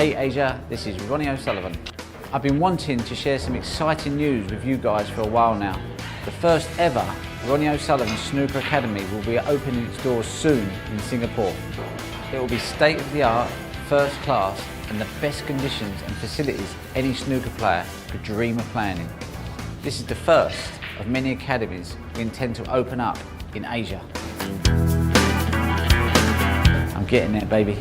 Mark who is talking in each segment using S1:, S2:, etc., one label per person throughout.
S1: Hey Asia, this is Ronnie O'Sullivan. I've been wanting to share some exciting news with you guys for a while now. The first ever Ronnie O'Sullivan Snooker Academy will be opening its doors soon in Singapore. It will be state-of-the-art, first class and the best conditions and facilities any snooker player could dream of playing in. This is the first of many academies we intend to open up in Asia. I'm getting there, baby.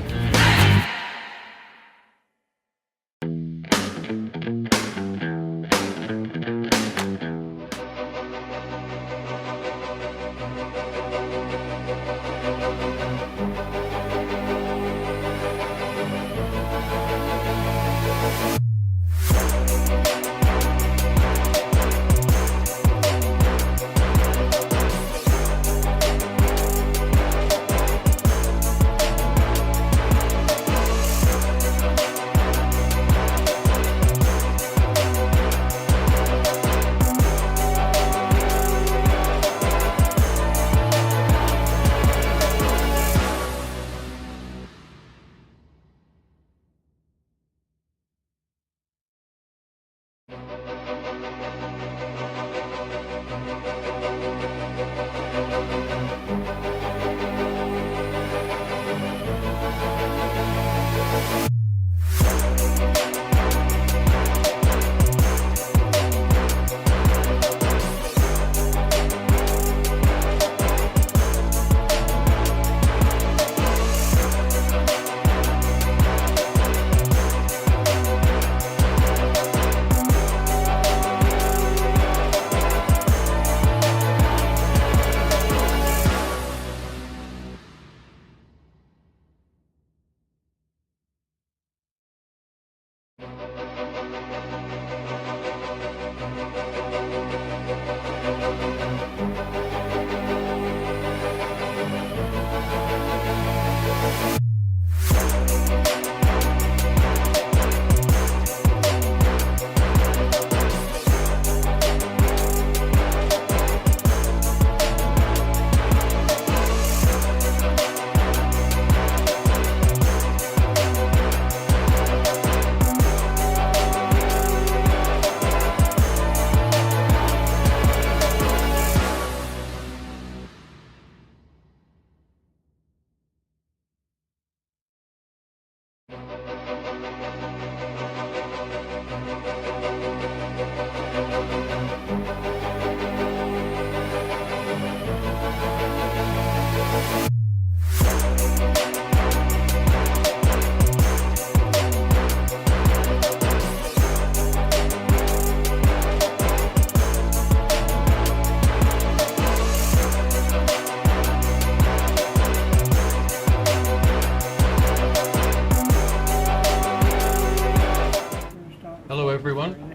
S2: Hello everyone,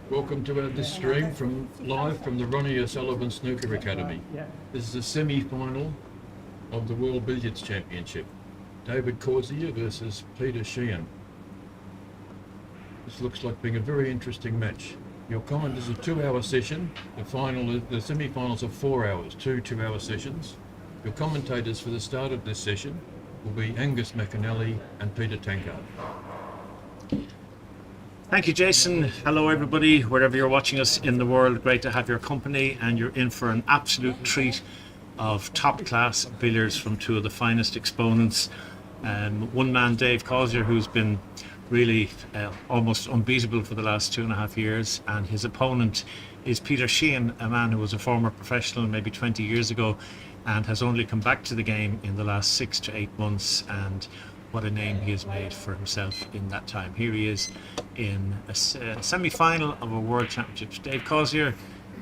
S2: welcome to this stream live from the Ronnie O'Sullivan Snooker Academy. This is a semi-final of the World Billiards Championship. David Causier versus Peter Sheehan. This looks like being a very interesting match. Your comment is a 2-hour session. The semi-finals are 4 hours, 2 2-hour sessions. Your commentators for the start of this session will be Angus McAnally and Peter Tankard.
S3: Thank you, Jason. Hello, everybody, wherever you're watching us in the world. Great to have your company, and you're in for an absolute treat of top-class billiards from two of the finest exponents. One man, Dave Causier, who's been really almost unbeatable for the last 2.5 years, and his opponent is Peter Sheehan, a man who was a former professional maybe 20 years ago and has only come back to the game in the last 6 to 8 months, and what a name he has made for himself in that time. Here he is in a semi-final of a World Championships. Dave Causier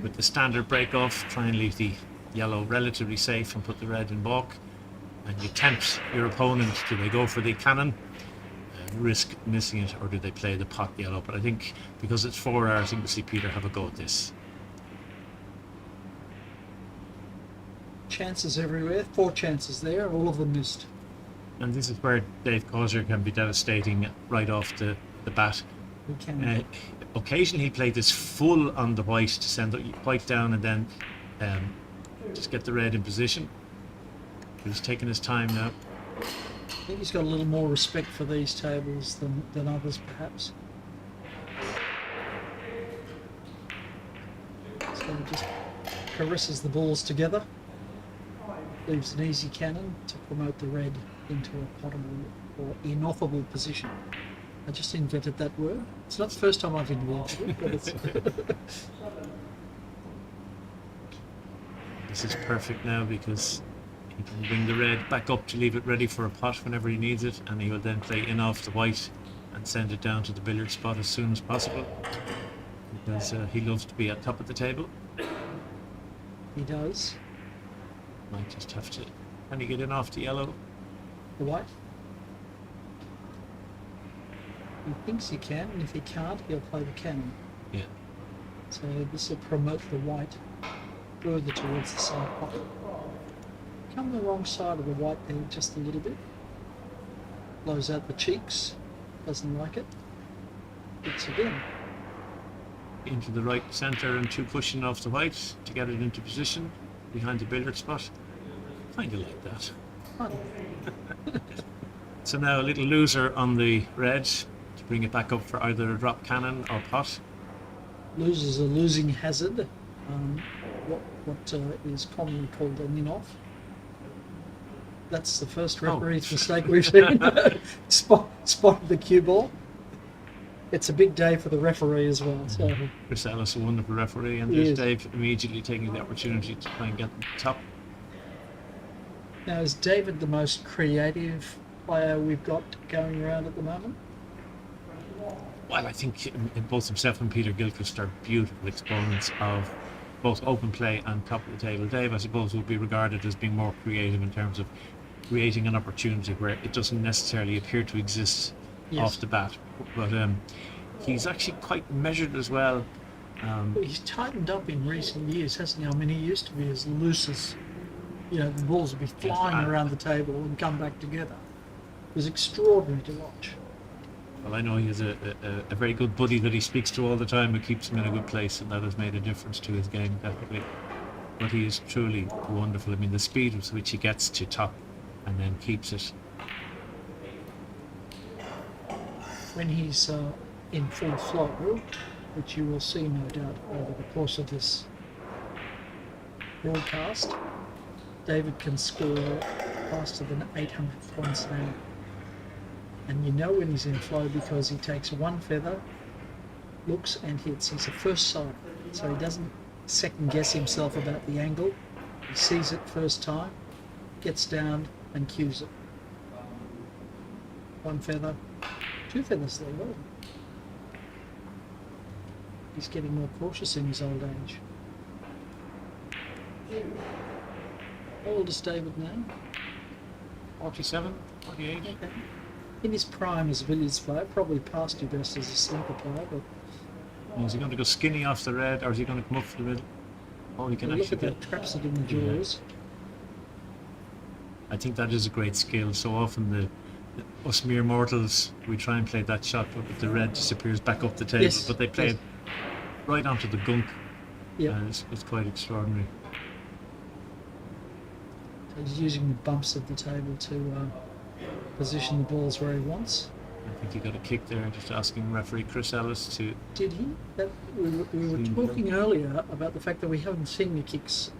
S3: with the standard break-off, try and leave the yellow relatively safe and put the red in balk, and you tempt your opponent. Do they go for the cannon, risk missing it, or do they play the pot yellow? But I think because it's 4 hours, I think we'll see Peter have a go at this.
S4: Chances everywhere, 4 chances there, all of them missed.
S3: And this is where Dave Causier can be devastating right off the bat. Occasionally he played this full on the white to send the white down and then just get the red in position. He's taking his time now.
S4: I think he's got a little more respect for these tables than others, perhaps. So he just caresses the balls together, leaves an easy cannon to promote the red into a potable or inoffable position. I just invented that word. It's not the first time I've invented it, but it's...
S3: This is perfect now because he can bring the red back up to leave it ready for a pot whenever he needs it, and he will then play in off the white and send it down to the billiard spot as soon as possible, because he loves to be at top of the table.
S4: He does.
S3: Might just have to... Can he get in off the yellow?
S4: The white. He thinks he can, and if he can't, he'll play the cannon.
S3: Yeah.
S4: So this will promote the white further towards the side pocket. Come the wrong side of the white there just a little bit. Blows out the cheeks. Doesn't like it. Hits again.
S3: Into the right centre and two pushing off the white to get it into position behind the billiard spot. Kind of like that.
S4: Fun.
S3: So now a little loser on the red to bring it back up for either a drop cannon or pot.
S4: Loses a losing hazard. What is commonly called an in-off. That's the first referee's mistake we've seen. Spotted the cue ball. It's a big day for the referee as well. So
S3: Chris Ellis, a wonderful referee, and there's Dave immediately taking the opportunity to try and get the top.
S4: now, is David the most creative player we've got going around at the moment?
S3: Well, I think both himself and Peter Gilchrist are beautiful exponents of both open play and top of the table. Dave, I suppose, would be regarded as being more creative in terms of creating an opportunity where it doesn't necessarily appear to exist off the bat. But he's actually quite measured as well.
S4: But he's tightened up in recent years, hasn't he? I mean, he used to be as loose as, the balls would be flying around the table and come back together. It was extraordinary to watch.
S3: Well, I know he has a very good buddy that he speaks to all the time who keeps him in a good place, and that has made a difference to his game, definitely. But he is truly wonderful. I mean, the speed with which he gets to top and then keeps it.
S4: When he's in full flow, which you will see no doubt over the course of this broadcast, David can score faster than 800 points an hour. And you know when he's in flow because he takes one feather, looks and hits. He's a first sight, so he doesn't second guess himself about the angle. He sees it first time, gets down and cues it. One feather, two feathers there, well. He's getting more cautious in his old age. How old is David now?
S3: 47, 48.
S4: Okay. In his prime as a billiards player, probably past your best as a snooker player, but...
S3: Is he going to go skinny off the red, or is he going to come up for the middle? Oh, he can
S4: look
S3: actually
S4: at that, traps it in the jaws.
S3: I think that is a great skill. So often us mere mortals, we try and play that shot, but the red disappears back up the table.
S4: Yes,
S3: But they play it right onto the gunk.
S4: Yeah.
S3: It's quite extraordinary.
S4: So he's using the bumps of the table to position the balls where he wants.
S3: I think he got a kick there, just asking referee Chris Ellis to...
S4: Did he? We were talking earlier about the fact that we haven't seen the kicks.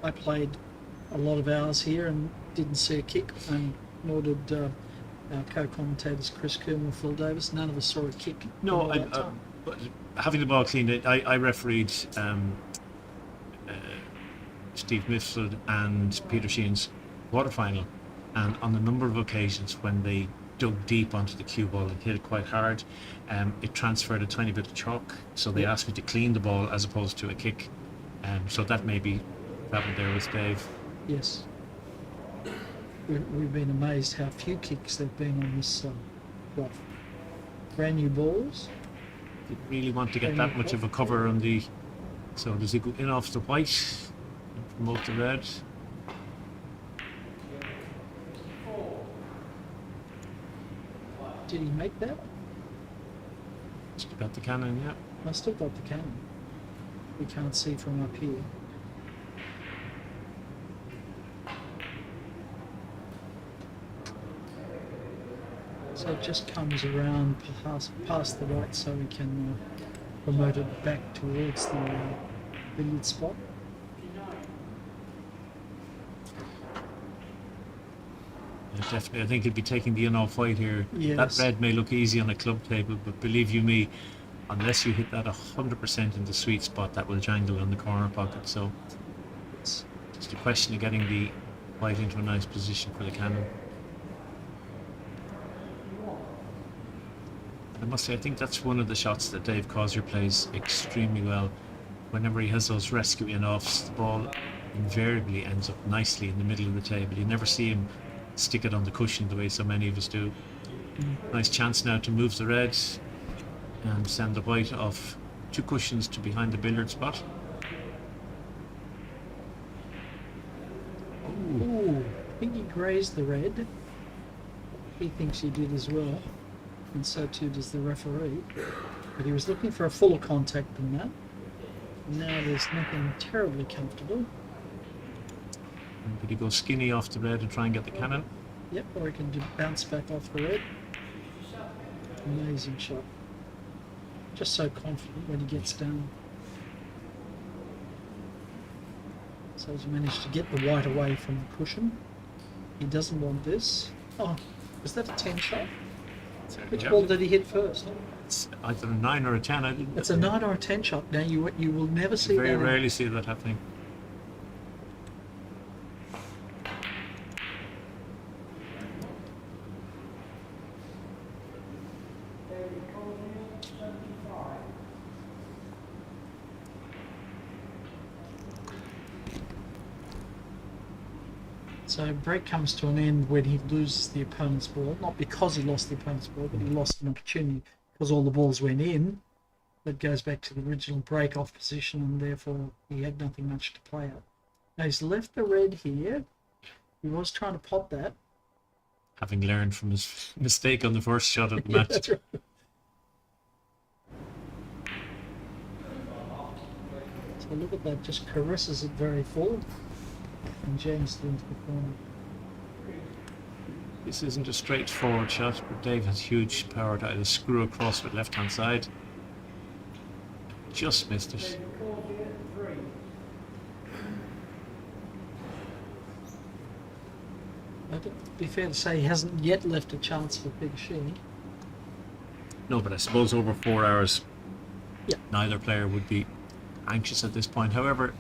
S4: I played a lot of hours here and didn't see a kick, and nor did our co-commentators Chris Coomer and Phil Davis. None of us saw a kick.
S3: No, but having the ball cleaned, I refereed Steve Mifsud and Peter Sheehan's quarterfinal, and on a number of occasions when they dug deep onto the cue ball and hit it quite hard, it transferred a tiny bit of chalk, so they asked me to clean the ball as opposed to a kick, so that may be happened there with Dave.
S4: Yes. We've been amazed how few kicks there've been on this brand new balls.
S3: Didn't really want to get that much of a cover on the... So does he go in off the white and promote the red?
S4: Did he make that?
S3: Still got the cannon, yeah.
S4: I still got the cannon. We can't see from up here. So it just comes around past the white, so we can promote it back towards the billiard spot.
S3: Yeah, definitely, I think he'll be taking the in-off white here.
S4: Yes.
S3: That red may look easy on a club table, but believe you me, unless you hit that 100% in the sweet spot, that will jangle on the corner pocket. So it's just a question of getting the white into a nice position for the cannon. I must say, I think that's one of the shots that Dave Causier plays extremely well. Whenever he has those rescue in-offs, the ball invariably ends up nicely in the middle of the table. You never see him stick it on the cushion the way so many of us do. Nice chance now to move the red and send the white off 2 cushions to behind the billiard spot.
S4: Ooh, I think he grazed the red. He thinks he did as well, and so too does the referee. But he was looking for a fuller contact than that. Now there's nothing terribly comfortable.
S3: And could he go skinny off the red and try and get the cannon?
S4: Yep, or he can bounce back off the red. Amazing shot. Just so confident when he gets down. So he's managed to get the white away from the cushion. He doesn't want this. Oh, was that a 10 shot? Which ball did he hit first?
S3: It's either a 9 or a 10. I didn't.
S4: It's a 9 or a 10 shot. Now you will never see
S3: Very
S4: that.
S3: rarely see that happening.
S4: So break comes to an end when he loses the opponent's ball, not because he lost the opponent's ball, but he lost an opportunity because all the balls went in. That goes back to the original break off position, and therefore he had nothing much to play at. Now he's left the red here. He was trying to pot that.
S3: Having learned from his mistake on the first shot of the
S4: Yeah,
S3: match.
S4: that's right. So look at that, just caresses it very full and jams it into the corner.
S3: This isn't a straightforward shot, but Dave has huge power to either screw across with left hand side. Just missed it.
S4: It'd be fair to say he hasn't yet left a chance for Big Sheehan.
S3: No, but I suppose over 4 hours,
S4: Yeah.
S3: neither player would be anxious at this point. However,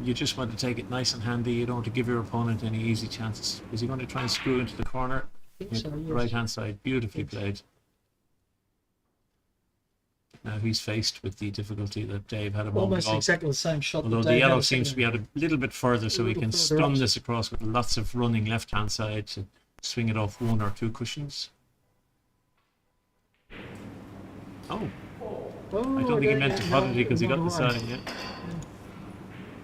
S3: you just want to take it nice and handy. You don't want to give your opponent any easy chances. Is he going to try and screw into the corner?
S4: I think so, yes.
S3: Right hand side, beautifully
S4: Yes.
S3: played. Now he's faced with the difficulty that Dave had a moment
S4: Almost
S3: ago.
S4: exactly the same shot.
S3: Although
S4: that
S3: the
S4: Dave
S3: yellow
S4: had
S3: seems to be out a little bit further, so
S4: A
S3: we
S4: little
S3: can
S4: further
S3: stun
S4: up.
S3: this across with lots of running left hand side to swing it off 1 or 2 cushions. Oh,
S4: Oh,
S3: I don't think he meant to pot it because he got the
S4: right.
S3: side. Yeah.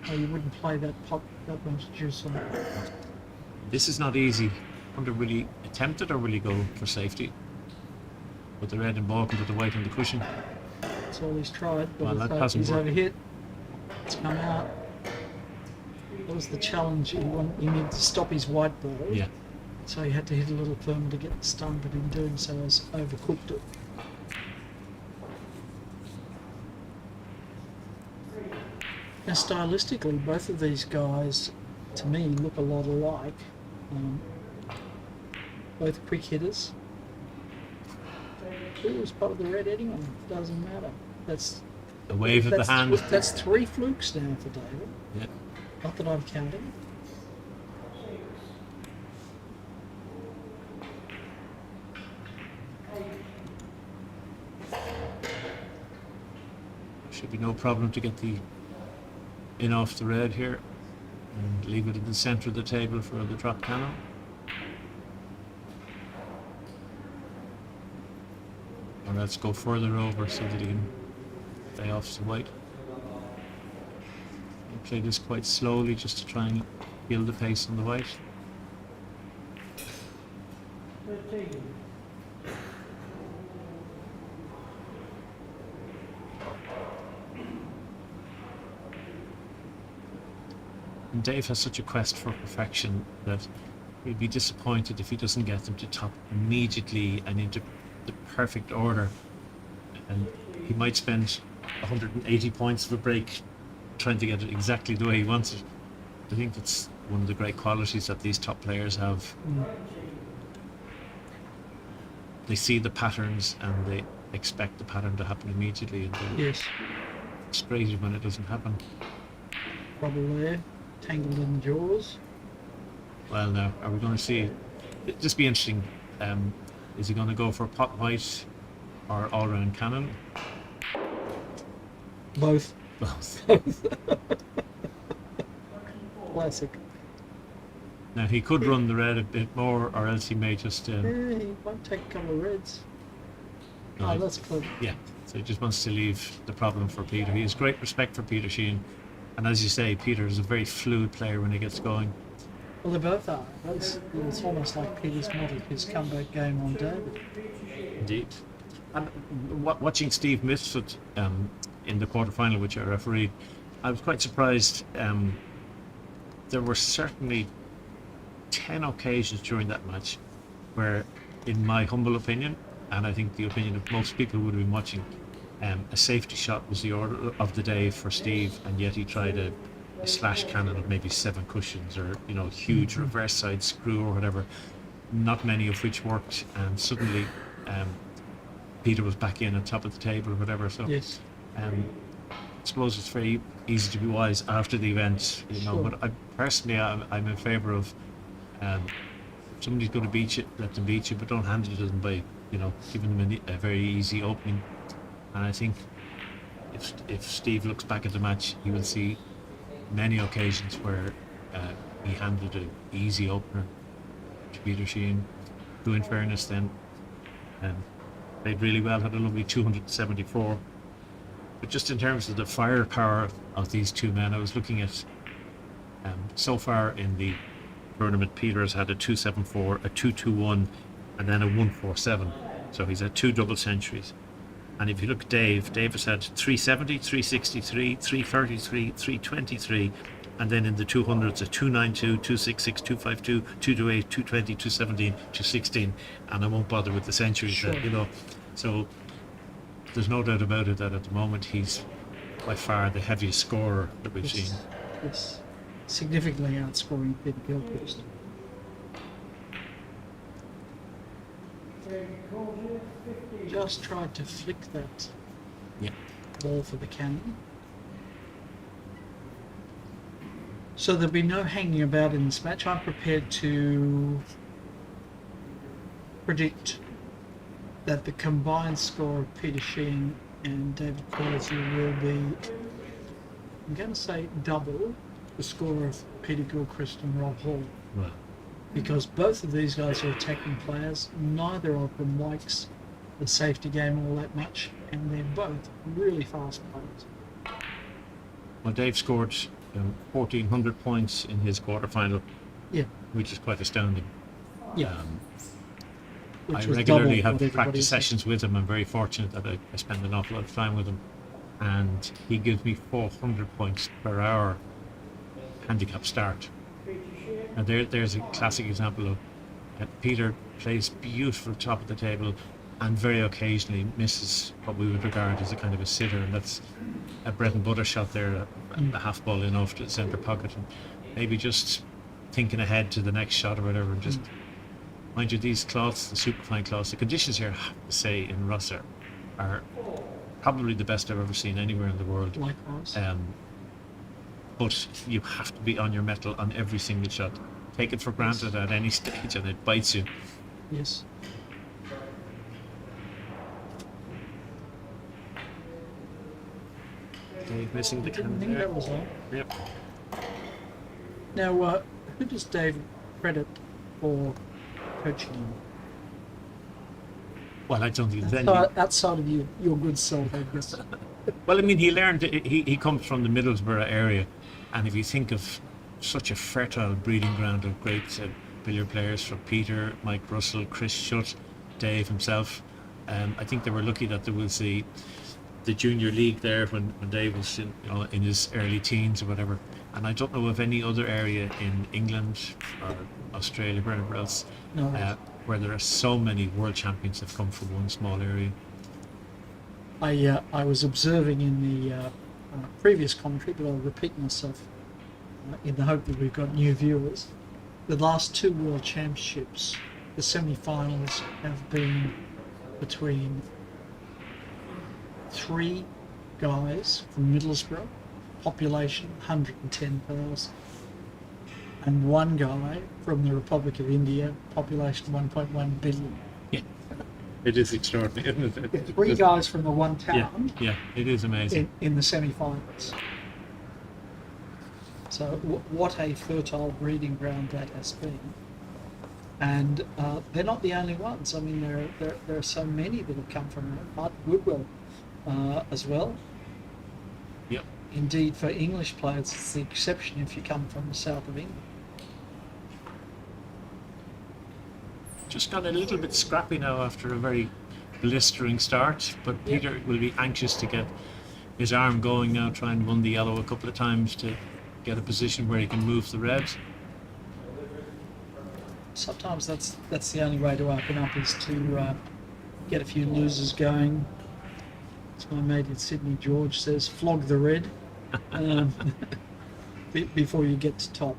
S4: Oh, you wouldn't play that pot that much juice on it.
S3: This is not easy. I wonder, will he attempt it or will he go for safety? With the red and balk with the white on the cushion.
S4: That's all he's tried, but
S3: Well, that
S4: if,
S3: hasn't
S4: he's
S3: worked.
S4: overhit. It's come out. That was the challenge. He needed to stop his white ball.
S3: Yeah.
S4: So he had to hit a little firmer to get the stun, but in doing so has overcooked it. Now stylistically, both of these guys, to me, look a lot alike. Both quick hitters. Who was part of the red anyway? Doesn't matter. That's
S3: The wave of the hand.
S4: That's 3 flukes now for David.
S3: Yeah.
S4: Not that I'm counting.
S3: Should be no problem to get the in off the red here and leave it in the center of the table for the drop cannon. Or let's go further over so that he can play off the white. I'll play this quite slowly just to try and build the pace on the white. And Dave has such a quest for perfection that he'll be disappointed if he doesn't get them to top immediately and into the perfect order. And he might spend 180 points of a break trying to get it exactly the way he wants it. I think that's one of the great qualities that these top players have. They see the patterns and they expect the pattern to happen immediately, and they're
S4: Yes.
S3: frustrated when it doesn't happen.
S4: Trouble there. Tangled in the jaws.
S3: Well, now, are we going to see? It'll just be interesting. Is he going to go for pot white or all-round cannon?
S4: Both.
S3: Both.
S4: Classic.
S3: Now, he could run the red a bit more, or else he may just.
S4: Yeah, he might take a couple of reds.
S3: No,
S4: Oh, that's clever.
S3: yeah, so he just wants to leave the problem for Peter. He has great respect for Peter Sheehan, and as you say, Peter is a very fluid player when he gets going.
S4: Well, they both are. It's almost like Peter's model his comeback game on David.
S3: Indeed. And watching Steve Misford in the quarterfinal, which I refereed, I was quite surprised. There were certainly 10 occasions during that match where, in my humble opinion, and I think the opinion of most people who would have been watching, a safety shot was the order of the day for Steve, and yet he tried a slash cannon of maybe 7 cushions, or huge reverse side screw or whatever, not many of which worked, and suddenly Peter was back in on top of the table or whatever. So
S4: Yes.
S3: I suppose it's very easy to be wise after the event,
S4: Sure.
S3: but I'm in favour of if somebody's going to beat you, let them beat you, but don't hand it to them by giving them a very easy opening. And I think if Steve looks back at the match, he will see many occasions where he handed an easy opener to Peter Sheehan, who in fairness then played really well, had a lovely 274. But just in terms of the firepower of these two men, I was looking at so far in the tournament, Peter has had a 274, a 221, and then a 147. So he's had 2 double centuries. And if you look at Dave has had 370, 363, 333, 323, and then in the 200s, a 292, 266, 252, 228, 220, 217, 216, and I won't bother with the centuries.
S4: Sure.
S3: So there's no doubt about it that at the moment he's by far the heaviest scorer that we've seen.
S4: Yes. Significantly outscoring Peter Gilchrist. Just tried to flick that
S3: Yeah.
S4: ball for the cannon. So there'll be no hanging about in this match. I'm prepared to predict that the combined score of Peter Sheehan and David Causier will be, I'm going to say, double the score of Peter Gilchrist and Rob Hall.
S3: Well,
S4: Because both of these guys are attacking players. Neither of them likes the safety game all that much, and they're both really fast players.
S3: well, Dave scored 1,400 points in his quarterfinal,
S4: Yeah,
S3: which is quite astounding.
S4: yeah.
S3: I
S4: Which was
S3: regularly
S4: double
S3: have
S4: what everybody
S3: practice
S4: said.
S3: sessions with him. I'm very fortunate that I spend an awful lot of time with him, and he gives me 400 points per hour handicap start. Now there's a classic example of Peter plays beautiful top of the table, and very occasionally misses what we would regard as a kind of a sitter, and that's a bread and butter shot there, a half ball in off to the centre pocket, and maybe just thinking ahead to the next shot or whatever, and just mind you, these cloths, the superfine cloths, the conditions here, I have to say, in Rosser are probably the best I've ever seen anywhere in the world.
S4: Likewise.
S3: But you have to be on your mettle on every single shot. Take it for granted at any stage and it bites you.
S4: Yes.
S3: Dave missing the
S4: I didn't
S3: cannon
S4: think
S3: there.
S4: that was all.
S3: Yep.
S4: Now, who does David credit for coaching him?
S3: Well, I don't think there's any.
S4: Outside of your good self, I guess.
S3: Well, I mean, he learned. He comes from the Middlesbrough area, and if you think of such a fertile breeding ground of great billiard players, from Peter, Mike Russell, Chris Shutt, Dave himself, I think they were lucky that there was the junior league there when Dave was in his early teens or whatever, And I don't know of any other area in England or Australia, wherever else,
S4: No.
S3: where there are so many world champions that come from one small area.
S4: I was observing in the previous commentary, but I'll repeat myself in the hope that we've got new viewers. The last two World Championships, the semi-finals have been between 3 guys from Middlesbrough, population 110,000, and 1 guy from the Republic of India, population 1.1 billion.
S3: Yeah, it is extraordinary, isn't it?
S4: 3 guys from the one
S3: Yeah,
S4: town
S3: yeah, it is amazing.
S4: in the semi-finals. So what a fertile breeding ground that has been. And they're not the only ones. I mean, there are so many that have come from there. Martin Woodwell as well.
S3: Yep.
S4: Indeed, for English players, it's the exception if you come from the south of England.
S3: Just got a little bit scrappy now after a very blistering start, but
S4: Yep.
S3: Peter will be anxious to get his arm going now, try and run the yellow a couple of times to get a position where he can move the red.
S4: Sometimes that's the only way to open up, is to get a few losers going. As my mate in Sydney, George, says, flog the red before you get to top.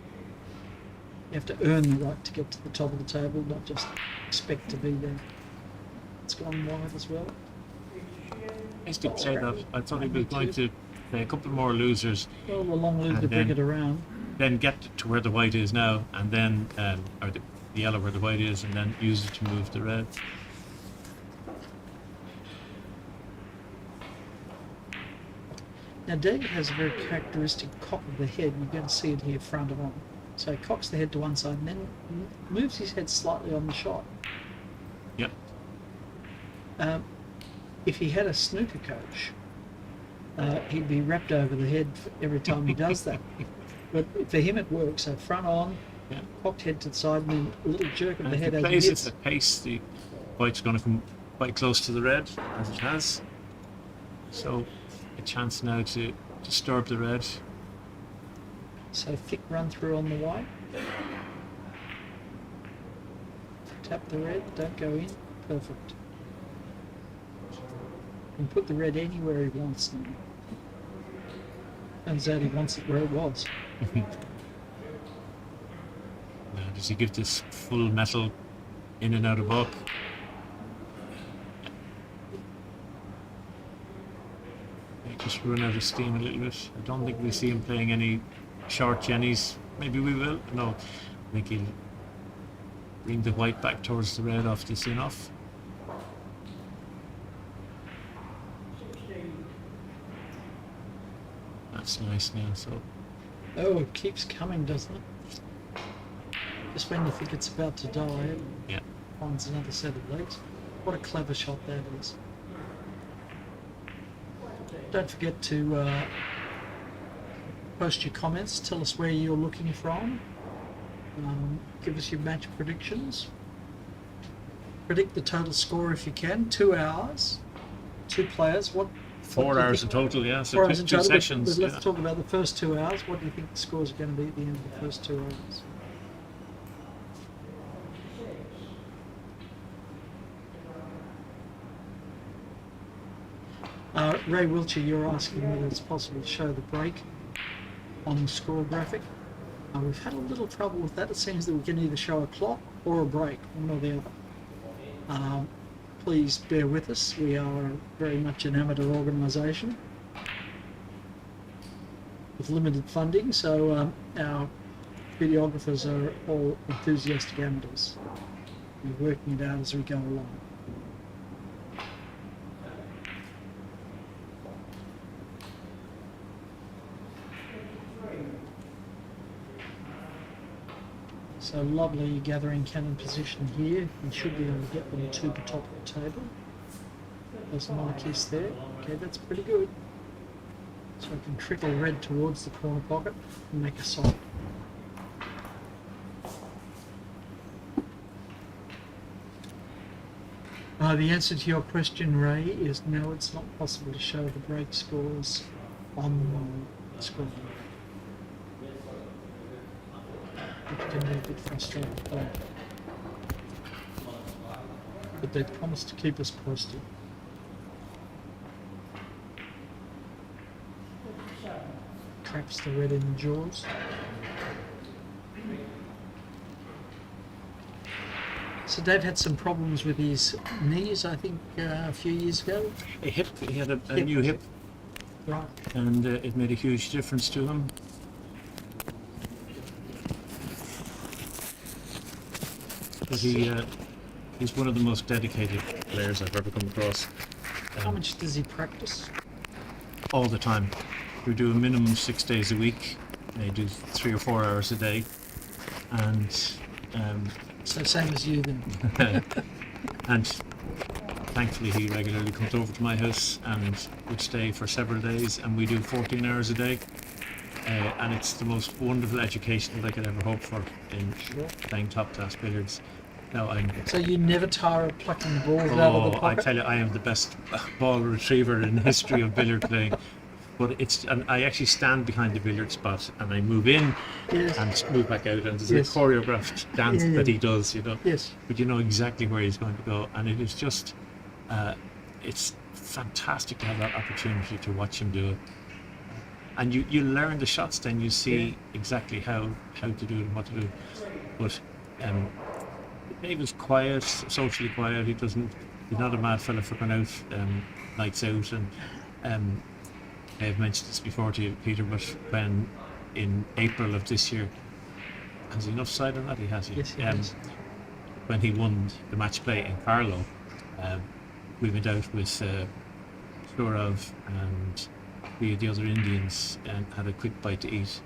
S4: You have to earn the right to get to the top of the table, not just expect to be there. It's gone wide as well.
S3: I used to say that. I thought he was going to play a couple more losers,
S4: Well, the long loser
S3: And
S4: to bring
S3: then-
S4: it around.
S3: then get to where the white is now, and then, or the yellow where the white is, and then use it to move the red.
S4: Now, David has a very characteristic cock of the head. You're going to see it here front on. So he cocks the head to one side and then moves his head slightly on the shot.
S3: Yep.
S4: If he had a snooker coach, he'd be wrapped over the head every time he does that. But for him it works. So front on,
S3: Yeah.
S4: cocked head to the side, and then a little jerk of
S3: And
S4: the
S3: if
S4: head
S3: he
S4: as he
S3: plays it
S4: hits.
S3: at pace, the white's going to come quite close to the red, as it has. So a chance now to disturb the red.
S4: So thick run through on the white. Tap the red, don't go in. Perfect. And put the red anywhere he wants now. Turns out he wants it where it was.
S3: Now, does he give this full metal in and out of buck? He just run out of steam a little bit. I don't think we see him playing any short jennies. Maybe we will. No, I think he'll bring the white back towards the red off this in off. That's nice now. So
S4: Oh, it keeps coming, doesn't it? Just when you think it's about to die, it
S3: yeah,
S4: finds another set of legs. What a clever shot that is. Don't forget to post your comments. Tell us where you're looking from. Give us your match predictions. Predict the total score if you can. 2 hours, 2 players. What
S3: 4
S4: do you
S3: hours in
S4: think?
S3: total. Yeah, so
S4: 4 hours in
S3: two
S4: total,
S3: sessions.
S4: but let's
S3: Yeah.
S4: talk about the first 2 hours. What do you think the scores are going to be at the end of the first 2 hours? Ray Wiltshire, you're asking whether it's possible to show the break on the score graphic. We've had a little trouble with that. It seems that we can either show a clock or a break, one or the other. Please bear with us. We are very much an amateur organisation with limited funding, so our videographers are all enthusiastic amateurs. We're working it out as we go along. So lovely gathering cannon position here. You should be able to get them to the top of the table. There's another kiss there. Okay, that's pretty good. So I can trickle red towards the corner pocket and make a side. The answer to your question, Ray, is no, it's not possible to show the break scores on the screen. it can be a bit frustrating. But they promised to keep us posted. Traps the red in the jaws. So Dave had some problems with his knees, I think, a few years ago.
S3: A hip. He had a new hip,
S4: Right.
S3: and it made a huge difference to him. But he's one of the most dedicated players I've ever come across.
S4: How much does he practice?
S3: All the time. We do a minimum 6 days a week. They do 3 or 4 hours a day, and
S4: So same as you then.
S3: and thankfully he regularly comes over to my house and would stay for several days, and we do 14 hours a day. And it's the most wonderful education that I could ever hope for in playing top class billiards. Now
S4: So you never tire of plucking the balls out of the
S3: I
S4: pocket?
S3: tell you, I am the best ball retriever in the history of billiard playing. But and I actually stand behind the billiard spot and I move in
S4: Yes.
S3: and move back out, and there's
S4: Yes.
S3: a choreographed dance
S4: Yeah, yeah.
S3: that he does, you know.
S4: Yes.
S3: But you know exactly where he's going to go, and it is just, it's fantastic to have that opportunity to watch him do it. And you learn the shots, then you see exactly how to do it and what to do. But David's quiet, socially quiet. He's not a mad fella for going out nights out. And I've mentioned this before to you, Peter, but when in April of this year, has he enough side on that? He has.
S4: Yes, he has.
S3: When he won the match play in Carlow, we went out with Sourav and the other Indians and had a quick bite to eat,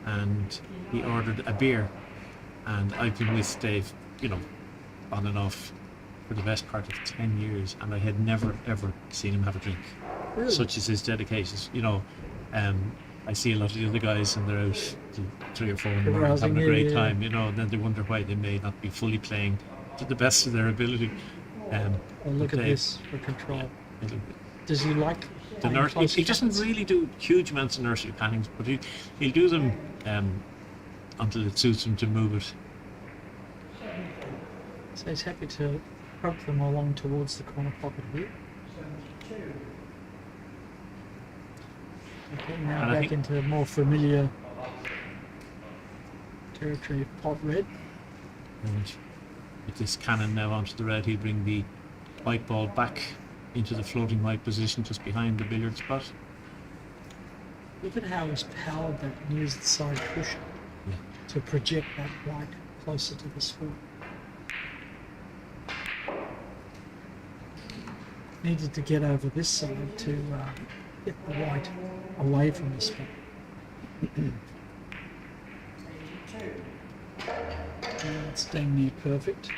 S3: and he ordered a beer, and I've been with Dave, on and off for the best part of 10 years, and I had never ever seen him have a drink.
S4: Really?
S3: Such is his dedication. I see a lot of the other guys and they're out till 3 or 4 in the morning
S4: Carousing,
S3: having a great
S4: yeah.
S3: time, and then they wonder why they may not be fully playing to the best of their ability.
S4: Oh, look
S3: but
S4: at
S3: Dave,
S4: this for control.
S3: it'll-
S4: Does he like
S3: the
S4: playing
S3: nurse,
S4: close
S3: he doesn't
S4: games?
S3: really do huge amounts of nursery plannings, but he'll do them until it suits him to move it.
S4: So he's happy to poke them along towards the corner pocket here. Okay, now
S3: And I
S4: back
S3: think-
S4: into more familiar territory of pot red.
S3: And with this cannon now onto the red, he'll bring the white ball back into the floating white position just behind the billiard spot.
S4: Look at how he's powered that and used the side cushion
S3: Yeah.
S4: to project that white closer to the spot. Needed to get over this side to get the white away from the spot. It's dang near perfect.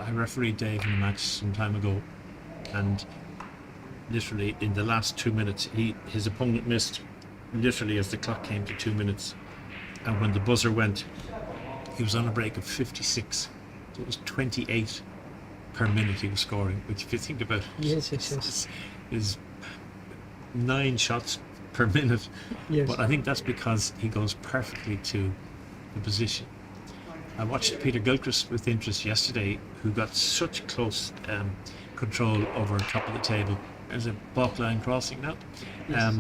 S3: I refereed Dave in a match some time ago, and literally in the last 2 minutes, his opponent missed literally as the clock came to 2 minutes, and when the buzzer went, he was on a break of 56. So it was 28 per minute he was scoring, which, if you think about it,
S4: Yes, yes, yes.
S3: is 9 shots per minute.
S4: Yes.
S3: But I think that's because he goes perfectly to the position. I watched Peter Gilchrist with interest yesterday, who got such close control over top of the table. There's a balk line crossing now.
S4: Yes.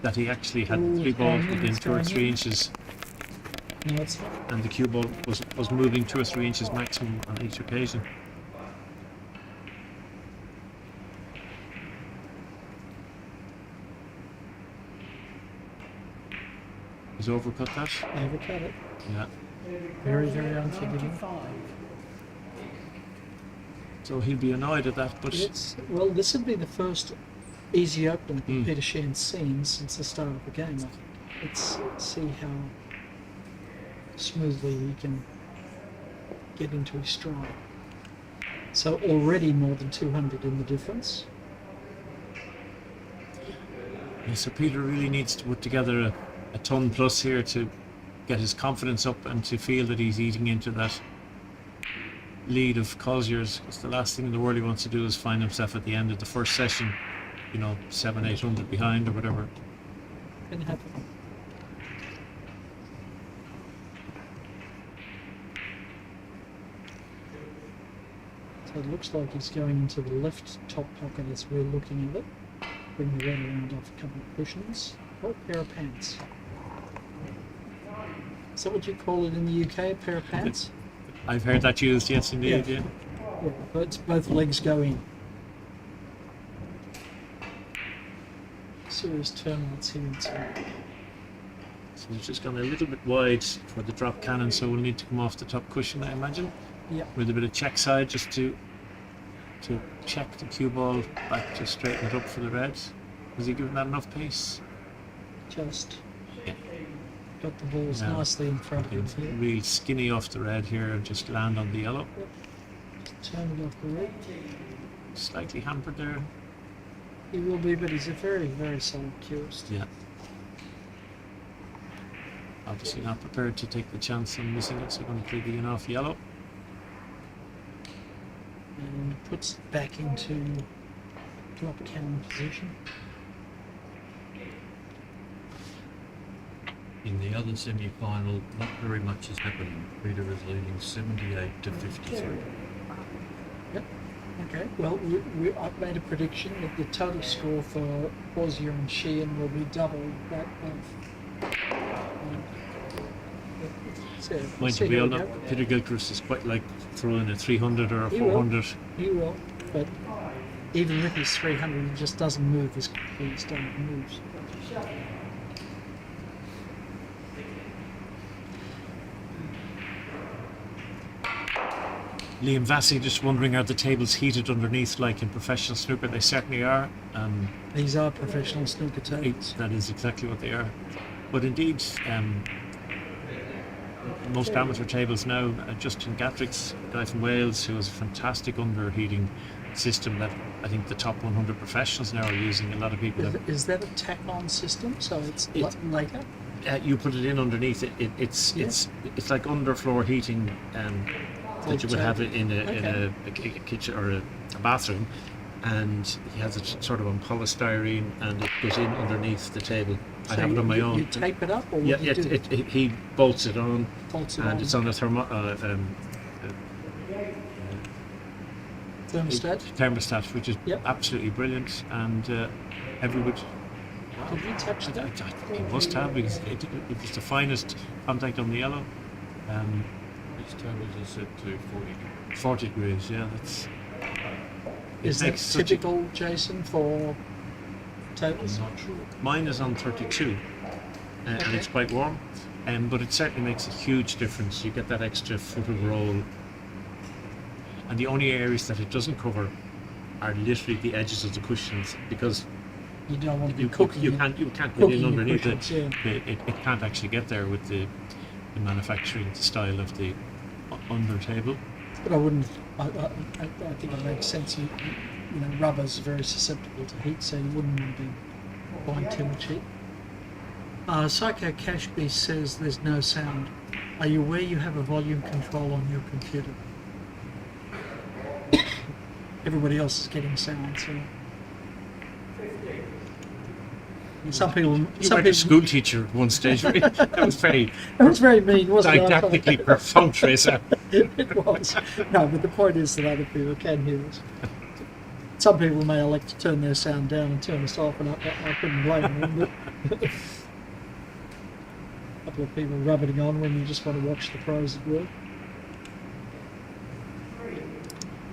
S3: That he actually had
S4: Ooh,
S3: 3
S4: it's
S3: balls
S4: going in,
S3: within
S4: it's
S3: 2 or
S4: going
S3: 3
S4: in.
S3: inches,
S4: No, it's not.
S3: and the cue ball was moving 2 or 3 inches maximum on each occasion. He's overcut that.
S4: Overcut it.
S3: Yeah.
S4: Very, very unforgiving.
S3: So he'll be annoyed at that, but
S4: Well, this would be the first easy opener
S3: Mm.
S4: Peter Sheehan's seen since the start of the game. Let's see how smoothly he can get into his stride. So already more than 200 in the difference.
S3: yeah, so Peter really needs to put together a ton plus here to get his confidence up and to feel that he's eating into that lead of Causier's, because the last thing in the world he wants to do is find himself at the end of the first session, 700-800 behind or whatever.
S4: can happen. So it looks like he's going into the left top pocket as we're looking at it. Bring the red around off a couple of cushions. Oh, pair of pants. Is that what you call it in the UK, a pair of pants?
S3: I've heard that used, yes indeed, yeah.
S4: Yeah, but both legs go in. Serious turnouts here inside.
S3: So we've just gone a little bit wide for the drop cannon, so we'll need to come off the top cushion, I imagine.
S4: Yep.
S3: With a bit of check side just to check the cue ball back to straighten it up for the reds. Has he given that enough pace?
S4: Just
S3: Yeah.
S4: got the balls
S3: Yeah.
S4: nicely in front of him here.
S3: Real skinny off the red here and just land on the yellow.
S4: Turn it off the red.
S3: Slightly hampered there.
S4: He will be, but he's a very, very solid curist.
S3: Yeah. Obviously not prepared to take the chance on missing it, so going to play the off yellow.
S4: And puts it back into drop cannon position.
S2: In the other semi-final, not very much is happening. Peter is leading 78 to 53.
S4: Yep. Okay. Well, I've made a prediction that the total score for Causier and Sheehan will be double that of.
S3: Mind you, we all know Peter Gilchrist is quite like throwing a 300 or a 400.
S4: He will, but even with his 300, he just doesn't move as quickly as David moves.
S3: Liam Vassy just wondering, are the tables heated underneath like in professional snooker? They certainly are.
S4: These are professional snooker tables.
S3: That is exactly what they are. But indeed, most amateur tables now, Justin Gatrick's guy from Wales, who has a fantastic underheating system that I think the top 100 professionals now are using. A lot of people have.
S4: Is that a tack-on system? So it's later?
S3: You put it in underneath it. It's like underfloor heating that you would have it in a kitchen or a bathroom, and he has it sort of on polystyrene, and it goes in underneath the table.
S4: So
S3: I have it on my own.
S4: You tape it up, or
S3: Yeah,
S4: what do you do?
S3: he bolts it on,
S4: Bolts it
S3: and
S4: on.
S3: it's on a thermostat, which is
S4: Yep.
S3: absolutely brilliant, and everybody.
S4: Did you touch that?
S3: He must have, because it was the finest contact on the yellow.
S2: These tables are set to 40.
S3: 40 degrees, yeah, that's.
S4: Is that typical, Jason, for tables?
S2: I'm not sure.
S3: Mine is on 32, and it's quite warm, but it certainly makes a huge difference. You get that extra foot of roll, and the only areas that it doesn't cover are literally the edges of the cushions, because
S4: You don't want to be
S3: you
S4: cooking.
S3: can't get
S4: cooking
S3: in
S4: your
S3: underneath it.
S4: cushions, yeah.
S3: It can't actually get there with the manufacturing style of the under table.
S4: But I wouldn't. I think it makes sense. You know, rubber's very susceptible to heat, so you wouldn't want to be buying too much heat. Psycho Cashby says there's no sound. Are you aware you have a volume control on your computer? Everybody else is getting sound, so. Some people.
S3: You were a school teacher at one stage. That was very
S4: That was very mean, wasn't it?
S3: didactically perfunctory.
S4: It was. No, but the point is that other people can hear us. Some people may elect to turn their sound down and turn us off, and I couldn't blame them. But a couple of people rubbing on when you just want to watch the pros at work.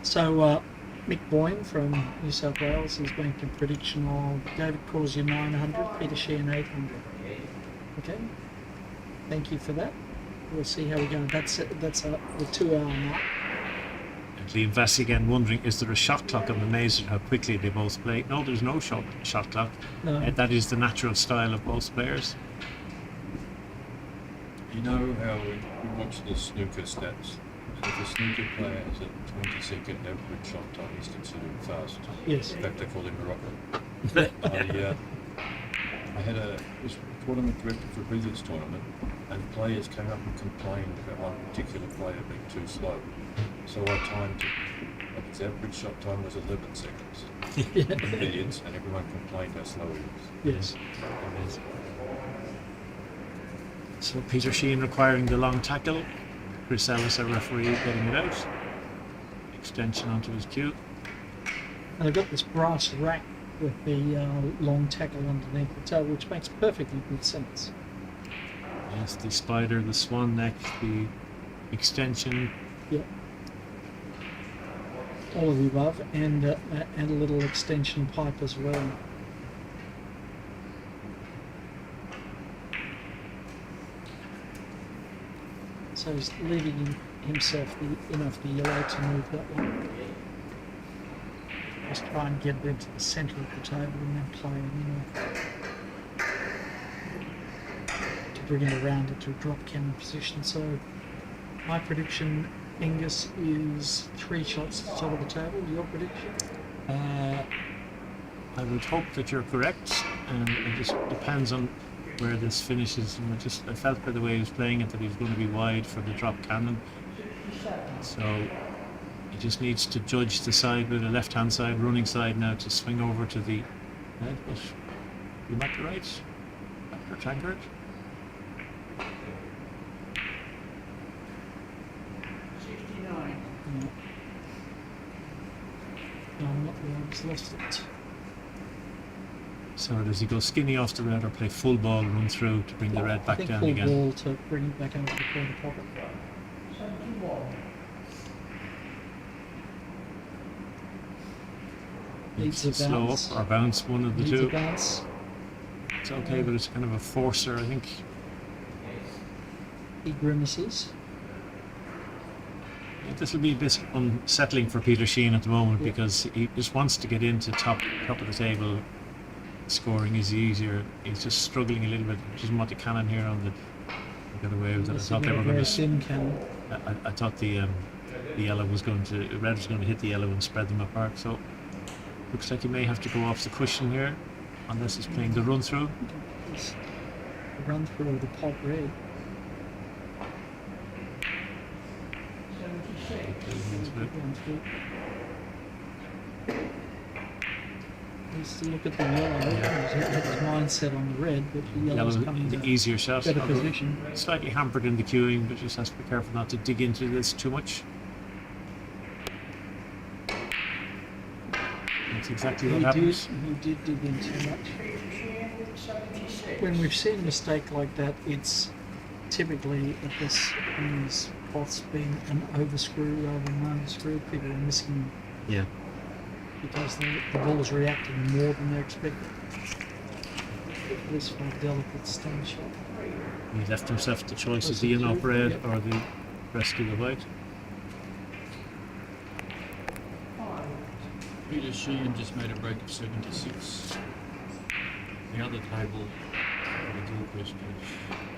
S4: So, Mick Boyne from New South Wales is making a prediction of David Causier 900, Peter Sheehan 800. Okay, thank you for that. We'll see how we go. That's the 2 hour mark.
S3: Liam Vassy again wondering, is there a shot clock on the maze and how quickly they both play? No, there's no shot clock.
S4: No.
S3: That is the natural style of both players.
S2: You know how we watch the snooker stats? So if a snooker player has a 20-second average shot time, he's considered fast.
S4: Yes.
S2: In fact, they call him Morocco. I had was tournament director for a billiards tournament, and players came up and complained about one particular player being too slow. So I timed it, and his average shot time was 11 seconds. Billiards, and everyone complained how slow he was.
S4: Yes.
S3: So Peter Sheehan requiring the long tackle. Chris Ellis, our referee, getting it out. Extension onto his cue.
S4: And they've got this brass rack with the long tackle underneath the table, which makes perfectly good sense.
S3: Yes, the spider, the swan neck, the extension.
S4: Yep. All of the above, and a little extension pipe as well. So he's leaving himself enough the yellow to move that one. Just try and get it into the centre of the table and then play it to bring it around into a drop cannon position. So my prediction, Angus, is 3 shots at the top of the table. Your prediction?
S3: I would hope that you're correct, and it just depends on where this finishes. And I felt by the way he was playing it that he was going to be wide for the drop cannon. So he just needs to judge the side with the left-hand side, running side now to swing over to the head. But you might be right. Dr. Tankard.
S4: No, I'm not the one who's lost it.
S3: So does he go skinny off the red or play full ball, run through to bring the red back down
S4: full
S3: again?
S4: ball to bring it back over the corner pocket. Needs a
S3: Slow
S4: bounce.
S3: up or bounce, one of the
S4: Needs a
S3: two.
S4: bounce.
S3: It's okay, but it's kind of a forcer, I think.
S4: He grimaces.
S3: This will be a bit unsettling for Peter Sheehan at the moment,
S4: Yeah.
S3: because he just wants to get into top of the table. Scoring is easier. He's just struggling a little bit. He doesn't want the cannon here on the. Got away with it. I thought they were going to.
S4: Thin cannon.
S3: I thought the yellow was going to. Red was going to hit the yellow and spread them apart. So looks like he may have to go off the cushion here, unless he's playing the run through.
S4: It's a run through of the pop red. Run through. Needs to look at the yellow. He's had his mind set on the red, but the yellow's coming
S3: the
S4: to
S3: easier shot.
S4: better position.
S3: Slightly hampered in the queuing, but just has to be careful not to dig into this too much. That's exactly what happens.
S4: He did dig in too much. When we've seen a mistake like that, it's typically at this in these pots been an overscrew rather than an underscrew. People are missing
S3: Yeah.
S4: because the ball's reacting more than they're expecting. This one, delicate stone shot.
S3: He left himself the choice of
S4: Was
S3: the
S4: it
S3: in off
S4: two?
S3: red
S4: Yep.
S3: or the rescue the white.
S2: Peter Sheehan just made a break of 76. The other table, the Gilchrist,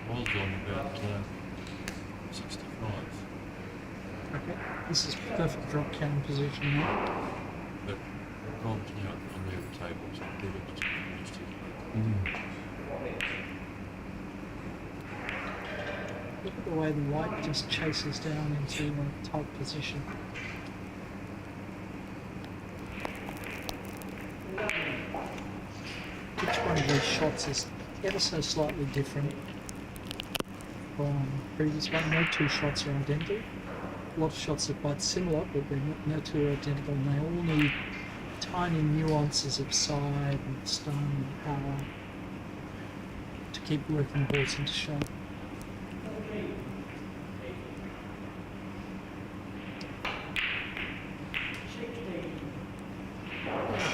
S2: was on about 65.
S4: Okay, this is perfect drop cannon position now.
S2: But Rob's now on the other table, so David just finished his break.
S4: Look at the way the white just chases down into a tight position. Each one of these shots is ever so slightly different from the previous one. No 2 shots are identical. A lot of shots are quite similar, but they're no 2 are identical, and they all need tiny nuances of side and stone and power to keep working the balls into shape.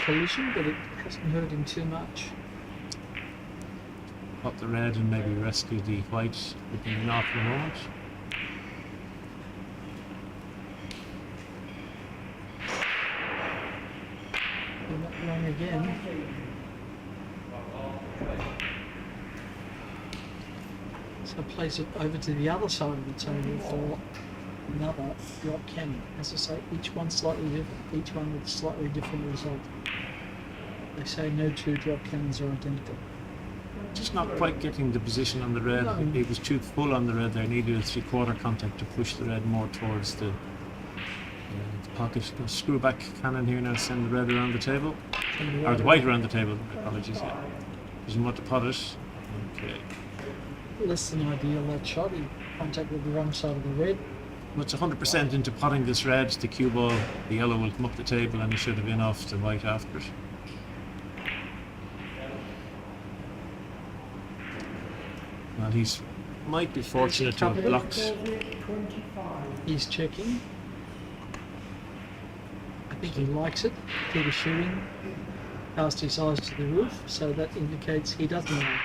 S4: Collision, but it hasn't hurt him too much.
S3: Pop the red and maybe rescue the white within an awful moment.
S4: You're not wrong again. So plays it over to the other side of the table for another drop cannon. As I say, each one slightly different, each one with a slightly different result. They say no 2 drop cannons are identical.
S3: Just not quite getting the position on the red.
S4: No.
S3: It was too full on the red there. Needed a 3/4 contact to push the red more towards the The pocket, the screw back cannon here now, send the red around the table.
S4: And
S3: Or the white around the table, apologies, yeah. Doesn't want to pot it. Okay.
S4: Less than ideal that shot. He contacted the wrong side of the red.
S3: Well, it's 100% into potting this red. The cue ball, the yellow will come up the table and he should have been off the white after it. Well, he's might be fortunate to have blocked.
S4: He's checking. I think he likes it. Peter shooting past his eyes to the roof, so that indicates he doesn't like.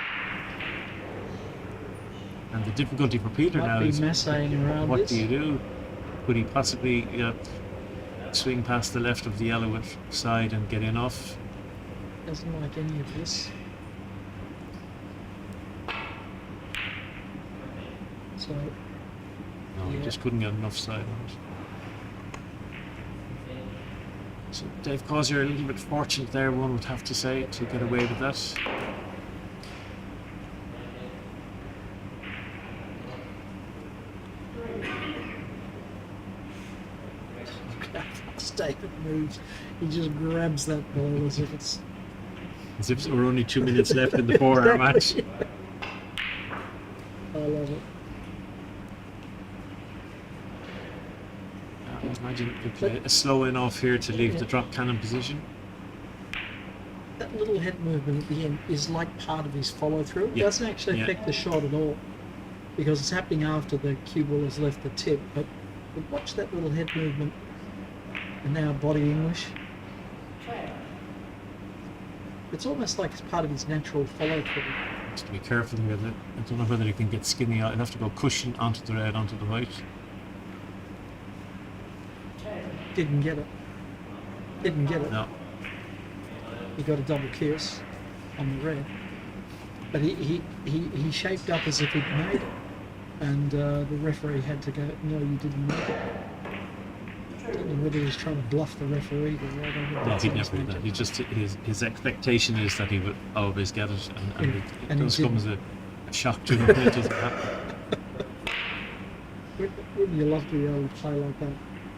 S3: And the difficulty for Peter now
S4: Might be
S3: is
S4: massaging around
S3: what
S4: this.
S3: do you do? Could he possibly swing past the left of the yellow side and get in off?
S4: Doesn't like any of this. So
S3: No, he
S4: Yeah.
S3: just couldn't get enough side on it. So Dave Causier a little bit fortunate there, one would have to say, to get away with that.
S4: David moves. He just grabs that ball as if it's
S3: As if there were only 2 minutes left in the 4-hour match.
S4: I love it.
S3: Imagine you play a slow in off here to leave the drop cannon position.
S4: That little head movement at the end is like part of his follow through. It
S3: Yeah.
S4: doesn't actually
S3: Yeah.
S4: affect the shot at all because it's happening after the cue ball has left the tip. But watch that little head movement and now body English. It's almost like it's part of his natural follow through.
S3: Just to be careful here. I don't know whether he can get skinny. I'd have to go cushion onto the red, onto the white.
S4: Didn't get it. Didn't get it.
S3: No.
S4: He got a double kiss on the red. But he shaped up as if he'd made it. And the referee had to go, no, you didn't make it. I don't know whether he's trying to bluff the referee or whatever.
S3: No, he'd never do that. He just his expectation is that he would always get it, and it
S4: And he
S3: does come as
S4: didn't.
S3: a shock to him when it doesn't happen.
S4: Wouldn't you love to be able to play like that?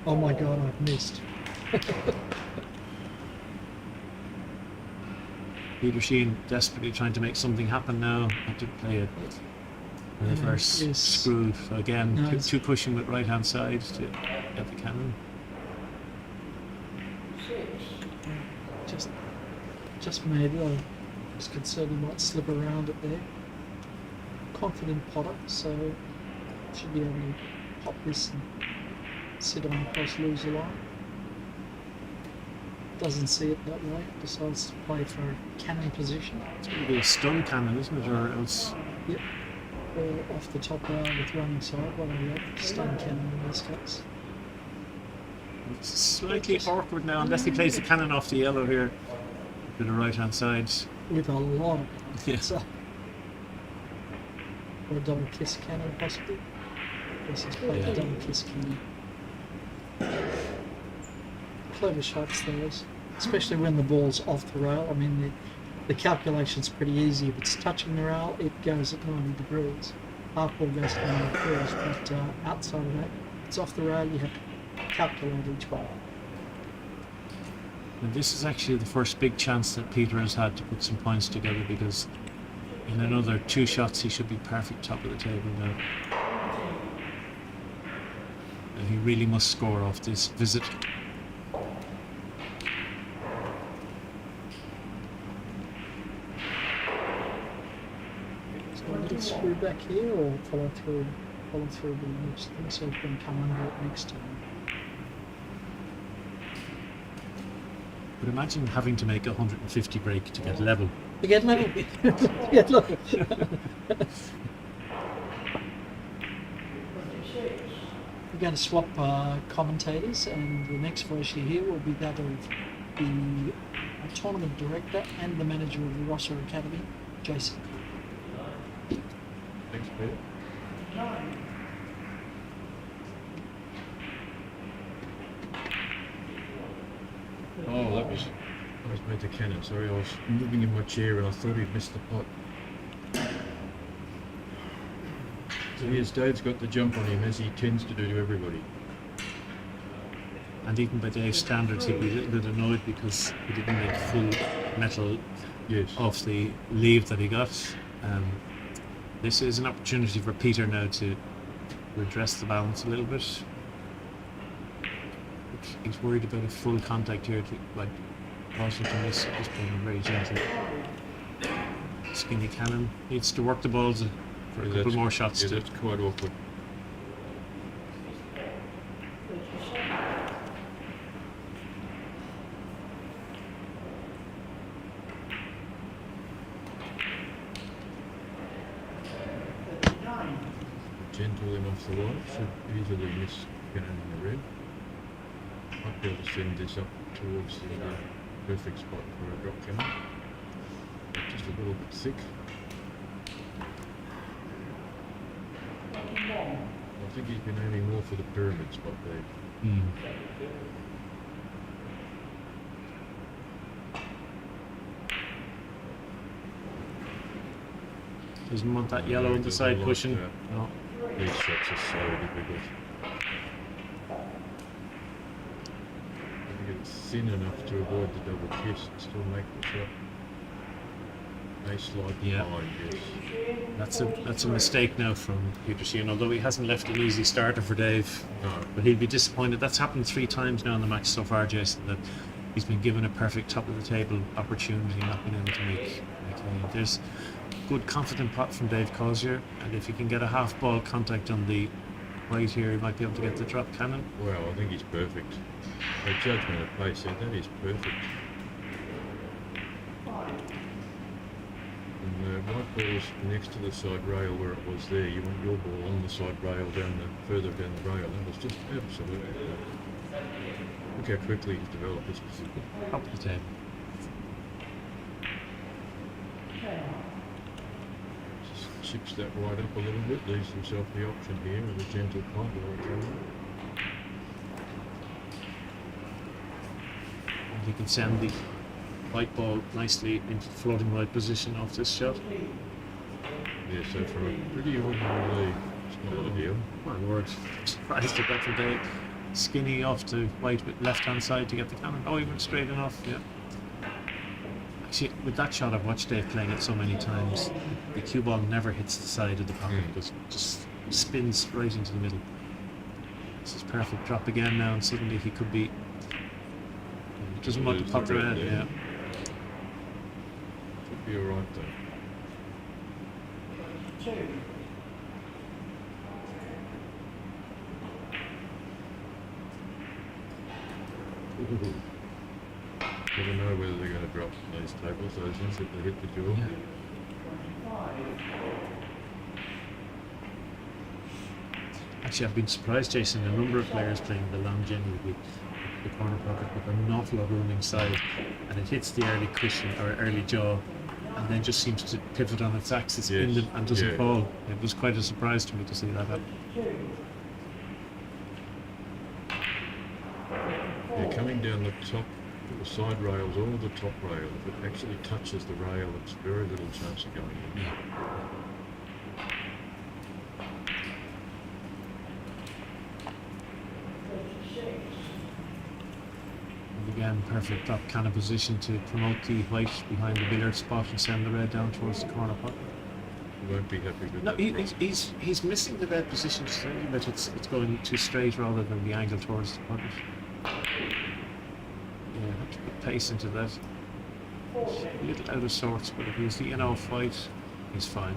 S4: Oh my God, I've missed.
S3: Peter Sheehan desperately trying to make something happen now. Had to play a reverse
S4: Yes.
S3: screw. So again,
S4: No, it's-
S3: two pushing with right hand side to get the cannon.
S4: Just maybe. I was concerned he might slip around it there. Confident potter, so should be able to pop this and sit on across loser line. Doesn't see it that way, decides to play for a cannon position.
S3: It's going to be a stun cannon, isn't it? Or else
S4: Yep. Or off the top rail with running side, one of the stun cannon in this case.
S3: it's slightly awkward now, unless he plays the cannon off the yellow here to the right hand side.
S4: With a lot of
S3: Yeah.
S4: so, or a double kiss cannon possibly. Yes, he's played
S3: Yeah.
S4: a double kiss cannon. Clever shots those, especially when the ball's off the rail. I mean, the calculation's pretty easy. If it's touching the rail, it goes at 90 degrees. Half ball goes at 90 degrees, but outside of that, it's off the rail, you have to calculate each way.
S3: And this is actually the first big chance that Peter has had to put some points together, because in another 2 shots he should be perfect top of the table now. And he really must score off this visit.
S4: So a little screw back here or follow through the next thing so it can come under it next time.
S3: But imagine having to make a 150 break to get level.
S4: You get level. Get level. We're going to swap commentators, and the next voice you hear will be that of the tournament director and the manager of the Rosser Academy, Jason.
S2: Thanks, Peter. Oh, that was made the cannon. Sorry, I was moving in my chair and I thought he'd missed the pot. So here's Dave's got the jump on him, as he tends to do to everybody.
S3: And even by Dave's standards, he'd be a little bit annoyed because he didn't make full metal
S2: Yes.
S3: off the leave that he got. This is an opportunity for Peter now to redress the balance a little bit. He's worried about a full contact here, like Washington is just playing very gently. Skinny Cannon needs to work the balls for a couple more shots.
S2: Yeah, that's quite awkward. Gentle enough the white, should easily miss Cannon in the red. Might be able to send this up towards the perfect spot for a drop cannon. Just a little bit thick. I think he's been aiming more for the pyramid spot there.
S3: Doesn't want that yellow on the side
S2: Like
S3: pushing.
S2: that.
S3: No.
S2: These shots are so difficult. If you get thin enough to avoid the double kiss and still make the shot. They slide
S3: Yeah.
S2: behind, yes.
S3: That's a mistake now from Peter Sheehan, although he hasn't left an easy starter for Dave.
S2: No.
S3: But he'll be disappointed. That's happened 3 times now in the match so far, Jason, that he's been given a perfect top of the table opportunity, not been able to make a. There's good confident pot from Dave Causier, and if he can get a half ball contact on the white here, he might be able to get the drop cannon.
S2: Well, I think he's perfect. A judgment of pace there, that is perfect. And the white ball's next to the side rail where it was there. You want your ball on the side rail further down the rail. That was just absolutely perfect. Look how quickly he's developed this position.
S3: Top of the table.
S2: Just chips that right up a little bit, leaves himself the option here with a gentle punt or a cannon.
S3: And he can send the white ball nicely into the floating right position off this shot.
S2: Yeah, so for a pretty ordinary lead, it's not ideal.
S3: My word, surprised at that from Dave. Skinny off to white with left hand side to get the cannon. Oh, he went straight enough, yeah. Actually, with that shot, I've watched Dave playing it so many times. The cue ball never hits the side of the pocket, it just spins right into the middle. This is perfect drop again now, and suddenly he could be. Doesn't want to pop the red, yeah.
S2: Could be alright though. Ooh. Never know whether they're going to drop these tables, those ones if they hit the jewel.
S3: Yeah. Actually, I've been surprised, Jason, a number of players playing the long generally with the corner pocket with an awful lot of running side, and it hits the early cushion or early jaw, and then just seems to pivot on its axis
S2: Yes.
S3: and doesn't
S2: Yeah.
S3: fall. It was quite a surprise to me to see that happen.
S2: Yeah, coming down the top, the side rails or the top rail, if it actually touches the rail, it's very little chance of going in.
S3: And again, perfect top kind of position to promote the white behind the billiard spot and send the red down towards the corner pocket.
S2: You won't be happy with
S3: No,
S2: that.
S3: he's missing the red position slightly, but it's going too straight rather than the angle towards the pocket. Yeah, have to put pace into that. A little out of sorts, but if he's the in-off white, he's fine.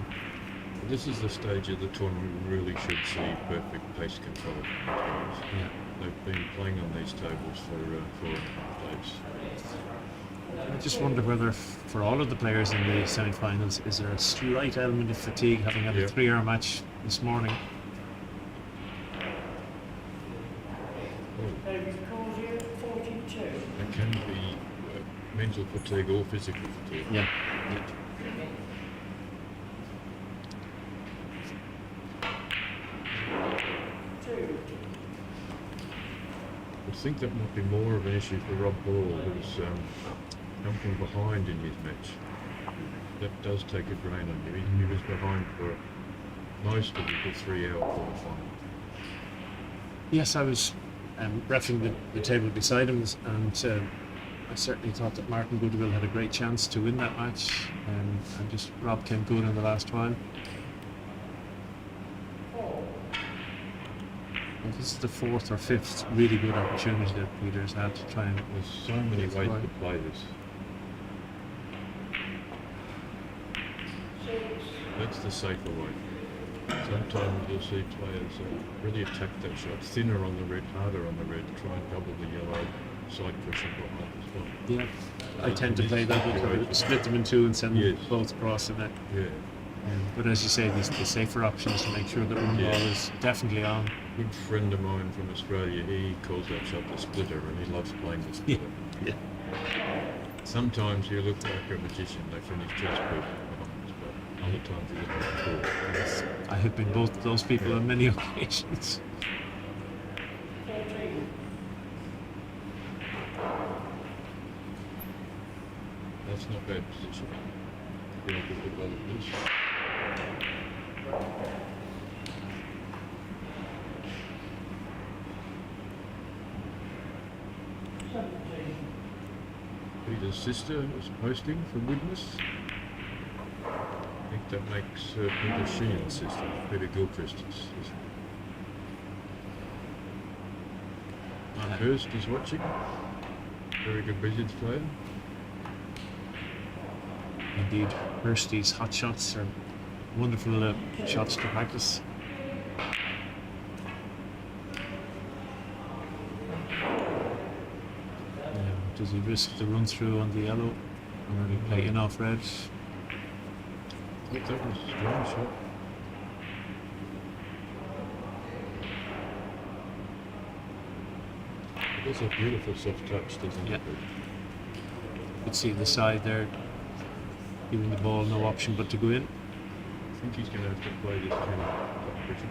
S2: This is the stage of the tournament we really should see perfect pace control.
S3: Yeah.
S2: They've been playing on these tables for 4.5 days.
S3: I just wonder whether, for all of the players in the semi-finals, is there a slight element of fatigue having had
S2: Yeah.
S3: a 3-hour match this morning?
S5: David Causier, 42.
S2: It can be mental fatigue or physical fatigue.
S3: Yeah.
S2: I think that might be more of an issue for Rob Ball, who's come from behind in his match. That does take a drain on you. He was behind for most of the 3-hour quarterfinal.
S3: Yes, I was refereeing the table beside him, and I certainly thought that Martin Goodwill had a great chance to win that match, and just Rob came good in the last while. And this is the fourth or fifth really good opportunity that Peter's had to try and.
S2: There's so many ways to play this. That's the safer way. Sometimes you'll see players really attack that shot, thinner on the red, harder on the red, try and double the yellow, side cushion behind as well.
S3: Yeah, I tend to play that with split them in two and send them both across the net.
S2: Yeah.
S3: But as you say, these the safer options to make sure that one ball is definitely on.
S2: A good friend of mine from Australia, he calls that shot the splitter, and he loves playing the splitter.
S3: Yeah.
S2: Sometimes you look like a magician, they finish chess behind us, but other times you look like a fool.
S3: Yes. I have been both those people on many occasions.
S2: That's not bad position. Yeah, good well at this. Peter's sister is posting for witness. I think that makes Peter Sheehan's sister, Peter Gilchrist's sister. Mark Hurst is watching. Very good billiards player.
S3: Indeed, Hursty's hot shots are wonderful shots to practice. Does he risk the run through on the yellow? Or will he play in off red?
S2: I thought that was a strong shot. It is a beautiful soft touch, doesn't it?
S3: Yeah. You could see the side there, giving the ball no option but to go in.
S2: I think he's going to have to play this kind of position.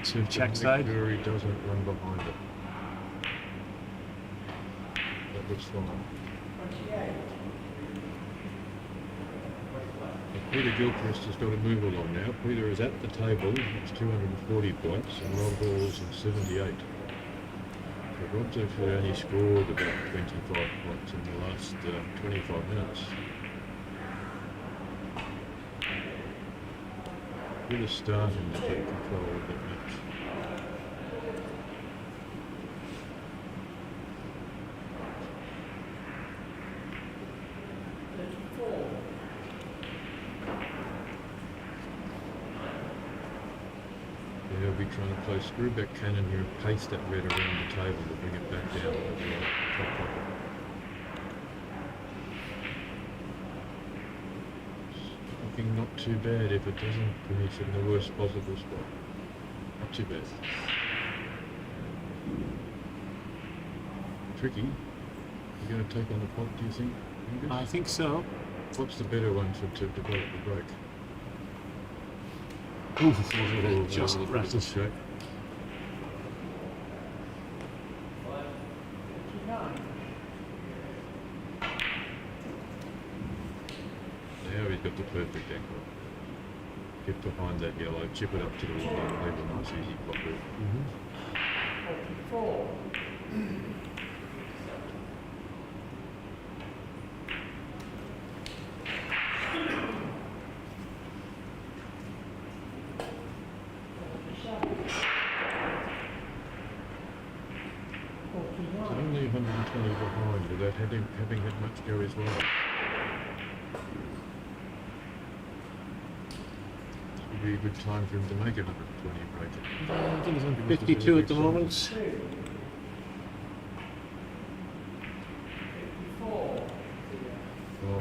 S3: To check side.
S2: He doesn't run behind it. That looks fine. Peter Gilchrist has got to move along now. Peter is at the table. It's 240 points, and Rob Hall's in 78. So Rob's actually only scored about 25 points in the last 25 minutes. Peter's starting to take control of that match. He'll be trying to play screwback cannon here and paste that red around the table to bring it back down to the top pocket. Looking not too bad if it doesn't finish in the worst possible spot. Not too bad. Tricky. You're going to take on the pot, do you think? Angus?
S3: I think so.
S2: What's the better one to develop the break?
S3: Ooh, just
S2: rattled.
S3: rattled.
S2: Shake. Now he's got the perfect angle. Get behind that yellow, chip it up to the line, and leave a nice easy pot there. It's only 120 behind without having had much go his way. Would be a good time for him to make it 120 and break it.
S3: I think he's on 52 at the moment.
S2: Well,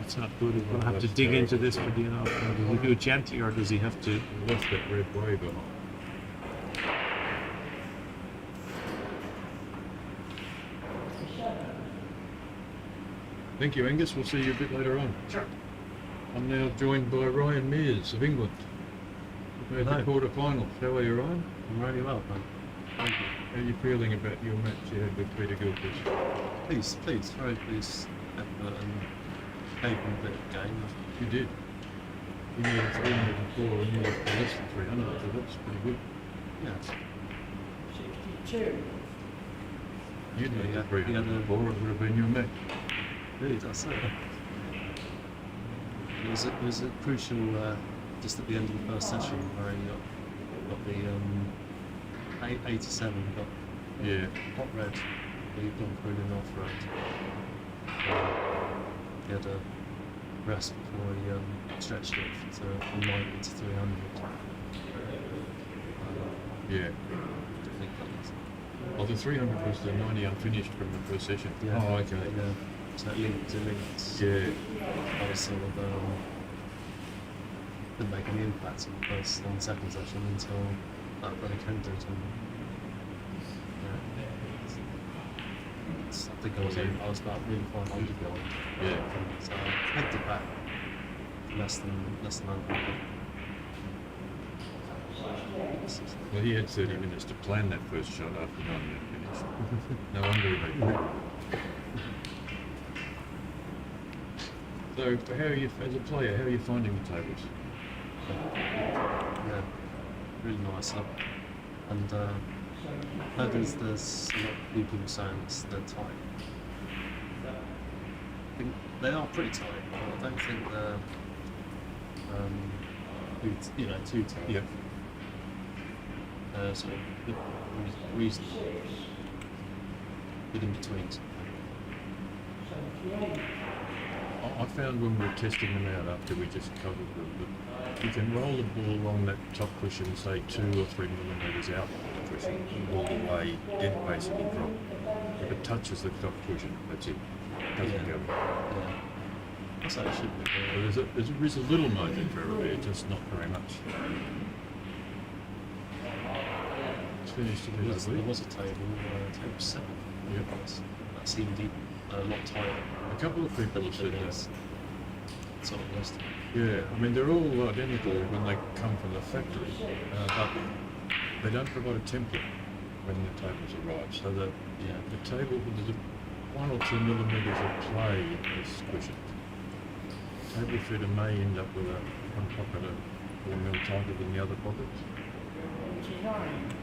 S3: That's not good. He's going to have to dig into this for the enough. Does he do it gently or does he have to?
S2: he left that red way behind. Thank you, Angus. We'll see you a bit later on.
S3: Sure.
S2: I'm now joined by Ryan Mears of England. We've made the quarter-finals. How are you, Ryan?
S6: I'm really well, man. Thank you.
S2: How are you feeling about your match you had with Peter Gilchrist?
S6: Please, very pleased at playing a bit of game.
S2: You did. You needed 304 and you left less than 300, so that's pretty good.
S6: Yeah.
S5: 42.
S2: You'd
S6: Yeah,
S2: make
S6: yeah,
S2: the 300
S6: yeah, the-
S2: before, it would have been your mate.
S6: Really, that's it. It was a crucial, just at the end of the first session where he got the 87, got
S2: Yeah.
S6: hot red, but he'd gone through the North Road. He had a rest before he stretched it from 90 to 300.
S2: Yeah.
S6: I think that was,
S2: Well, the 300 was the 90 unfinished from the first session.
S6: yeah,
S2: Oh, okay.
S6: yeah. So it linked.
S2: Yeah.
S6: I was sort of didn't make any impact on the second session until that break ended, and I think I was about really 500 going.
S2: Yeah.
S6: So I pegged it back less than 100.
S2: Well, he had 30 minutes to plan that first shot after 90 unfinished. No wonder he made it. So, how are you, as a player, how are you finding the tables?
S6: Yeah, really nice up. And no, there's a lot of people saying they're tight. I think they are pretty tight, but I don't think they're too tight.
S2: Yeah.
S6: Sort of reasonable, good in between.
S2: I found when we were testing them out after we just covered them that you can roll the ball along that top cushion, say 2 or 3 millimetres out of the cushion, all the way, dead basically drop. If it touches the top cushion, that's it. Doesn't go.
S6: Yeah, that's how it should be.
S2: So there is a little margin for error there, just not very much. It's finished in
S6: There
S2: the
S6: was a table 7.
S2: Yep.
S6: That seemed a lot tighter.
S2: A couple of people have said
S6: than
S2: that.
S6: this sort of list.
S2: Yeah, I mean they're all identical when they come from the factory, but they don't provide a template when the tables arrive. So the table, there's 1 or 2 millimetres of play in this cushion. Table fitter may end up with one pocket 4 mil tighter than the other pockets.
S5: 49.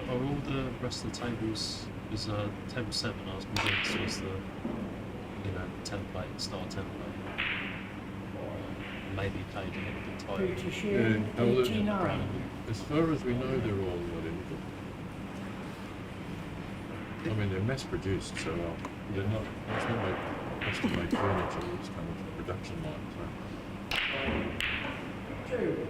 S6: Are all the rest of the tables is table 7? I was convinced was the template, star template. Maybe played a little bit tighter.
S5: Peter Sheehan,
S2: oh, the-
S5: 89.
S2: As far as we know, they're all identical. I mean, they're mass produced, so they're not. It's not like custom-made furniture. It's kind of production line. So.
S5: 2.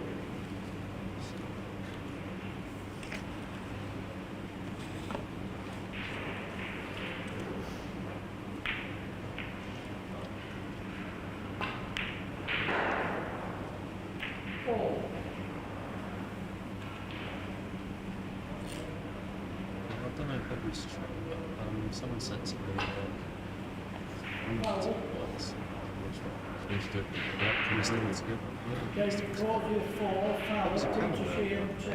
S6: I don't know if that was true, but someone said to me once.
S2: Used to,
S6: Can we stay together? Yeah.
S5: David Causier, 4.
S6: That was a
S5: Peter
S6: camera.
S5: Sheehan, 2.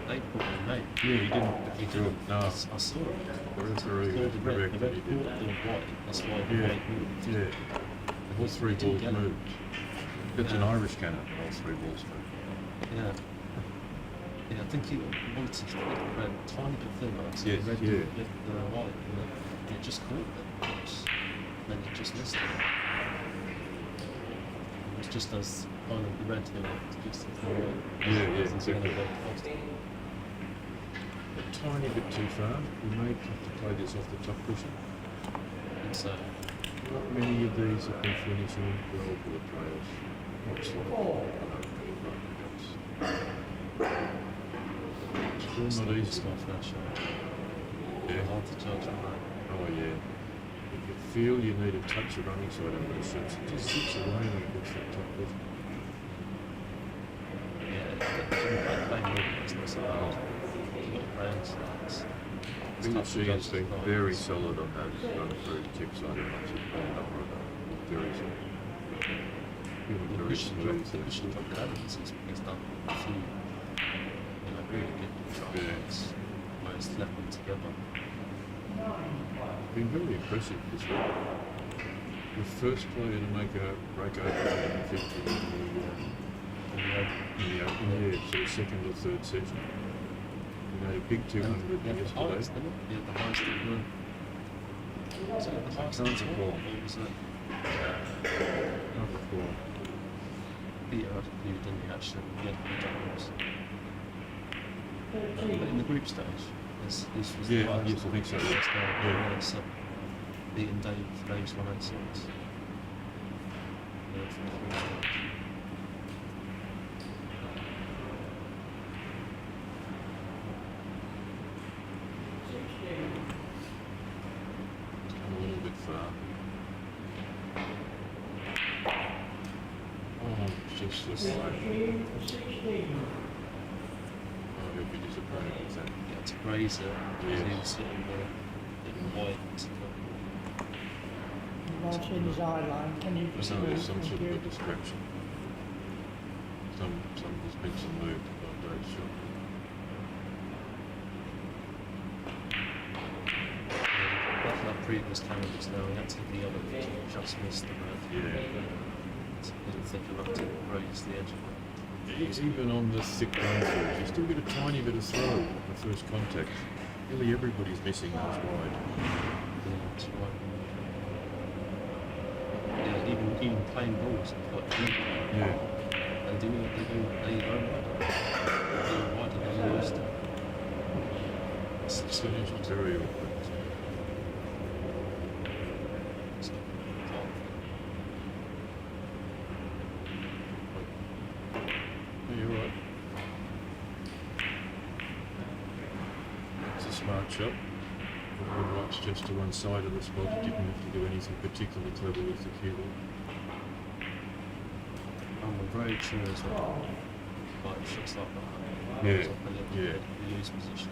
S6: They put my name.
S2: yeah, he didn't.
S6: He
S2: do it.
S6: didn't.
S2: No,
S6: I saw it.
S2: the referee
S6: Called
S2: was
S6: the red.
S2: correct
S6: The
S2: that
S6: red
S2: he
S6: called
S2: did.
S6: the white. That's why the
S2: Yeah,
S6: white moved.
S2: yeah. All 3
S6: Didn't
S2: balls
S6: get it.
S2: moved. It's an
S6: Yeah.
S2: Irish cannon. All 3 balls moved.
S6: Yeah. Yeah, I think he wanted to flip the red tiny bit thinner, so
S2: Yes,
S6: the red
S2: yeah.
S6: didn't lift the white, and it just caught it. Then it just missed it. It was just as kind of the red thing, just as the white.
S2: Yeah,
S6: Since the
S2: exactly.
S6: other red crossed.
S2: A tiny bit too far. We may have to play this off the top cushion.
S6: And so,
S2: Not many of these have been finishing well for the players. Not slow. Still not easy.
S6: my first shot.
S2: Yeah.
S6: Hard to judge on that.
S2: Oh yeah. If you feel you need a touch of running side on those shots, it just sits away when it gets that top cushion.
S6: Yeah, playing more is not so hard. You've got to play on sides.
S2: I think she has been very solid on those run through check side and lots of number of them. Very solid.
S6: The
S2: Very smooth.
S6: cushion from Evans has done a few, really good shots. Where it's left them together.
S2: Been very impressive this week. The first player to make a break over 150 in the open, yeah, so the second or third session. And a big 200
S6: Yeah, the
S2: yesterday.
S6: highest, didn't it? Yeah, the highest it were. Was it the highest
S2: Can't
S6: it's ever
S2: recall.
S6: got, or was it
S2: Not before.
S6: Peter knew, didn't he, actually? Yeah, the Daniels. But in the group stage, this was
S2: Yeah,
S6: the highest.
S2: yes, I think so, yeah.
S6: Yes,
S2: Yeah.
S6: yeah, so beating Dave's 186. Yeah, from the group stage.
S2: It's come a little bit far. Oh, just the same.
S5: 16.
S2: Oh, he'll be disappointed with that.
S6: Yeah, to graze it, because
S2: Yes.
S6: he was sitting there, getting wide into the.
S5: Right in his eye line. Can you
S2: I know there's some sort of a distraction. There's been some movement by Dave's shot.
S6: Like that previous camera just now, he had to hit the other pitch and just missed the red.
S2: Yeah.
S6: It's a little thick enough to graze the edge of it.
S2: Even on the thick run throughs, you still get a tiny bit of throw on the first contact. Nearly everybody's missing those wide.
S6: Yeah, that's right. Yeah, even playing balls are quite good.
S2: Yeah.
S6: They go wide. They go wider than they used to.
S2: It's very awkward.
S6: So,
S2: Yeah, you're right. It's a smart shot. One right's just to one side of the spot. It didn't have to do anything particularly clever with the cue ball.
S6: and we're very true as well. Like shots like that.
S2: Yeah,
S6: It's up a little
S2: yeah.
S6: bit, we lose position.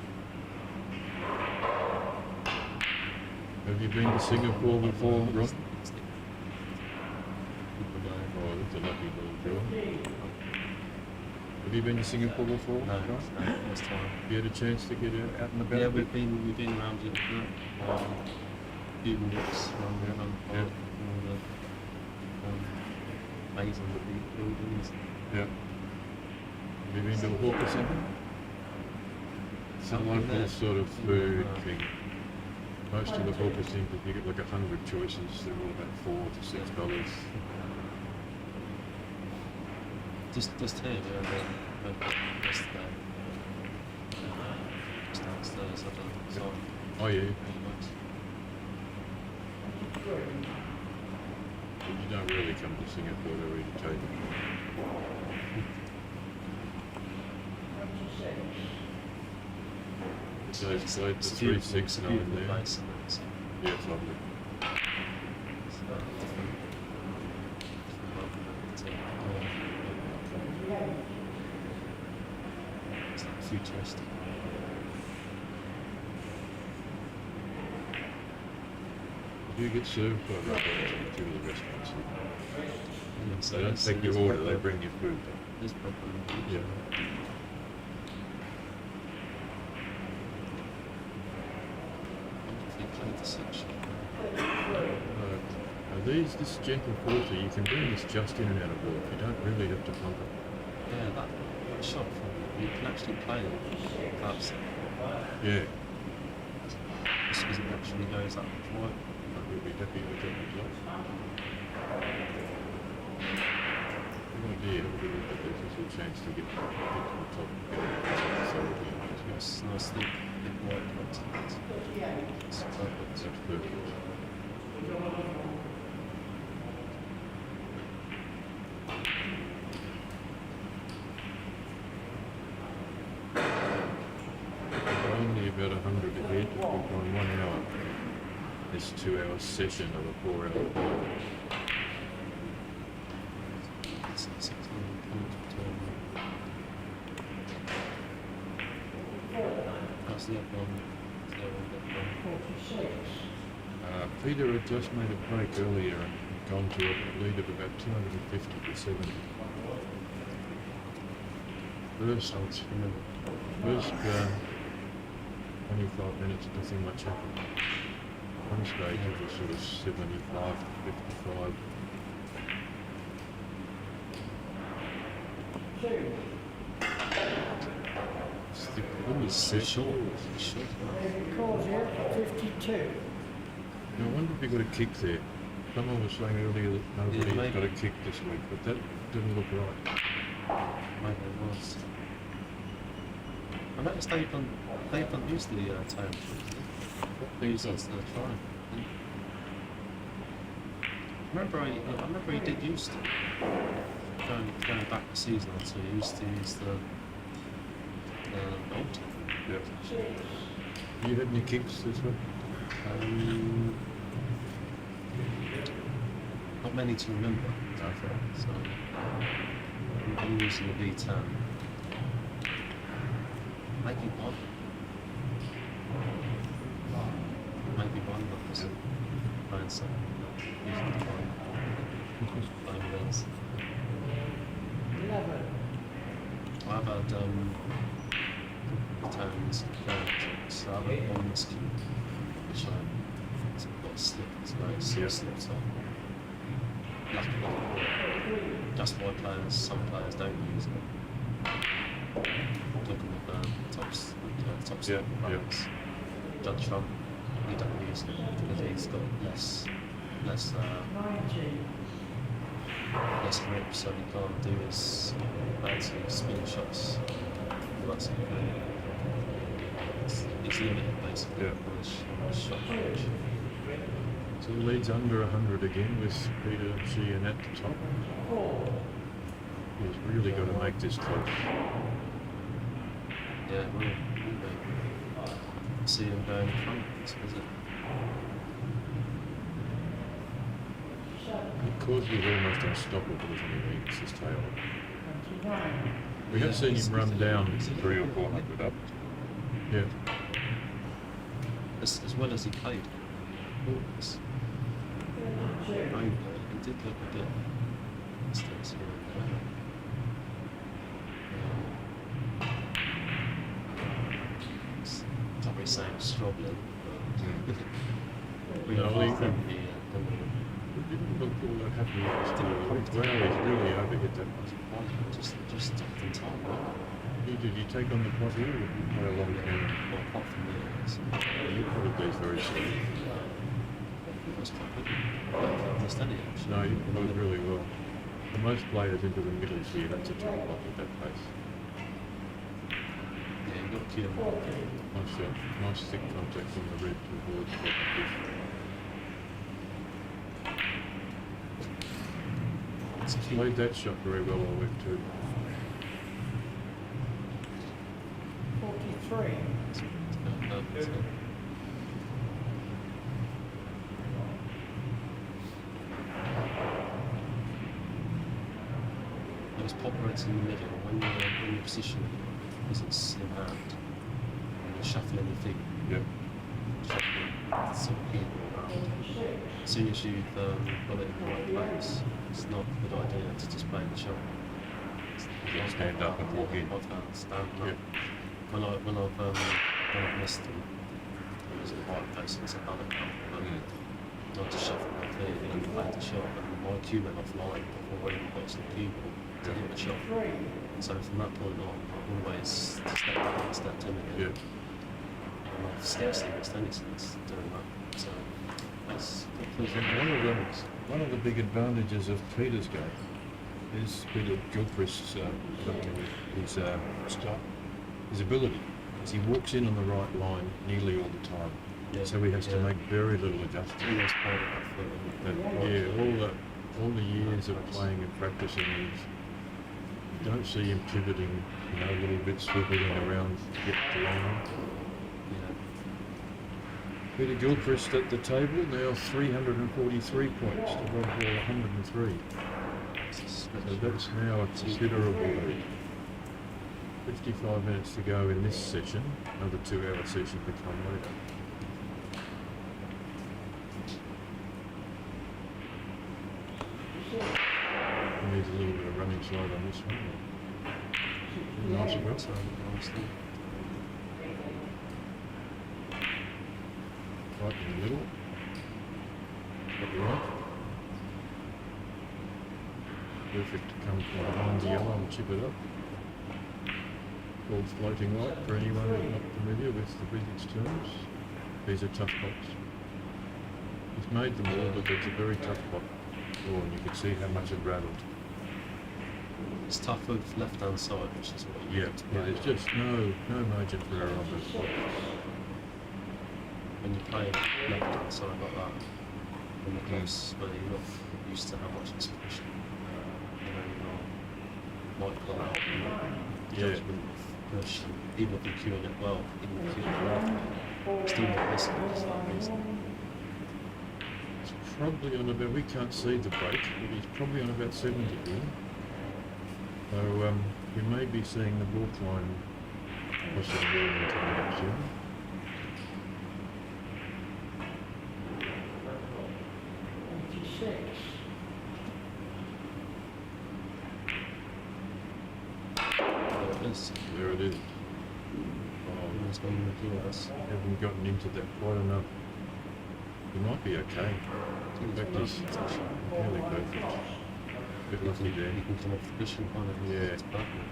S2: Have you been to Singapore before, Ron?
S6: It's the- people know.
S2: Oh, that's a lucky little draw. Have you been to Singapore before,
S6: No,
S2: Ron?
S6: no, this time.
S2: Have you had a chance to get out and about?
S6: Yeah,
S2: a bit?
S6: we've been around a little bit. Few minutes around the
S2: Yeah.
S6: park, all the amazing buildings.
S2: Yeah. Have you been to a hawker centre? It's a
S6: I've been
S2: local
S6: there.
S2: sort of food
S6: No.
S2: thing. Most of the hawker centres, you get like 100 choices. They're all about $4 to $6.
S6: Just here, we were there yesterday. Just downstairs, I don't know, so
S2: Oh yeah,
S6: pretty much.
S2: but you don't really come to Singapore to eat a table. So it's like the
S6: It's beautiful,
S2: 369
S6: it's a beautiful
S2: there.
S6: place, isn't it? So,
S2: Yeah, it's lovely.
S6: it's different it's like futuristic.
S2: You get served by rubber to the restaurants.
S6: Yeah, so
S2: They don't
S6: it's-
S2: take your
S6: it's
S2: order, they
S6: proper-
S2: bring you food.
S6: It's proper.
S2: Yeah.
S6: They played the section.
S2: This gentle quarter, you can bring this just in and out of work. You don't really have to pump it.
S6: Yeah, that shot from you can actually play it. That's
S2: Yeah,
S6: just because it actually goes up right.
S2: we'll be happy with that result. Good idea, but there's also a chance to get to the top and get it. So it'll be interesting.
S6: It's nice big white dots. It's perfect.
S2: That's perfect. We're only about 100 ahead. We've gone 1 hour. This 2-hour session of a 4-hour play.
S6: It's 16 points between. That's the up one.
S2: Peter had just made a break earlier and gone to a lead of about 250 to 70. First 25 minutes, nothing much happened. One stage it was sort of 75 to 55. It's the
S6: He's short. He's short.
S5: David Causier, 52.
S2: I wonder if he got a kick there. Someone was saying earlier that nobody's
S6: maybe.
S2: got a kick this week, but that didn't look right.
S6: Maybe it was. I noticed they've done use the tail. They use that to try. I remember he did use to going back a season or two. He used to use the bolt.
S2: Yeah. You had any kicks this week?
S6: Not many to remember. So I'm using the V10. Maybe one. Maybe one, but was playing some. Usually playing wheels.
S5: 11.
S6: I've had tones, so I've had one whiskey, which it's got slip, it's very slipped on. Luckily, just why some players don't use it. Looking at the top slip players. Judge Trump, he doesn't use it because he's got less
S5: 90.
S6: grip, so he can't do his fancy spin shots. That's it's limited basically on his shot range.
S2: So the lead's under 100 again with Peter Sheehan at the top.
S5: 4.
S2: He's really got to make this close.
S6: Yeah, it will be. See him going in front, is it?
S2: Causier is almost unstoppable, isn't he? It's his tail.
S5: 29.
S2: We have seen him run down 300 or 400 up. Yeah.
S6: As well as he played. It's,
S5: 32.
S6: he did look a bit mistakes here and there. It's not really saying struggling, but we
S2: No,
S6: are
S2: he-
S6: from here.
S2: It didn't look all that happy. Wow, he's really overhit that one.
S6: Just took the time, right?
S2: Did you take on the pot here or did you play a long game?
S6: Well, apart from the
S2: You put these very slow.
S6: it was quite good. I understand it actually.
S2: No, you put it really well. For most players into the middle here, that's a top pot at that pace.
S6: Yeah, you got to keep him.
S2: Nice shot. Nice thick contact from the red to avoid the fish.
S6: It's key.
S2: Played that shot very well all week too.
S5: 43.
S6: Those pop reds in the middle, when you're positioning, because it's in hand, and you're shuffling your feet,
S2: Yep.
S6: shuffling, sort of in. As soon as you've got it in the right place, it's not a good idea to just play the shot.
S2: Yeah, stand up and walk in.
S6: I've found standing
S2: Yep.
S6: up. When I've missed them, it was in the right place and it's a done it now. Not to shuffle my feet and play the shot, and my cue went offline before I even got to the cue ball to hit the shot.
S5: 3.
S6: So from that point on, I've always stepped back, stepped in again.
S2: Yeah.
S6: And I've scarcely missed any since doing that. So that's
S2: One of the big advantages of Peter's game is Peter Gilchrist's his ability. Because he walks in on the right line nearly all the time.
S6: Yeah,
S2: So he has to
S6: yeah.
S2: make very little adjustment.
S6: always playing it that foot.
S2: But yeah, all the years of playing and practicing, you don't see him pivoting, a little bit swiveling around to get the line.
S6: Yeah.
S2: Peter Gilchrist at the table now 343 points to Rob Hall 103. So that's now a considerable lead. 55 minutes to go in this session. Another 2-hour session to come later. Needs a little bit of running slide on this one. Nice and well.
S6: So honestly,
S2: Right in the middle. Got the right. Perfect to come from behind the yellow and chip it up. called floating light for anyone who's not familiar with the billiards terms. These are tough pots. He's made them all, but it's a very tough pot. Oh, and you can see how much it rattled.
S6: It's tough with left hand side, which is what you
S2: Yeah,
S6: need to play.
S2: there's just no margin for error on those pots.
S6: When you play left hand side like that, in the close where you're not used to how much it's pushing, you know, you might pull out
S2: Yeah.
S6: judgment of push, and even if you're cueing it well, even if you're cueing it well, still not missing it for some reason.
S2: It's probably on about, we can't see the break, but he's probably on about 70 here. So you may be seeing the walk line possibly coming up soon.
S6: There it is.
S2: There it is. Oh,
S6: It's been ridiculous.
S2: haven't gotten into that quite enough. He might be okay. In fact, he's fairly perfect. Bit lucky there.
S6: You can come off the cushion kind of.
S2: Yeah.
S6: It's perfect.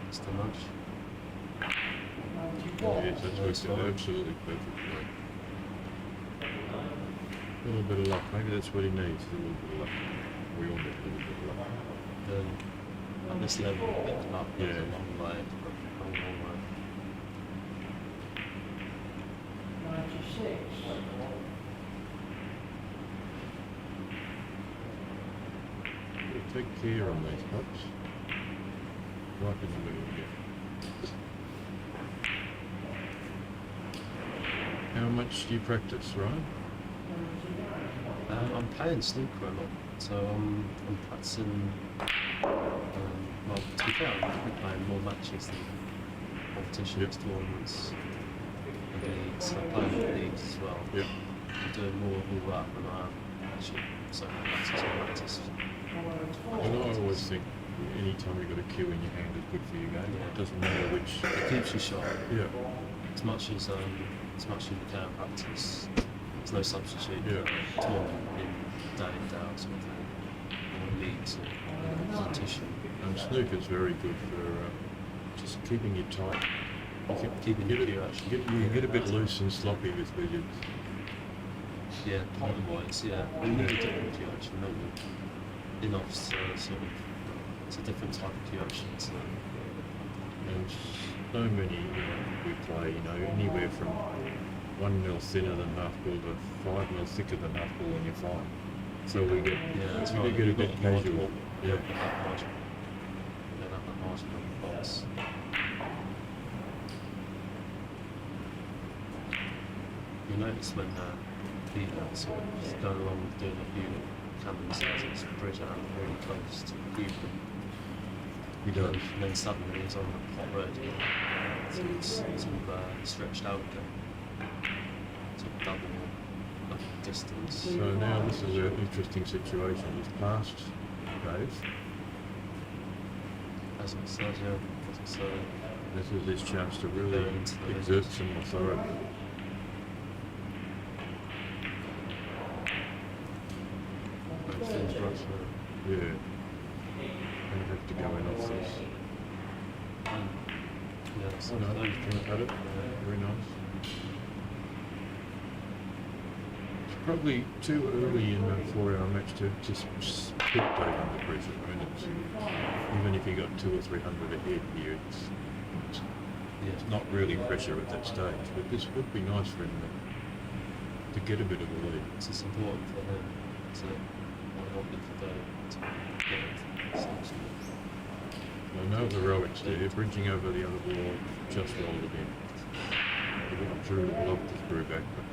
S6: It's too much.
S2: Yes, that's
S6: That's
S2: worked out
S6: fine.
S2: absolutely perfectly. A little bit of luck. Maybe that's what he needs. A little bit of luck. We all need a little bit of luck.
S6: Then at this level, picking up
S2: Yeah.
S6: a long way, a long way.
S5: 96.
S2: Take care on these cups. Right in the middle here. How much do you practice, Ryan?
S6: I'm playing snooker a lot, so I'm practicing. Well, to be fair, I'm probably playing more matches than competitions, tournaments, and leagues. I'm playing leagues as well.
S2: Yep.
S6: I'm doing more of all that than I am actually. So practice.
S2: And I always think any time you've got a cue in your hand is good for your game. It doesn't matter which.
S6: It keeps you sharp.
S2: Yeah.
S6: As much as you can practice. There's no substitute
S2: Yeah.
S6: for tournament in day in day out sort of thing, or leagues or competition.
S2: And snooker's very good for just keeping you tight. You can
S6: Keeping
S2: get
S6: the
S2: it-
S6: cue actually.
S2: you get a bit loose and sloppy with billiards.
S6: Yeah, otherwise, yeah. We need a different cue action, don't we? In-off's sort of, it's a different type of cue action. So,
S2: And so many, we play, anywhere from 1 mil thinner than half ball to 5 mil thicker than half ball when you're fine. So we get,
S6: yeah, that's
S2: we
S6: right.
S2: get a
S6: You've
S2: bit
S6: got margin.
S2: casual.
S6: You
S2: Yeah.
S6: don't have that margin. You don't have that margin on the box. You notice when people sort of going along with doing a few cannons as it's bridge out really close to the cube.
S2: He does.
S6: And then suddenly he's on the hot road again. So it's all stretched out again. Sort of double distance.
S2: So now this is an interesting situation. He's passed Dave.
S6: As it says, yeah. As it says,
S2: This is his chance to really
S6: Very into the
S2: exert
S6: business.
S2: some authority.
S6: very thin brush.
S2: Yeah. Gonna have to go in off this.
S6: Yeah, so
S2: No,
S6: those
S2: can I cut it? Very nice. It's probably too early in a 4-hour match to just put Dave under pressure. I mean, even if he got 200 or 300 ahead here, it's
S6: yeah.
S2: not really pressure at that stage. But this would be nice for him to get a bit of a lead.
S6: It's just important for him to want it for Dave to get it. Essentially.
S2: I know heroics there, bridging over the other ball, just rolled it in. He would have love to throw back, but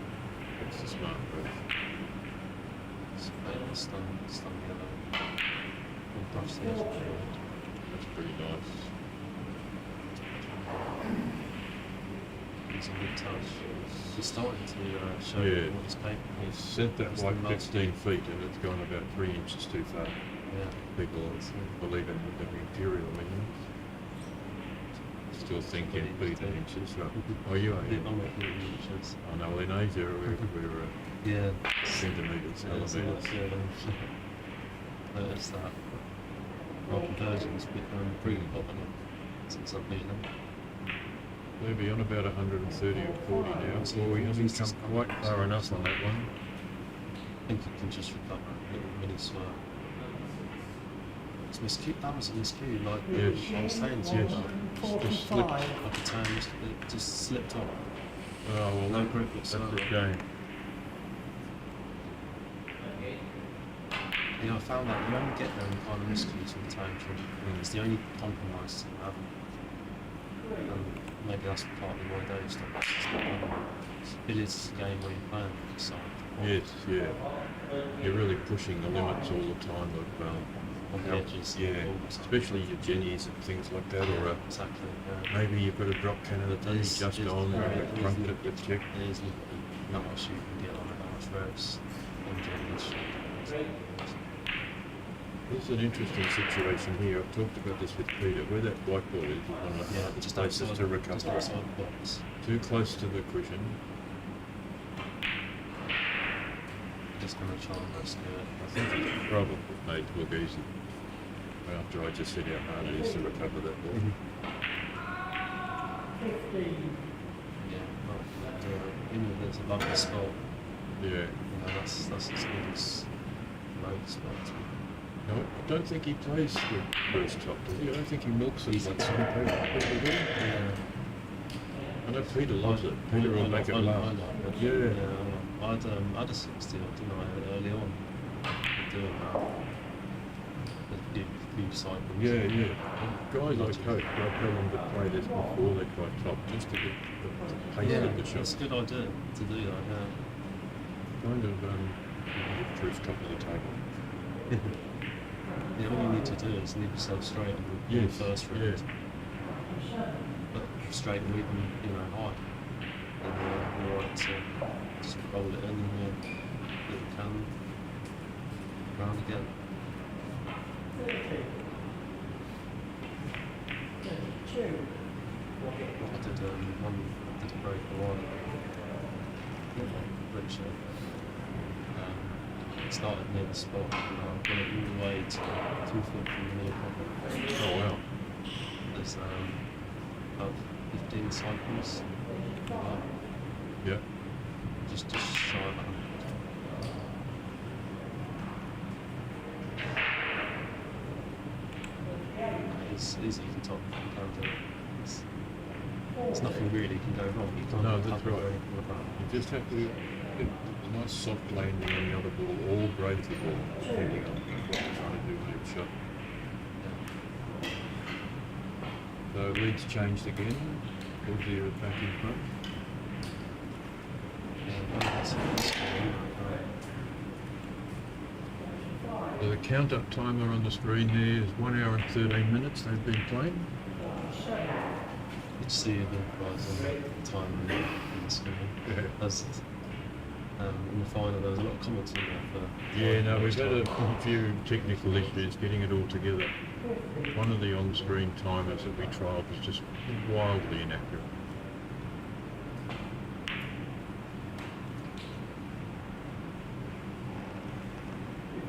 S2: it's the smart move.
S6: It's a stun the other. We'll brush the edge of the board.
S2: That's pretty nice.
S6: It's a good touch. He's starting to show
S2: Yeah.
S6: what he's capable
S2: He
S6: of.
S2: sent that
S6: It's
S2: like
S6: the most-
S2: 15 feet and it's gone about 3 inches too far.
S6: Yeah.
S2: People believe in the imperial millions. Still think in feet and inches. Right? Oh, you are?
S6: Yeah, I'm looking at the inches.
S2: I know, well, in Asia we're
S6: Yeah.
S2: centimetres,
S6: Yeah, so
S2: millimetres.
S6: that's, yeah, notice that. Our conversions become pretty popular since I've been in.
S2: Maybe on about 130 or 40 now, so he hasn't come quite far enough on that one.
S6: I think you can just recover a little mini swerve. It's miscue. That was a miscue. Like
S2: Yes.
S6: I was saying to
S2: Yes.
S6: you,
S2: Just slipped.
S6: like a turn, it just slipped off.
S2: Oh, well,
S6: No grip
S2: that's a
S6: whatsoever.
S2: shame.
S6: Yeah, I found that you only get them kind of miscues with tantrum. It's the only compromise to have. And maybe that's partly why Dave stopped. Billiards is a game where you're playing for yourself.
S2: Yes, yeah. You're really pushing the limits all the time of
S6: On the
S2: how-
S6: edges.
S2: yeah, especially your jennies and things like that, or
S6: Exactly. Yeah.
S2: maybe you've got a drop Canada tee
S6: It's-
S2: just
S6: it's
S2: on, or
S6: very
S2: you've crunked
S6: easy.
S2: it with check.
S6: There isn't not much you can get on it, not much revs on jennies.
S2: This is an interesting situation here. I've talked about this with Peter. Where that whiteboard is one of the
S6: Yeah,
S2: hardest
S6: just
S2: places
S6: outside,
S2: to recover.
S6: just outside the box.
S2: Too close to the cushion.
S6: Just going to try and rescue it.
S2: I think it's probably made to look easy. After I just said how hard it is to recover that ball.
S6: Yeah, but there's a lovely spot.
S2: Yeah.
S6: You know, that's as good as most spots.
S2: No, I don't think he plays the first top, does he? I don't think he milks it
S6: He's-
S2: like some people do.
S6: Yeah.
S2: I know Peter loves it. Peter will make it
S6: I
S2: laugh.
S6: like it.
S2: Yeah.
S6: I had a 60 odd, didn't I, early on. Doing that. A few cycles.
S2: Yeah, yeah. And guys like Coach, I tell them to play this before they try top, just to get the pace
S6: Yeah,
S2: of the shot.
S6: it's a good idea to do that, yeah.
S2: Kind of truth top of the table.
S6: Yeah, all you need to do is leave yourself straight on the
S2: Yes,
S6: first
S2: yeah.
S6: round. But straight and leave them, high. And you're right to just roll it in and you can round again. I did a break a while ago. Richard. Started near the spot and I got it all the way to 2 foot from the near pocket.
S2: Oh wow.
S6: There's about 15 cycles.
S2: Yeah.
S6: Just shy of 100. It's easy to top, you can do it. There's nothing really can go wrong. You can't
S2: No, that's
S6: recover
S2: right.
S6: or anything like that.
S2: You just have to get a nice soft landing on the other ball, all grade the ball, depending on what you're trying to do with your shot. So lead's changed again. Causier back in front. So the count-up timer on the screen there is 1 hour and 13 minutes they've been playing.
S6: You can see the prize on the time on the screen.
S2: Yeah.
S6: As, in the final, there was a lot of comments in there for.
S2: Yeah, no, we've had a few technical issues getting it all together. One of the on-screen timers that we trialled was just wildly inaccurate.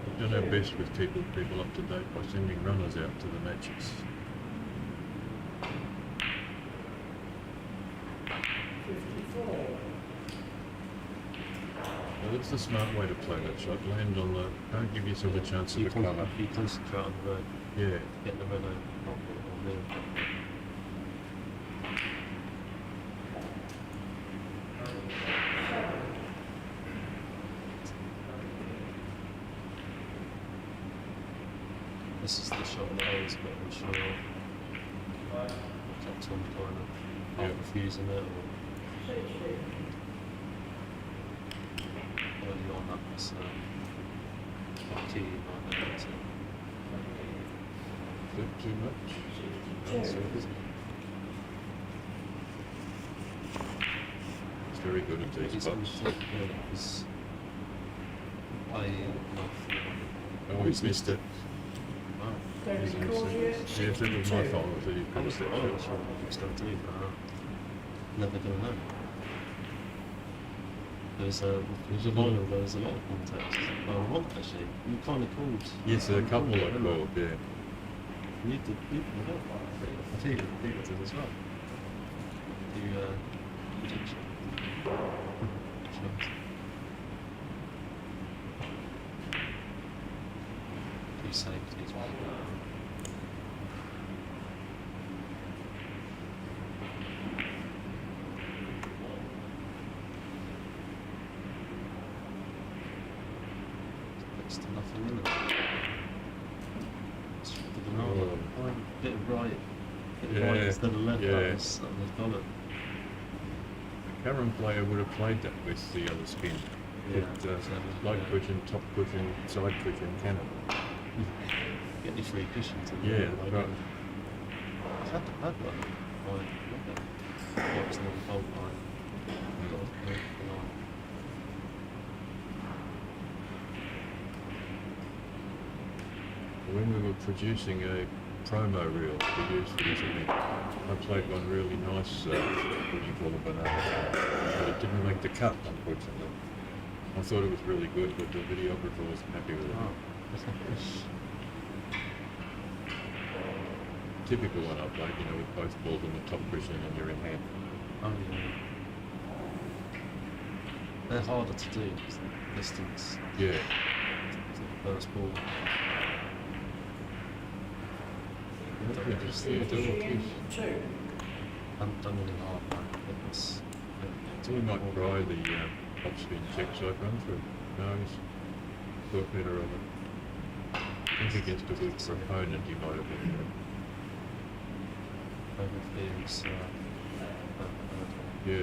S2: We've done our best with keeping people up to date by sending runners out to the matches. Well, that's the smart way to play that shot. Land on the, don't give yourself a chance of
S6: You
S2: a colour.
S6: concentrate on the road,
S2: Yeah.
S6: get the red not on the. This is the shot that I was a bit unsure of. Kept on kind of half
S2: Yeah.
S6: refusing it or early on that was quite key like that.
S2: Flip too much. It's very good at these
S6: He's
S2: spots.
S6: was
S2: Oh, he's missed it.
S6: Wow.
S2: He's missed it. Yes, that was my fault. I thought he
S6: I
S2: could
S6: was
S2: have
S6: not
S2: that
S6: sure
S2: shot.
S6: what he was going to do, but never going to know. There's a final, there was a lot of context. Well, one actually, you kind of called.
S2: Yes, there are a couple I called, yeah.
S6: You did, I think Peter did as well. do prediction. Do safeties. Next to nothing in it. It's the banana. Bit right. Bit right instead of left.
S2: yeah.
S6: That was got it.
S2: A Cameron player would have played that with the other spin.
S6: Yeah.
S2: Light cushion, top cushion, side cushion, cannon.
S6: Get your free cushions.
S2: Yeah, right.
S6: I've had the pad one. It's not a bolt line.
S2: When we were producing a promo reel to use for this event, I played one really nice, what do you call a banana, but it didn't make the cut, unfortunately. I thought it was really good, but the videographer wasn't happy with it. Typical one I played, you know, with both balls on the top cushion and you're in hand.
S6: Oh yeah. They're harder to do because the distance
S2: Yeah.
S6: to the first ball.
S2: Yeah, just the double kiss.
S6: I haven't done any hard work, but it's
S2: So we might try the top spin check side run through. No, he's thought better of it. I think against a good opponent he might have been better.
S6: overfields.
S2: Yeah.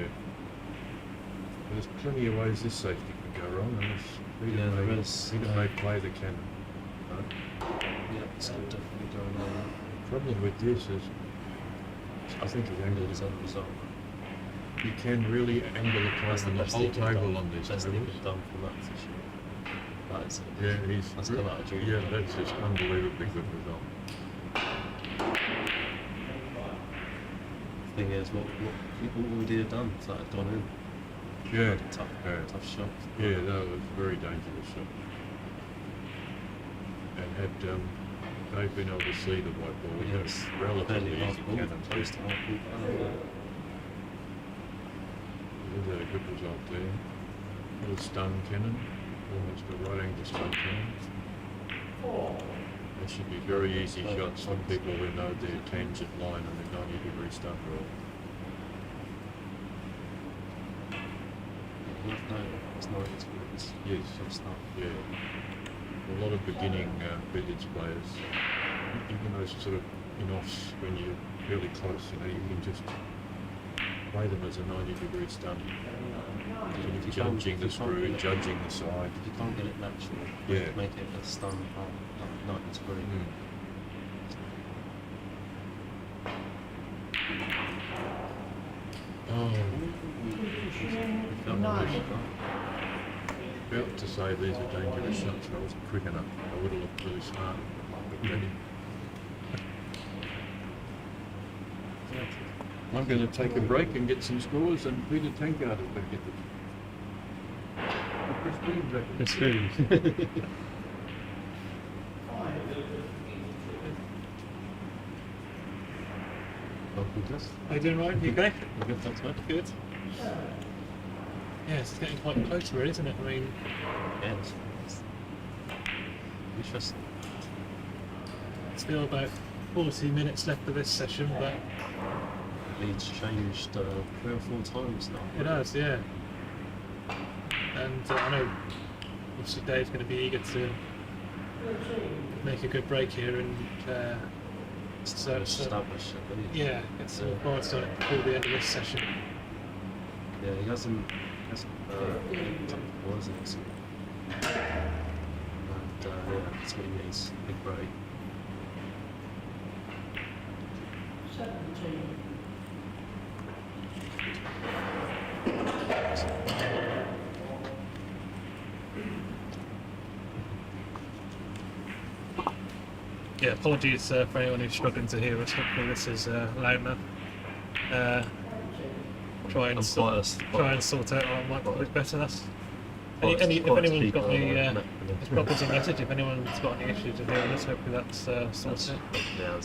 S2: But there's plenty of ways this safety can go wrong, and
S6: Yeah, there is.
S2: Peter may play the cannon.
S6: Yeah, it's definitely going on.
S2: The problem with this is, I think the angle
S6: It's
S2: is
S6: unresolved.
S2: you can really angle the
S6: That's
S2: time and the
S6: best
S2: whole
S6: thing they've
S2: table
S6: done.
S2: on this.
S6: Best thing
S2: dribbles.
S6: they've done for that position. That is it.
S2: Yeah, he's
S6: That's come out of dream.
S2: yeah, that's just unbelievably good result.
S6: Thing is, what would he have done if that had gone in?
S2: Yeah,
S6: Tough shot.
S2: yeah, that was a very dangerous shot. And had they've been able to see the white ball, we
S6: Yeah,
S2: had
S6: it's
S2: a relatively
S6: fairly hard
S2: easy
S6: ball,
S2: cannon.
S6: close to hard ball.
S2: Is that a good result there? Little stun cannon, almost a right angle stun cannon. They should be very easy shots for people who know their tangent line and their 90-degree stun rule.
S6: No, it's not experience.
S2: Yes.
S6: It's not.
S2: Yeah. A lot of beginning billiards players, even those sort of in-offs when you're really close, you know, you can just play them as a 90-degree stun. Sort of judging the screw, judging the side.
S6: If you can't get it natural,
S2: Yeah.
S6: make it a stun part, like 90 degree.
S2: Oh,
S6: Nice.
S2: about to say these are dangerous shots, but I wasn't quick enough. I would have looked really smart. But maybe. I'm going to take a break and get some scores, and Peter Tankard is going to get the.
S6: It's food.
S7: How you doing, Ryan? You okay?
S6: Good, thanks, mate.
S7: Good. Yeah, it's getting quite close, really, isn't it? I mean,
S6: Yeah, it's interesting.
S7: still about 40 minutes left of this session, but
S6: Leeds changed 3 or 4 times now.
S7: it has, yeah. And I know, obviously, Dave's going to be eager to make a good break here and so
S6: Established, I believe.
S7: yeah, get some points on it before the end of this session.
S6: Yeah, he hasn't picked up the ball, has he? So, and yeah, that's what he needs. Big break.
S5: 17.
S7: Yeah, apologies for anyone who's struggling to hear us. Hopefully this is loud enough. Try and sort out our mic a bit better. That's if anyone's got any problems in message, if anyone's got any issues with hearing us, hopefully that's sorted.
S6: Yeah,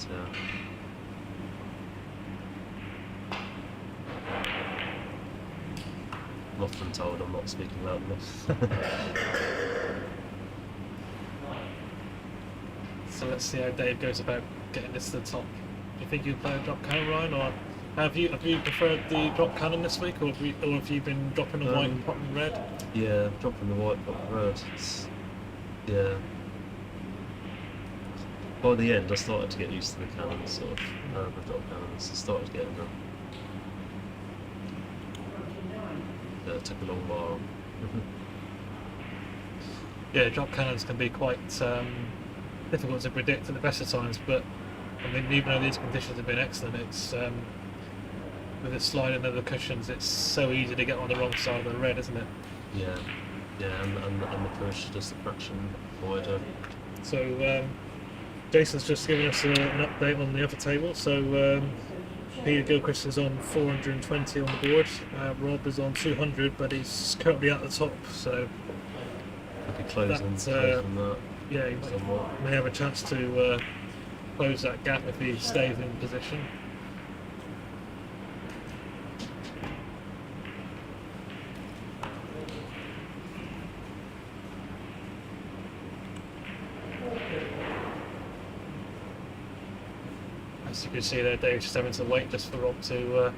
S6: I'm often told I'm not speaking loud enough.
S7: So let's see how Dave goes about getting this to the top. Do you think you'll play a drop cannon, Ryan, or have you preferred the drop cannon this week, or have you been dropping the white and popping red?
S6: Yeah, dropping the white but red. Yeah. By the end, I started to get used to the cannons, sort of, the drop cannons. I started getting them. Yeah, it took a long while.
S7: Yeah, drop cannons can be quite difficult to predict at the best of times, but I mean, even though these conditions have been excellent, it's with the sliding of the cushions, it's so easy to get on the wrong side of the red, isn't it?
S6: Yeah, and the push just a fraction wider.
S7: So Jason's just given us an update on the other table. So Peter Gilchrist is on 420 on the board. Rob is on 200, but he's currently at the top. So
S6: Could be closing that.
S7: yeah, he
S6: somewhat.
S7: may have a chance to close that gap if he stays in position. As you can see there, Dave's just having to wait just for Rob to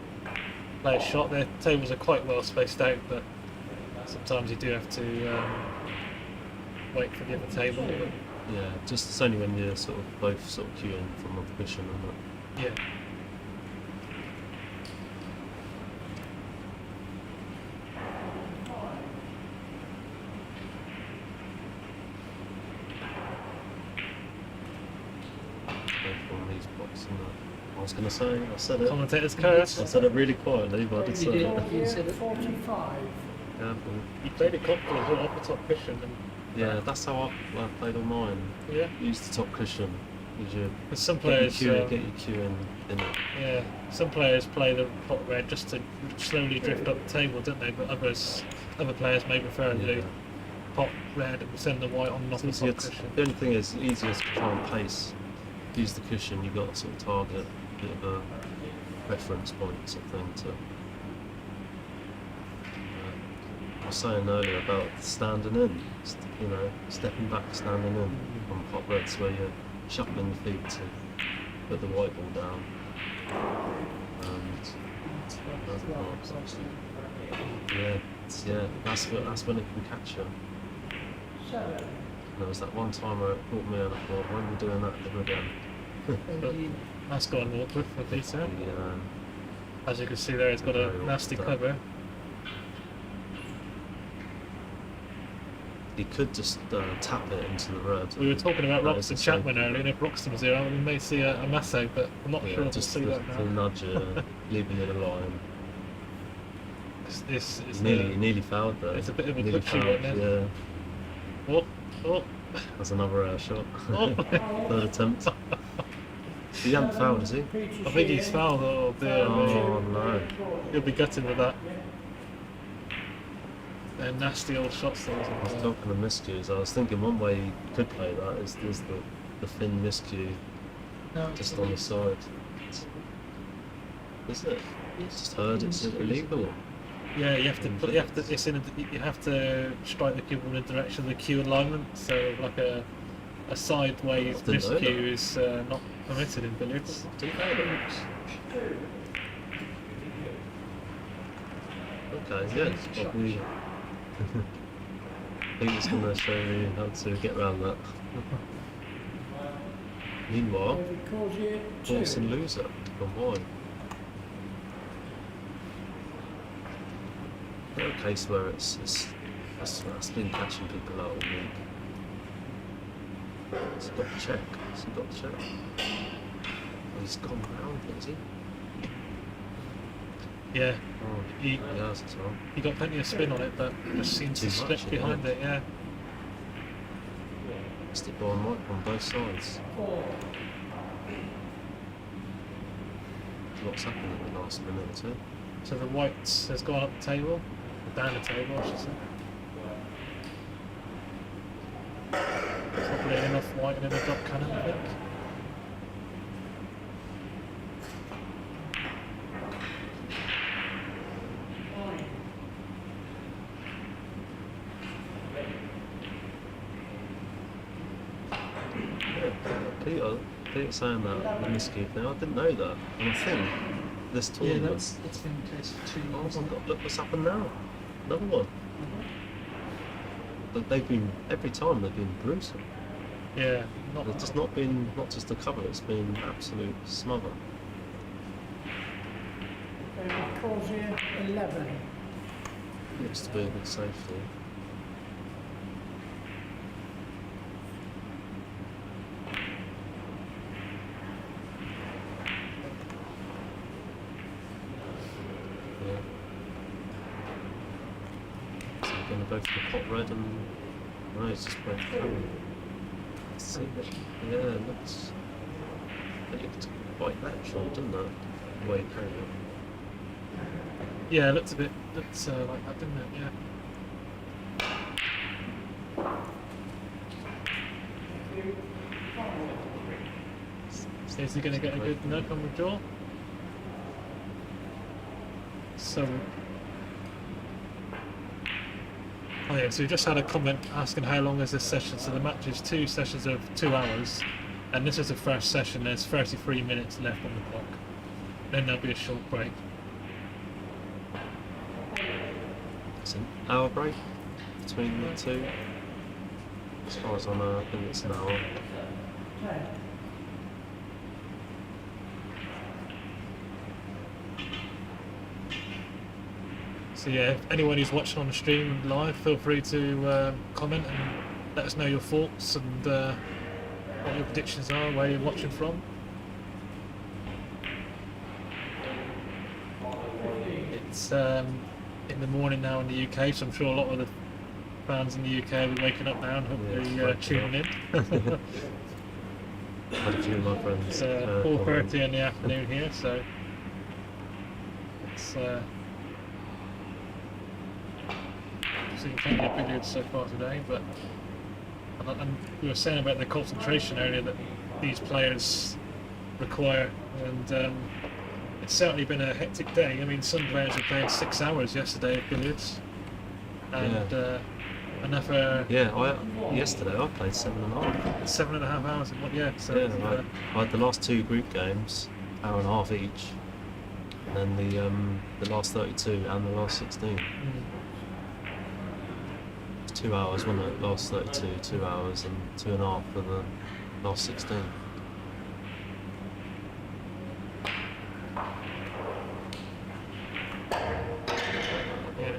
S7: play a shot. Their tables are quite well spaced out, but sometimes you do have to wait for the other table. But
S6: Yeah, just it's only when you're sort of both sort of queuing from one position and that.
S7: yeah.
S6: Both on these blocks and that. I was gonna say, I said it.
S7: Commentator's curse.
S6: I said it really quietly, but I did say it.
S4: You said it.
S5: 45.
S6: Careful.
S7: You played it comfortably off the top cushion, and
S6: Yeah, that's how I played on mine.
S7: yeah.
S6: Use the top cushion. Use your
S7: But some
S6: get your
S7: players,
S6: get your cue in it.
S7: yeah, some players play the pot red just to slowly drift up the table, don't they? But other players may prefer
S6: Yeah.
S7: the pot red and send the white on and off
S6: It's
S7: the
S6: easier
S7: top
S6: to,
S7: cushion.
S6: the only thing is, easier to try and place. Use the cushion. You got to sort of target a bit of a reference point sort of thing to. I was saying earlier about standing in, you know, stepping back, standing in on pot reds where you're shuffling your feet to put the white ball down. And that's when it can catch you. There was that one time where it caught me and I thought, when are we doing that ever again?
S7: But that's gone awkward for Peter.
S6: Yeah.
S7: As you can see there, it's got a
S6: Very
S7: nasty
S6: awkward.
S7: cover.
S6: You could just tap it into the red.
S7: We were talking about
S6: That is
S7: Roxton
S6: the
S7: Chapman earlier, and if Roxton was here, we may see a Masso, but I'm not
S6: Yeah,
S7: sure we'll
S6: just
S7: see that
S6: the
S7: now.
S6: nudge, leaving it alone.
S7: This is
S6: Nearly fouled there.
S7: it's a bit of a
S6: Nearly
S7: touchy
S6: fouled,
S7: one,
S6: yeah.
S7: Oh,
S6: That's another shot.
S7: oh.
S6: Third attempt. He hasn't fouled, has he?
S7: I think he's fouled. Oh dear me.
S6: Oh no.
S7: You'll be gutted with that. They're nasty old shots those.
S6: I was talking of miscues. I was thinking one way you could play that is the thin miscue
S4: No,
S6: just on the side. Is it? Just heard it's illegal.
S7: Yeah, you have to. It's in. You have to strike the cue in the direction of the cue alignment. So like a sideways
S6: I didn't know
S7: miscue is not permitted in billiards.
S6: Didn't know that. Okay, yeah, it's probably. I think it's going to show you how to get around that. Meanwhile,
S5: Causier,
S6: horse and loser gone wide. Not a case where it's been catching people out all week. He's got the check. Has he got the check? Oh, he's gone round it, has he?
S7: Yeah,
S6: Oh,
S7: he
S6: yeah, that's all.
S7: he got plenty of spin on it, but just seems to
S6: Too
S7: slip
S6: much,
S7: behind
S6: yeah.
S7: it. Yeah.
S6: Stick ball and right on both sides. What's happened in the last minute or two?
S7: So the white has gone up the table, down the table, I should say. Probably enough white and in a drop cannon, I think.
S6: Peter's saying that the miscue thing. I didn't know that, and I think this
S4: Yeah,
S6: tournament.
S4: that's been the case for 2
S6: Oh
S4: years.
S6: my God! Look what's happened now. Another one. But they've been every time they've been brutal.
S7: Yeah, not
S6: It's just not been not just the cover. It's been absolute smother.
S5: Causier 11.
S6: Looks to be a good safety. Yeah. So we're going to go for the pot red and no, it's just red coming. Let's see. Yeah, it looked quite natural, didn't it? The way it came up.
S7: yeah, it looked like that, didn't it? Yeah. So is he going to get a good knock on the jaw? So, oh yeah, so we just had a comment asking how long is this session. So the match is 2 sessions of 2 hours, and this is the first session. There's 33 minutes left on the clock. Then there'll be a short break.
S6: It's an hour break between the two. As far as I know, I think it's an hour.
S7: So yeah, if anyone who's watching on the stream live, feel free to comment and let us know your thoughts and what your predictions are, where you're watching from. It's in the morning now in the UK, so I'm sure a lot of the fans in the UK will be waking up now and hopefully tuning in.
S6: Had a few of my friends.
S7: It's 4:30 in the afternoon here, so it's seen plenty of billiards so far today, but and we were saying about the concentration area that these players require, and it's certainly been a hectic day. I mean, some players were playing 6 hours yesterday at billiards, and another
S6: Yesterday I played 7.5.
S7: 7.5 hours. Yeah, so
S6: Yeah, I had the last 2 group games, hour and a half each, and then the last 32 and the last 16. It's 2 hours, wasn't it? Last 32, 2 hours, and 2.5 for the last 16.
S7: yeah.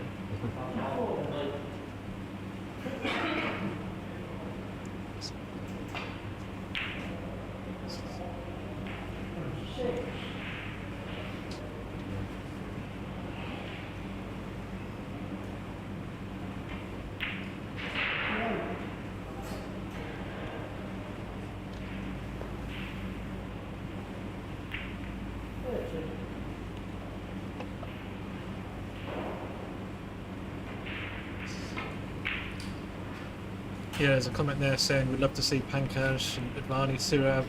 S7: Yeah, there's a comment there saying we'd love to see Pankaj, Advani, Sirab,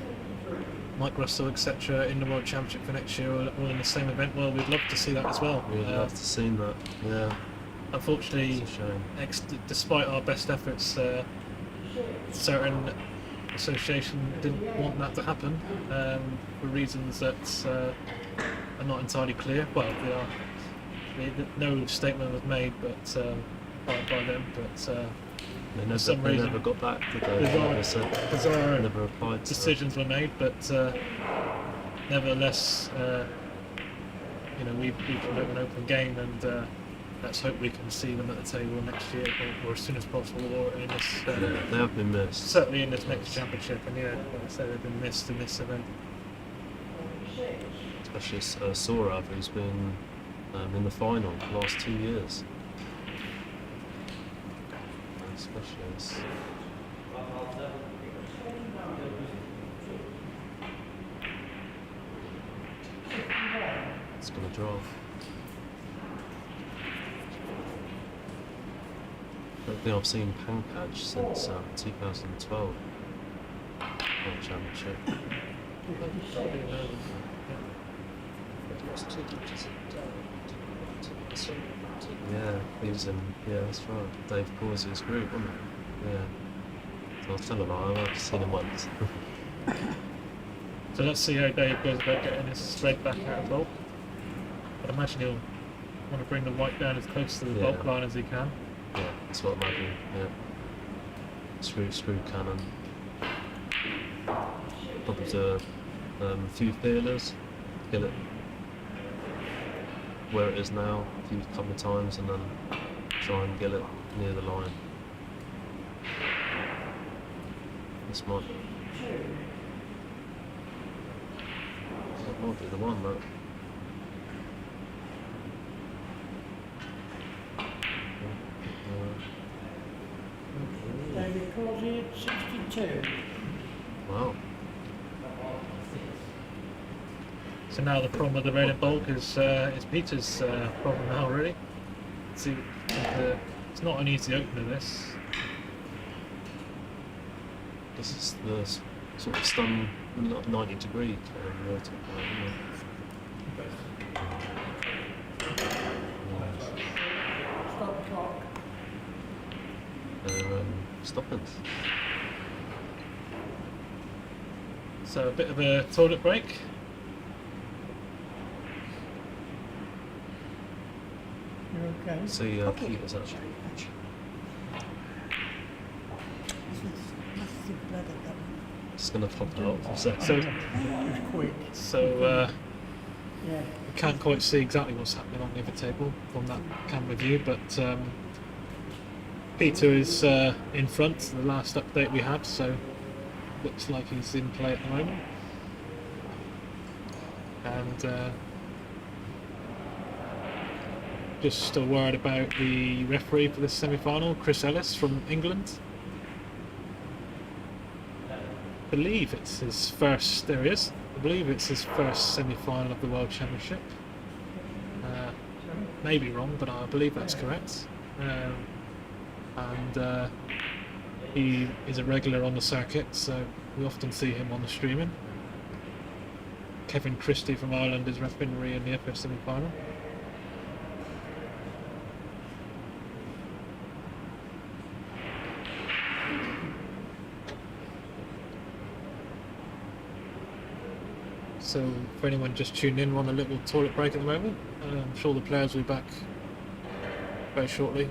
S7: Mike Russell, etc. in the World Championship for next year, all in the same event. Well, we'd love to see that as well.
S6: We'd love to see that. Yeah,
S7: Unfortunately,
S6: it's a shame.
S7: despite our best efforts, certain association didn't want that to happen for reasons that are not entirely clear. Well, they are. No statement was made, but by them, but. For some
S6: They
S7: reason,
S6: never got back, did they?
S7: bizarre
S6: Never replied to
S7: decisions were made, but nevertheless, we promote an open game, and let's hope we can see them at the table next year, or as soon as possible, or in this.
S6: They have been missed.
S7: Certainly in this next championship, and like I said, they've been missed in this event.
S6: Especially Saurav, who's been in the final the last 2 years. Especially as it's going to draw. I don't think I've seen Pankaj since 2012 World Championship. Yeah, he was in. Yeah, that's right. Dave Causier's group, wasn't it? Yeah. I'll tell him I've just seen him once.
S7: So let's see how Dave goes about getting his straight back out of goal. I'd imagine he'll want to bring the white down as close to the
S6: Yeah.
S7: bulk line as he can.
S6: Yeah, that's what I imagine. Yeah. Screw cannon. Probably to a few failures. Get it where it is now a few couple of times, and then try and get it near the line. This might be the one, though.
S5: David Causier, 62.
S6: Wow.
S7: So now the problem with the red and bulk is Peter's problem now, really. See, it's not an easy opener, this.
S6: This is the sort of stun 90-degree water.
S5: Stop clock.
S6: They're stopping.
S7: So a bit of a toilet break.
S5: You're okay.
S6: See, Peter's actually. Just gonna pop it out for a second.
S7: So,
S5: It's quick.
S7: we
S5: Yeah.
S7: can't quite see exactly what's happening on the other table from that camera view, but Peter is in front, the last update we had, so looks like he's in play at the moment. And just still worried about the referee for this semi-final, Chris Ellis from England. I believe it's his first. There he is. I believe it's his first semi-final of the World Championship. May be wrong, but I believe that's correct. And he is a regular on the circuit, so we often see him on the streaming. Kevin Christie from Ireland is referee in the upper semi-final. So for anyone just tuning in, we're on a little toilet break at the moment. I'm sure the players will be back very shortly.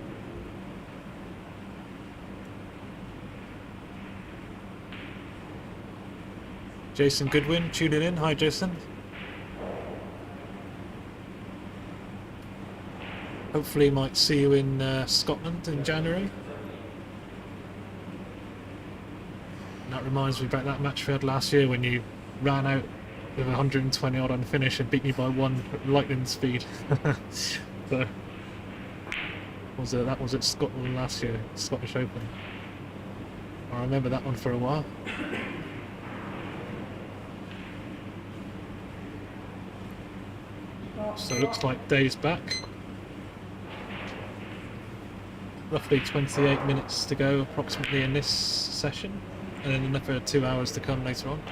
S7: Jason Goodwin tuning in. Hi Jason. Hopefully might see you in Scotland in January. And that reminds me about that match we had last year when you ran out with 120 odd on finish and beat me by 1 lightning speed. So that was at Scotland last year, Scottish Open. I remember that one for a while. So it looks like Dave's back. Roughly 28 minutes to go approximately in this session, and then another 2 hours to come later on.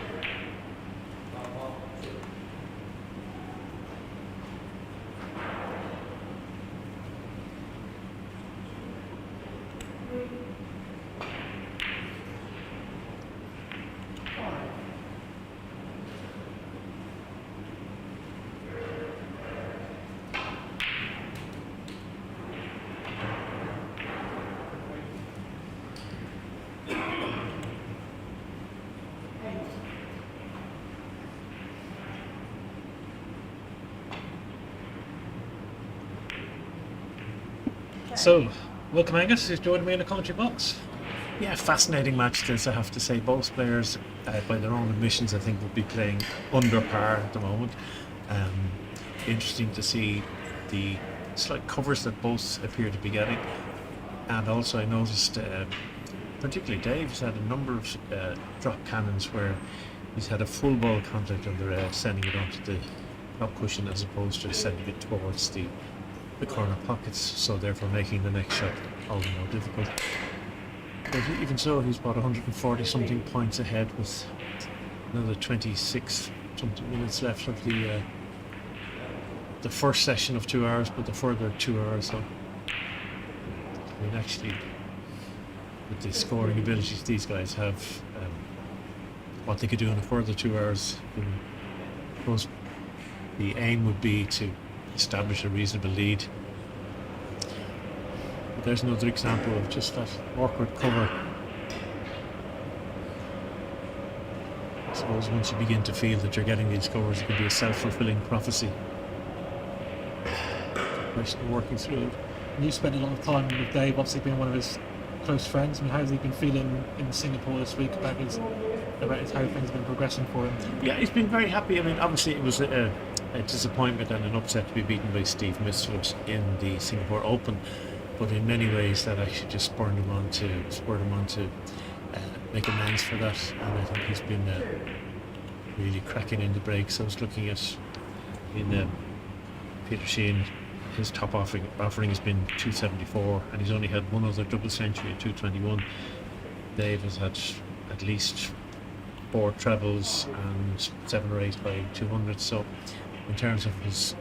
S7: So, welcome Angus, who's joined me in the commentary box.
S3: Yeah, fascinating match this, I have to say. Both players, by their own admissions, I think will be playing under par at the moment. Interesting to see the slight covers that both appear to be getting. And also I noticed, particularly Dave's had a number of drop cannons where he's had a full ball contact under sending it onto the top cushion as opposed to sending it towards the corner pockets, so therefore making the next shot all the more difficult. But even so, he's about 140 something points ahead with another 26 something minutes left of the first session of 2 hours, but the further 2 hours. So I mean, actually, with the scoring abilities these guys have, what they could do in a further 2 hours. I suppose the aim would be to establish a reasonable lead. But there's another example of just that awkward cover. I suppose once you begin to feel that you're getting these covers, it can be a self-fulfilling prophecy. Question of working through it.
S7: And you spent a lot of time with Dave, obviously being one of his close friends. I mean, how's he been feeling in Singapore this week about how things have been progressing for him?
S3: Yeah, he's been very happy. I mean, obviously it was a disappointment and an upset to be beaten by Steve Misford in the Singapore Open, but in many ways that actually just spurred him on to make amends for that, and I think he's been really cracking in the breaks. I was looking at Peter Sheehan. His top offering has been 274, and he's only had one other double century at 221. Dave has had at least 4 trebles and 7 or 8 by 200. So, in terms of his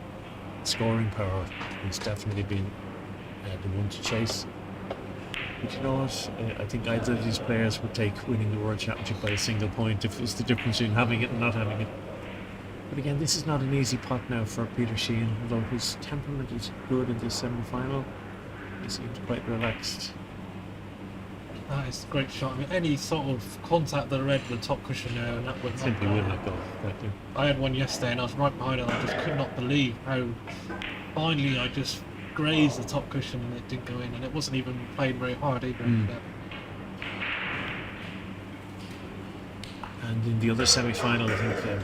S3: scoring power, he's definitely been the one to chase. But you know what? I think either of these players would take winning the World Championship by a single point if it was the difference between having it and not having it. But again, this is not an easy pot now for Peter Sheehan, although his temperament is good in this semi-final. He seems quite relaxed.
S7: That is a great shot. I mean, any sort of contact that I read with the top cushion there, and that would
S3: Simply would not go. Exactly.
S7: I had one yesterday, and I was right behind it. And I just could not believe how finally I just grazed the top cushion and it didn't go in, and it wasn't even played very hard either.
S3: And in the other semi-final, I think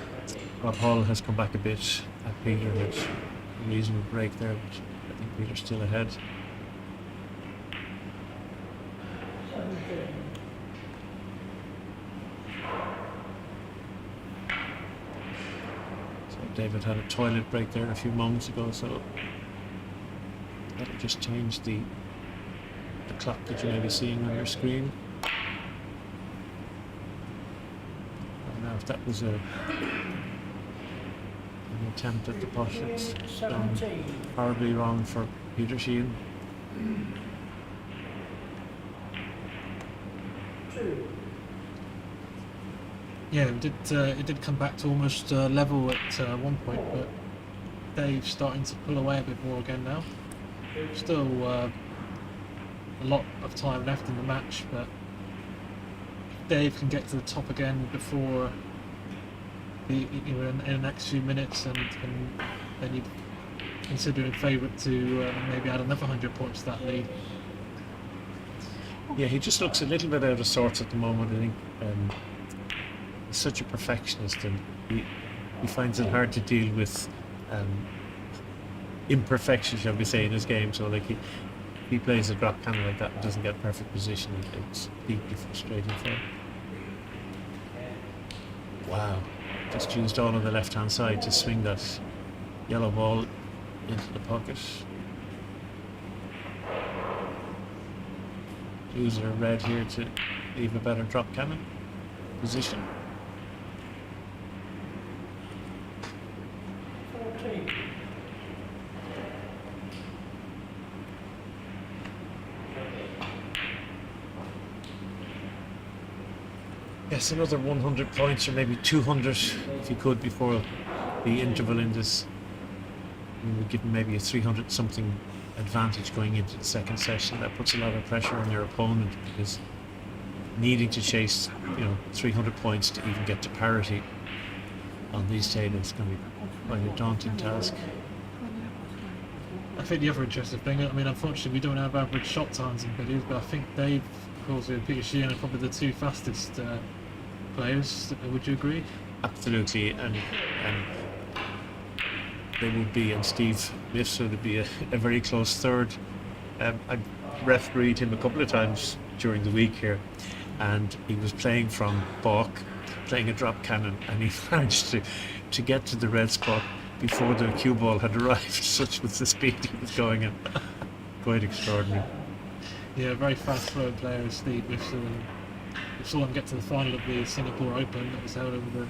S3: Rob Hall has come back a bit at Peter, with a reasonable break there, but I think Peter's still ahead. So David had a toilet break there a few moments ago, so that'll just change the clock that you may be seeing on your screen. Now if that was an attempt at the pot, it's done horribly wrong for Peter Sheehan.
S7: Yeah, it did come back to almost level at one point, but Dave's starting to pull away a bit more again now. Still a lot of time left in the match, but if Dave can get to the top again before in the next few minutes, and then you consider him favourite to maybe add another 100 points to that lead.
S3: Yeah, he just looks a little bit out of sorts at the moment. I think he's such a perfectionist, and he finds it hard to deal with imperfection, shall we say, in his game. So like he plays a drop cannon like that and doesn't get perfect position, it's deeply frustrating for him. Wow, just used all on the left hand side to swing that yellow ball into the pocket. Use a red here to leave a better drop cannon position. Yes, another 100 points, or maybe 200 if you could, before the interval in this. We would give him maybe a 300 something advantage going into the second session. That puts a lot of pressure on your opponent, because needing to chase 300 points to even get to parity on these tables is going to be quite a daunting task.
S7: I think the other interesting thing, I mean, unfortunately we don't have average shot times in billiards, but I think Dave, Causier and Peter Sheehan are probably the 2 fastest players. Would you agree?
S3: Absolutely, and they would be, and Steve Misford would be a very close third. I refereed him a couple of times during the week here, and he was playing from balk, playing a drop cannon, and he managed to get to the red spot before the cue ball had arrived. Such was the speed he was going in. Quite extraordinary.
S7: Yeah, very fast throw player, Steve Misford. We saw him get to the final of the Singapore Open that was held over the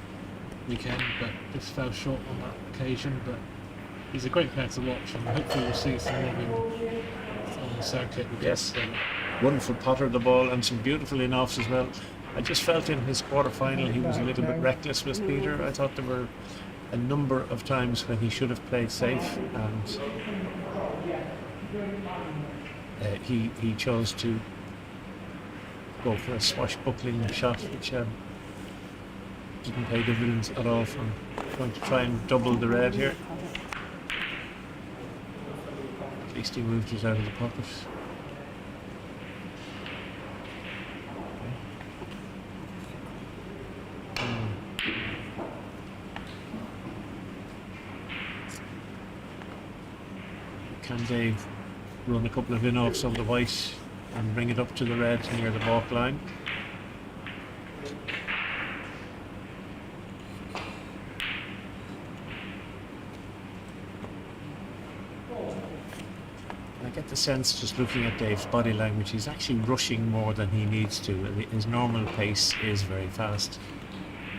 S7: weekend, but just fell short on that occasion. But he's a great player to watch, and hopefully we'll see some of him on the circuit.
S3: Yes. wonderful potter of the ball and some beautiful in-offs as well. I just felt in his quarter-final he was a little bit reckless with Peter. I thought there were a number of times when he should have played safe, and he chose to go for a swashbuckling shot, which didn't pay dividends at all, from trying to try and double the red here. At least he moved it out of the pocket. Can Dave run a couple of in-offs on the white and bring it up to the red near the baulk line? I get the sense, just looking at Dave's body language, he's actually rushing more than he needs to. His normal pace is very fast,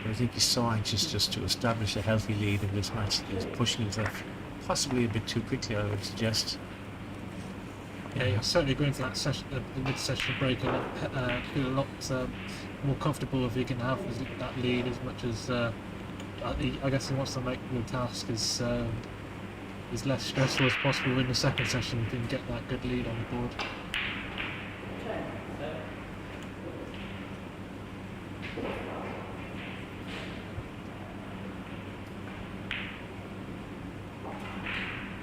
S3: but I think he's so anxious just to establish a healthy lead in this match that he's pushing himself possibly a bit too quickly, I would suggest.
S7: Yeah, you're certainly going to that session, the mid-session break, a lot, feel a lot more comfortable if he can have that lead, as much as I guess he wants to make the task as less stressful as possible in the second session if he can get that good lead on the board.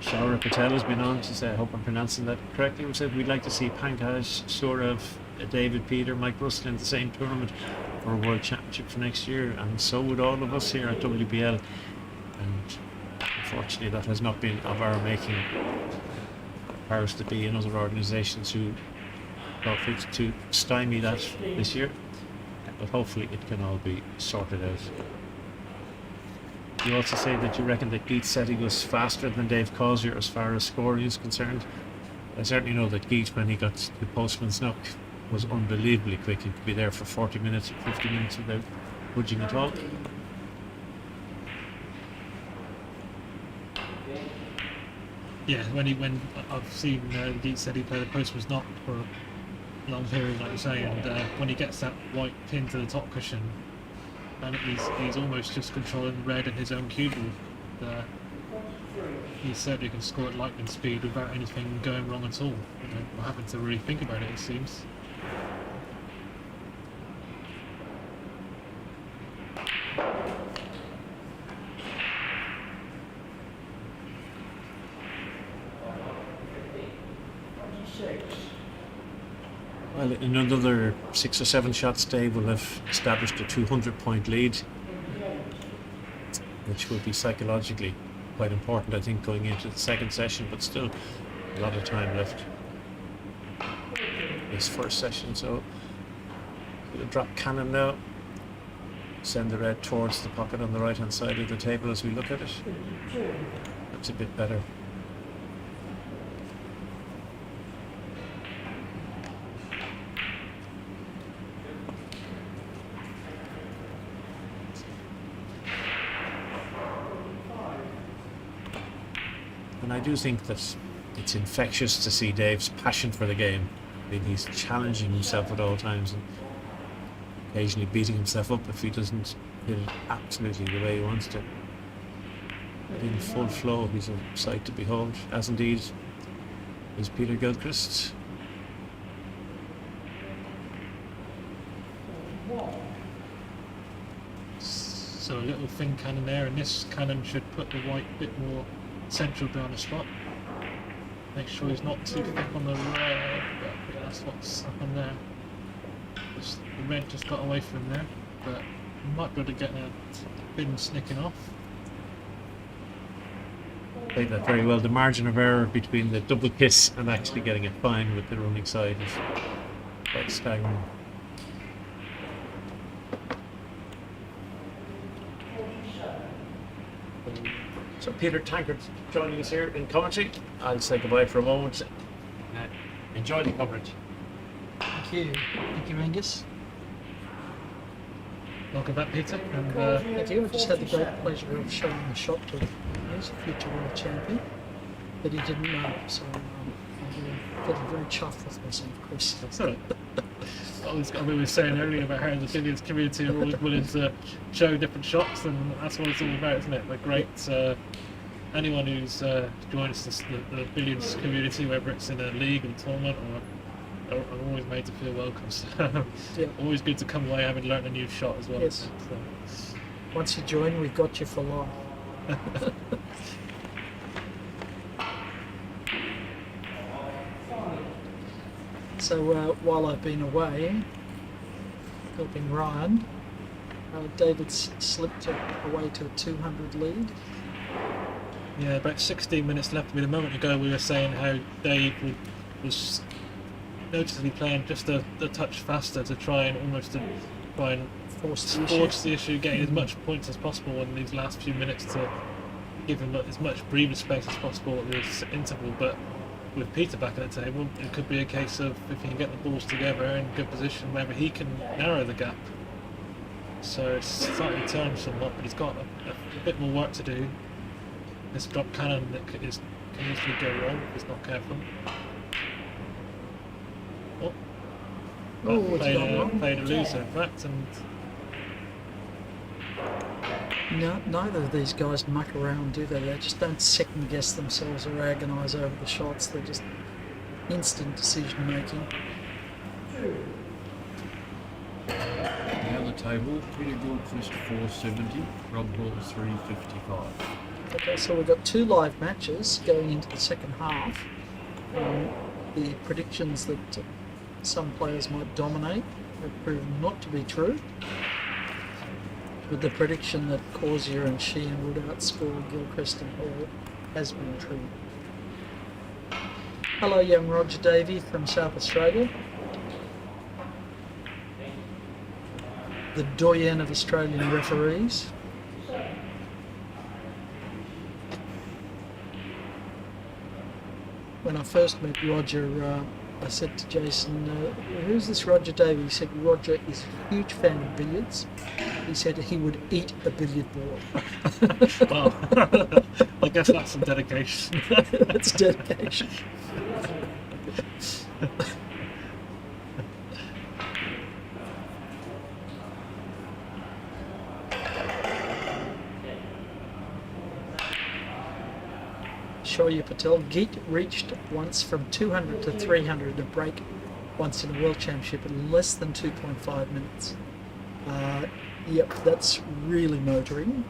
S3: Shaura Patel has been on to say, I hope I'm pronouncing that correctly, we said we'd like to see Pankaj, Saurav, David, Peter, Mike Russell in the same tournament for a World Championship for next year, and so would all of us here at WBL. And unfortunately that has not been of our making. Powers to be in other organisations who thought fit to stymie that this year, but hopefully it can all be sorted out. You also say that you reckon that Geet's setting was faster than Dave Causier as far as scoring is concerned. I certainly know that Geet, when he got the postman's knock, was unbelievably quick. He could be there for 40 minutes or 50 minutes without budging at all.
S7: Yeah, when I've seen Geet said he played the postman's knock for a long period, like you say, and when he gets that white pin to the top cushion, and he's almost just controlling red in his own cue ball. He certainly can score at lightning speed without anything going wrong at all. Or having to really think about it, it seems.
S3: Well, in another 6 or 7 shots, Dave will have established a 200-point lead, which will be psychologically quite important, I think, going into the second session, but still a lot of time left this first session. So we'll drop cannon now, send the red towards the pocket on the right hand side of the table as we look at it. That's a bit better. And I do think that it's infectious to see Dave's passion for the game. I mean, he's challenging himself at all times and occasionally beating himself up if he doesn't hit it absolutely the way he wants to. But in full flow, he's a sight to behold, as indeed is Peter Gilchrist.
S7: So a little thin cannon there, and this cannon should put the white a bit more central down the spot. Make sure he's not too thick on the red, but I think that's what's happened there. The red just got away from him there, but he might be able to get a bin snicking off.
S3: Played that very well. The margin of error between the double kiss and actually getting it fine with the running side is quite staggering. So Peter Tankard joining us here in commentary. I'll say goodbye for a moment. Enjoy the coverage.
S4: Thank you. Thank you, Angus.
S7: Welcome back, Peter. And
S4: Thank you. I just had the great pleasure of showing the shot to him. He's a future world champion, but he didn't know. So I'm Getting very chuffed with myself, Chris.
S7: That's all right. We were saying earlier about how the billiards community are always willing to show different shots, and that's what it's all about, isn't it? The great anyone who's joined the billiards community, whether it's in a league and tournament or are always made to feel welcome. So
S4: Yeah.
S7: always good to come away having learned a new shot as well.
S4: Yes.
S7: So,
S4: Once you join, we've got you for life. So while I've been away, helping Ryan, David's slipped away to a 200 lead.
S7: yeah, about 16 minutes left. A moment ago we were saying how Dave was noticeably playing just a touch faster to try and
S4: Forced
S7: the issue, getting as much points as possible in these last few minutes to give him as much breathing space as possible at this interval. But with Peter back at the table, it could be a case of if he can get the balls together in good position, whether he can narrow the gap. So it's slightly turned somewhat, but he's got a bit more work to do. This drop cannon that can easily go wrong if he's not careful.
S4: Oh, it's gone wrong.
S7: Played a loser, in fact, and
S4: No, neither of these guys muck around, do they? They just don't second guess themselves or agonise over the shots. They're just instant decision making.
S2: Down the table, Peter Goldfist 470, Rob Hall 355.
S4: Okay, so we've got 2 live matches going into the second half. The predictions that some players might dominate have proven not to be true. But the prediction that Causier and Sheehan would outscore Gilchrist and Hall has been true. Hello, young Roger Davey from South Australia. The doyen of Australian referees. When I first met Roger, I said to Jason, who's this Roger Davey? He said, Roger is a huge fan of billiards. He said he would eat a billiard ball.
S7: well, I guess that's some dedication.
S4: That's dedication. Shoya Patel, Geet reached once from 200 to 300 a break once in a World Championship in less than 2.5 minutes. Yep, that's really motoring.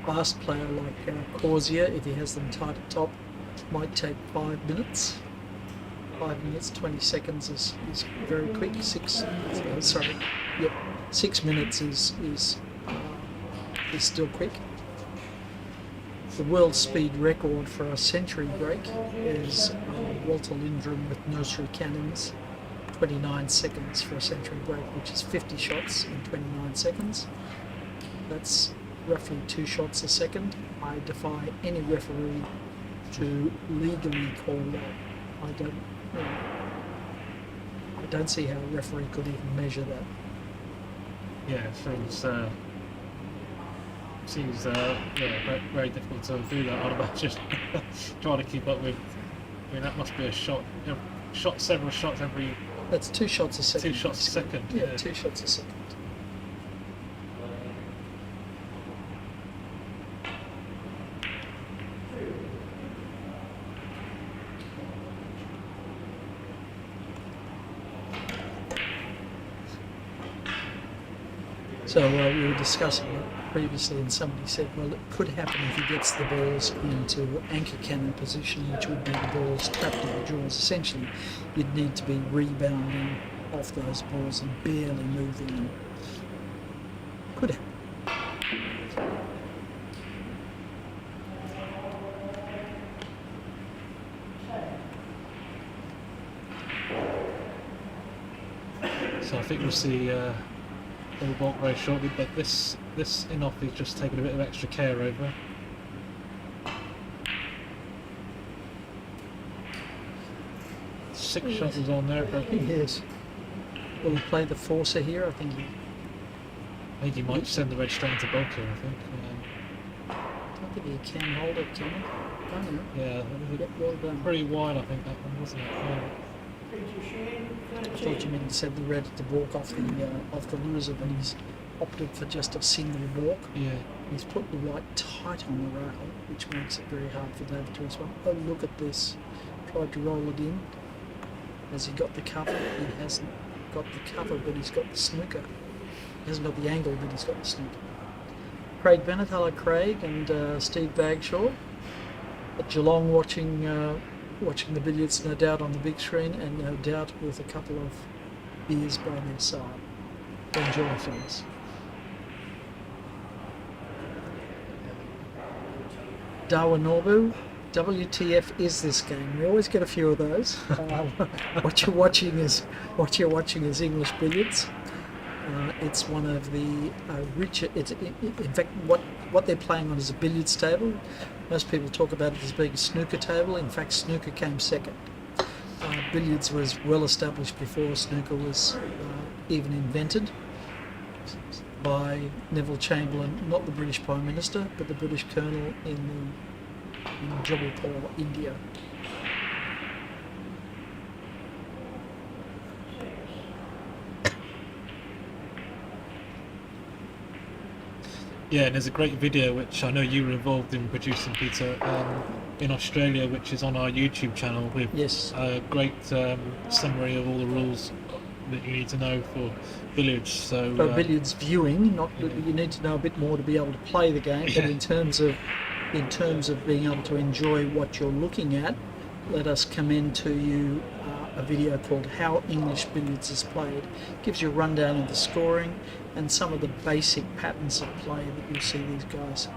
S4: Fast player like Causier, if he has them tight at top, might take 5 minutes. 5 minutes, 20 seconds is very quick. 6 minutes is still quick. The world speed record for a century break is Walter Lindrum with nursery cannons, 29 seconds for a century break, which is 50 shots in 29 seconds. That's roughly 2 shots a second. I defy any referee to legally call that. I don't see how a referee could even measure that.
S7: Yeah, it seems very, very difficult to do that. I'd imagine trying to keep up with. I mean, that must be a shot. Several shots every.
S4: That's 2 shots a second.
S7: 2 shots a second.
S4: Yeah, 2 shots a second. So we were discussing it previously, and somebody said, well, it could happen if he gets the balls into anchor cannon position, which would be the balls trapped in the jaws. Essentially, you'd need to be rebounding off those balls and barely moving them. Could happen.
S7: So I think we'll see Bill Bolt very shortly, but this in-off he's just taken a bit of extra care over. Six shots was on there, but
S4: Yes. Will he play the forcer here? I think
S7: he might send the red straight into bulk here, I think.
S4: I don't think he can hold it, can he? Done,
S7: Yeah,
S4: yeah. Yep, well done.
S7: pretty wide, I think, that one, wasn't it? Yeah.
S5: Peter Sheehan,
S4: I
S5: 13.
S4: thought you meant he said the red to walk off the loser, but he's opted for just a single walk.
S7: Yeah.
S4: He's put the white tight on the rail, which makes it very hard for David to respond. Oh, look at this. Tried to roll it in. Has he got the cover? He hasn't got the cover, but he's got the snooker. He hasn't got the angle, but he's got the snooker. Craig Bennett, hello Craig, and Steve Bagshaw at Geelong watching the billiards, no doubt on the big screen, and no doubt with a couple of beers by their side. Enjoy, fellas. Darwin Norbu, WTF is this game? We always get a few of those. What you're watching is English billiards. It's one of the richer. In fact, what they're playing on is a billiards table. Most people talk about it as being a snooker table. In fact, snooker came second. Billiards was well established before snooker was even invented by Neville Chamberlain, not the British Prime Minister, but the British Colonel in Jabalpur, India.
S7: Yeah, and there's a great video which I know you were involved in producing, Peter, in Australia, which is on our YouTube channel with
S4: Yes.
S7: a great summary of all the rules that you need to know for billiards. So
S4: For billiards viewing, not that you need to know a bit more to be able to play the game, but
S7: Yeah.
S4: in terms of being able to enjoy what you're looking at, let us commend to you a video called How English Billiards is Played. It gives you a rundown of the scoring and some of the basic patterns of play that you see these guys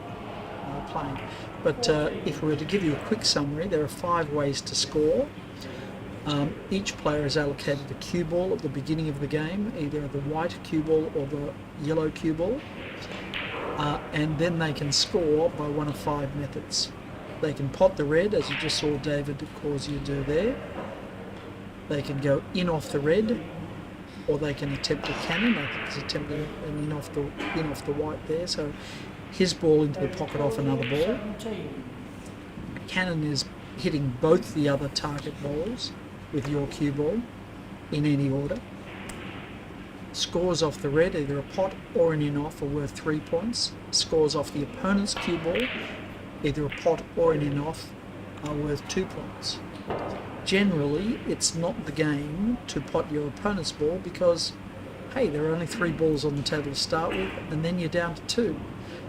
S4: playing. But if we were to give you a quick summary, there are 5 ways to score. Each player is allocated a cue ball at the beginning of the game, either the white cue ball or the yellow cue ball, and then they can score by one of 5 methods. They can pot the red, as you just saw David Causier do there. They can go in off the red, or they can attempt a cannon. I think he's attempting an in off the white there. So his ball into the pocket off another ball.
S5: 17.
S4: Cannon is hitting both the other target balls with your cue ball in any order. Scores off the red, either a pot or an in-off, are worth 3 points. Scores off the opponent's cue ball, either a pot or an in-off, are worth 2 points. Generally, it's not the game to pot your opponent's ball because, hey, there are only 3 balls on the table to start with, and then you're down to 2.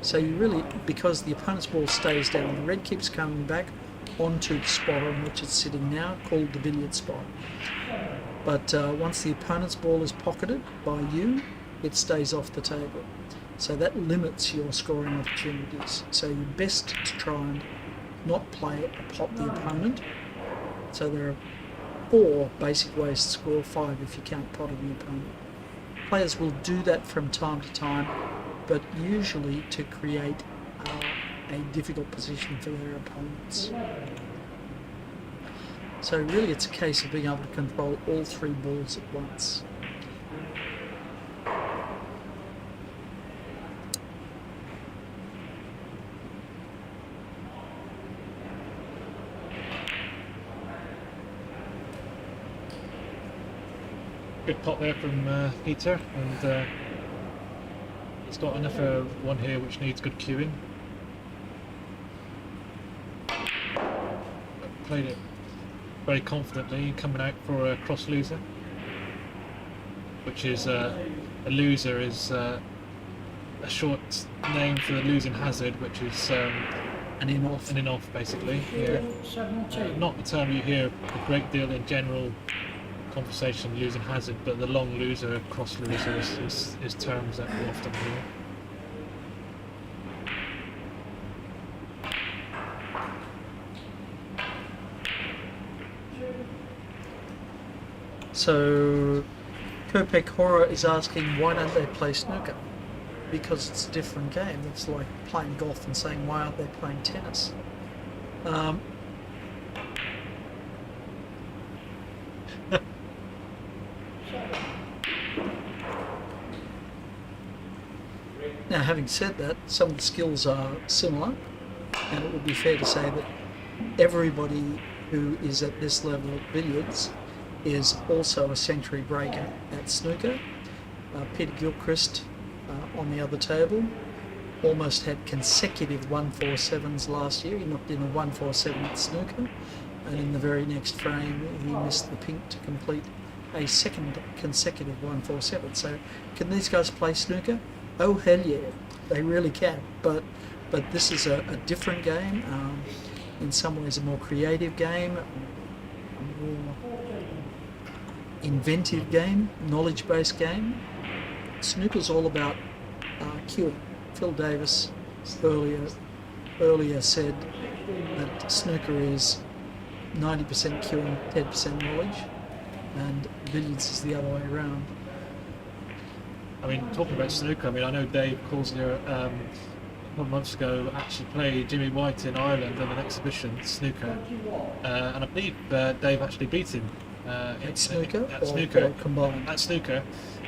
S4: So you really, because the opponent's ball stays down, the red keeps coming back onto the spot on which it's sitting now, called the billiard spot. But once the opponent's ball is pocketed by you, it stays off the table. So that limits your scoring opportunities. So you're best to try and not play a pot the opponent. So there are 4 basic ways to score, 5 if you count potting the opponent. Players will do that from time to time, but usually to create a difficult position for their opponents. So really it's a case of being able to control all 3 balls at once.
S7: good pot there from Peter, and he's got another one here which needs good cueing. Played it very confidently, coming out for a cross loser, which is a loser is a short name for the losing hazard, which is
S4: An in-off.
S7: an in-off basically.
S5: Sheehan,
S7: Yeah.
S5: 17.
S7: Not the term you hear a great deal in general conversation, losing hazard, but the long loser, cross loser is terms that we often hear.
S4: So Kopek Horror is asking why don't they play snooker? Because it's a different game. It's like playing golf and saying why aren't they playing tennis? Now, having said that, some of the skills are similar, and it would be fair to say that everybody who is at this level of billiards is also a century breaker at snooker. Peter Gilchrist on the other table almost had consecutive 147s last year. He knocked in a 147 at snooker, and in the very next frame he missed the pink to complete a second consecutive 147. So can these guys play snooker? Oh hell yeah, they really can. But this is a different game, in some ways a more creative game, a more inventive game, knowledge-based game. Snooker's all about cueing. Phil Davis earlier said that snooker is 90% cueing, 10% knowledge, and billiards is the other way around.
S7: I mean, talking about snooker, I mean, I know Dave Causier a couple of months ago actually played Jimmy White in Ireland in an exhibition snooker, and I believe Dave actually beat him
S4: At snooker
S7: at
S4: or
S7: snooker
S4: combined?
S7: At snooker.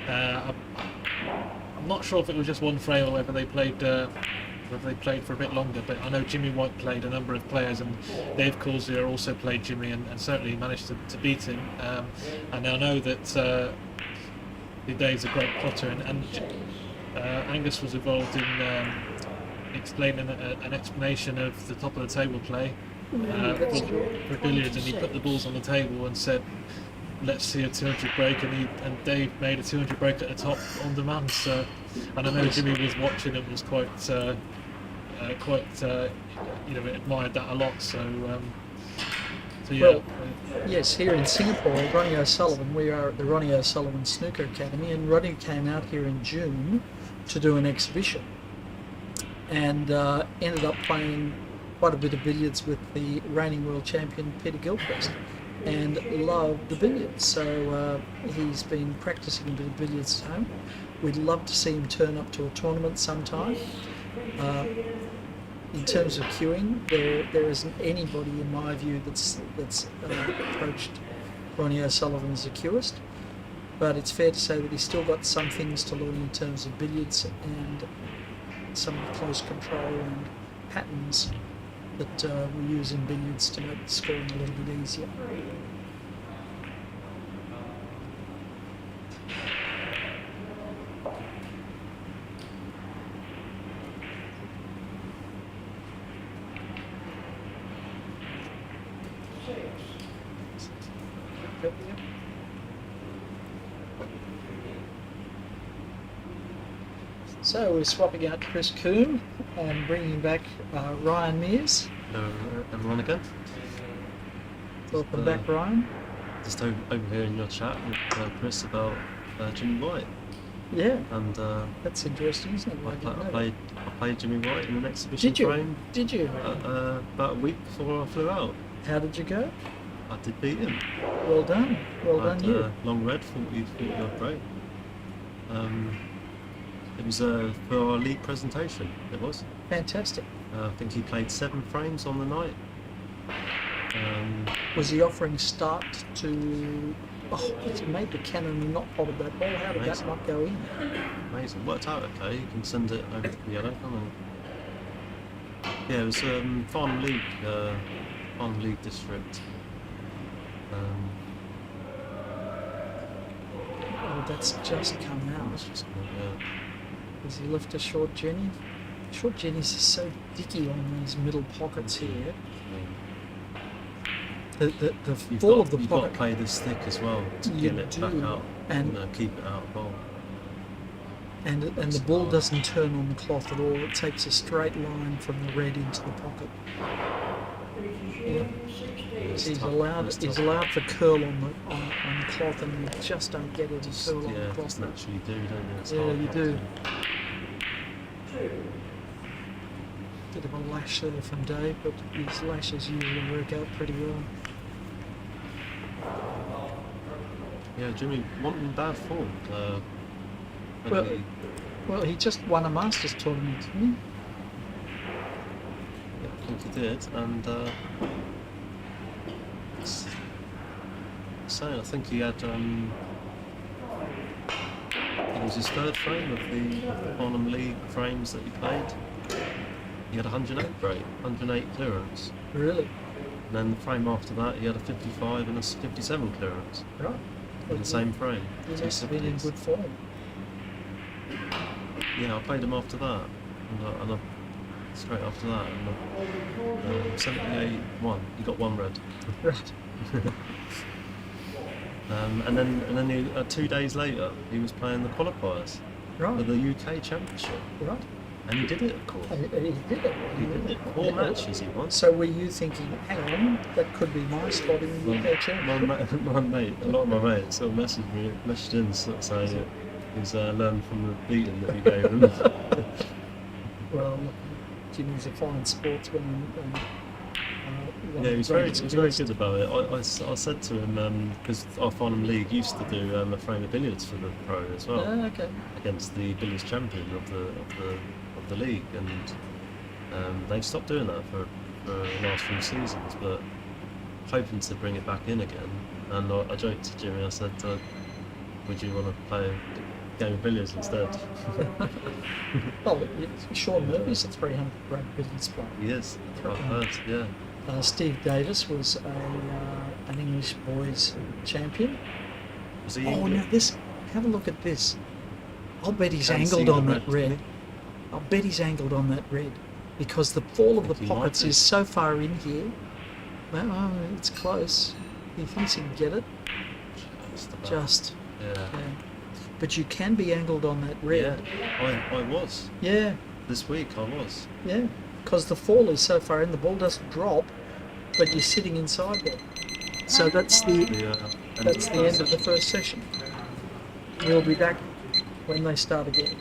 S7: I'm not sure if it was just one frame or whether they played for a bit longer, but I know Jimmy White played a number of players, and Dave Causier also played Jimmy, and certainly managed to beat him. And I know that Dave's a great plotter, and Angus was involved in explaining an explanation of the top of the table play for billiards, and he put the balls on the table and said, let's see a 200 break, and Dave made a 200 break at the top on demand. So, and I know Jimmy was watching and was quite admired that a lot. So yeah.
S4: Well, yes, here in Singapore, Ronnie O'Sullivan, we are at the Ronnie O'Sullivan Snooker Academy, and Ronnie came out here in June to do an exhibition, and ended up playing quite a bit of billiards with the reigning world champion Peter Gilchrist, and loved the billiards. So he's been practicing a bit of billiards at home. We'd love to see him turn up to a tournament sometime. In terms of cueing, there isn't anybody in my view that's approached Ronnie O'Sullivan as a cueist, but it's fair to say that he's still got some things to learn in terms of billiards and some close control and patterns that we use in billiards to make the scoring a little bit easier. So we're swapping out Chris Coombe and bringing back Ryan Mears.
S6: Hello everyone again.
S4: Welcome back, Ryan.
S6: Just overhearing your chat with Chris about Jimmy White.
S4: Yeah,
S6: And
S4: that's interesting, isn't it?
S6: I played Jimmy White in an exhibition
S4: Did you?
S6: frame
S4: Did you?
S6: about a week before I flew out.
S4: How did you go?
S6: I did beat him.
S4: Well done. Well
S6: I
S4: done,
S6: had,
S4: you.
S6: Long red, 40 odd break. It was for our league presentation, it was.
S4: Fantastic.
S6: I think he played 7 frames on the night.
S4: Was he offering start to... Oh, he's made the cannon and not potted that ball. How did that
S6: Amazing.
S4: not go in?
S6: Amazing. Worked out okay. You can send it over to the yellow, can't you? Yeah, it was Farnham League District.
S4: Oh, that's just come out.
S6: It's just, yeah.
S4: Does he lift a short Jenny? Short Jennies are so dicky on these middle pockets here. The fall of the
S6: You've got to
S4: pocket.
S6: play this thick as well to
S4: You
S6: get it back
S4: do.
S6: out
S4: And-
S6: keep it out of bowl.
S4: And the ball doesn't turn on the cloth at all. It takes a straight line from the red into the pocket. Yeah.
S6: It's
S4: He's
S6: tough.
S4: allowed
S6: It's
S4: he's
S6: tough.
S4: allowed for curl on the cloth, and you just don't get any curl on
S6: Yeah,
S4: the
S6: just
S4: cloth.
S6: naturally do, don't you? It's
S4: Yeah,
S6: hard
S4: you
S6: not
S4: do.
S6: to.
S4: Bit of a lash there from Dave, but his lashes usually work out pretty well.
S6: Yeah, Jimmy wasn't in bad form. When
S4: Well-
S6: he-
S4: Well, he just won a Masters tournament, didn't
S6: yeah, I think he did, and I think he had. It was his 3rd frame of the Farnham League frames that he played. He had 108 break, 108 clearance.
S4: he? Really?
S6: And then the frame after that, he had a 55 and a 57 clearance
S4: Right.
S6: in the same frame.
S4: He
S6: Two
S4: must have been in
S6: 60s.
S4: good form.
S6: Yeah, I played him after that, and I straight after that, and 78 won. He got one red.
S4: Right.
S6: And then 2 days later, he was playing the qualifiers for
S4: Right.
S6: the UK Championship,
S4: Right.
S6: and he did it, of course.
S4: And he did it.
S6: He did it. 4 matches he won.
S4: So were you thinking, hang on, that could be my spot in the UK Championship?
S6: My mate, a lot of my mates sort of messaged in sort of saying it was learned from the beating that he gave them.
S4: Well, Jimmy's a fine sportsman. And,
S6: Yeah, he was very good about it. I said to him, because our Farnham League used to do a frame of billiards for the pro as well,
S4: Okay.
S6: against the billiards champion of the league, and they've stopped doing that for the last few seasons, but hoping to bring it back in again. And I joked to Jimmy, I said, would you want to play a game of billiards instead?
S4: Well, Sean Murphy's a 300 grade billiards player.
S6: He is, I've heard, yeah.
S4: Steve Davis was an English boys champion.
S6: Was he
S4: Oh, now this, have a look at this. I'll bet he's
S6: Can't see
S4: angled
S6: the
S4: on that
S6: red.
S4: red. I'll bet he's angled on that red because the fall of the
S6: Think he might
S4: pockets
S6: be.
S4: is so far in here. Well, it's close. He thinks he can get it. Just,
S6: Yeah.
S4: yeah. But you can be angled on that red.
S6: Yeah, I was.
S4: Yeah,
S6: This week I was.
S4: yeah. Because the fall is so far in, the ball doesn't drop, but you're sitting inside there. So that's the end of the first session. We'll be back when they start again.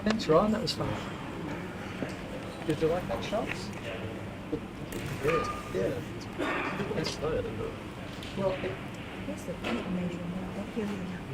S4: Thanks, Ryan. That was fun. Did you like that shot? Yeah.
S6: It's slow, isn't it?
S4: Well,
S5: Here's the big measurement. Here we are.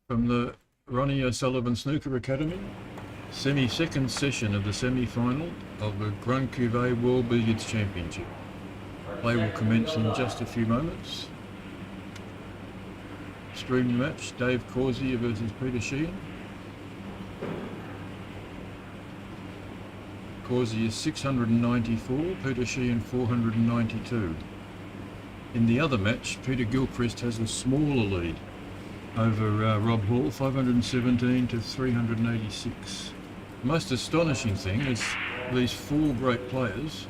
S2: From the Ronnie O'Sullivan Snooker Academy, second session of the semi-final of the Cuvee World Billiards Championship. Play will commence in just a few moments. Stream match, Dave Causier versus Peter Sheehan. Causier 694, Peter Sheehan 492. In the other match, Peter Gilchrist has a smaller lead over Rob Hall, 517 to 386. The most astonishing thing is these four great players,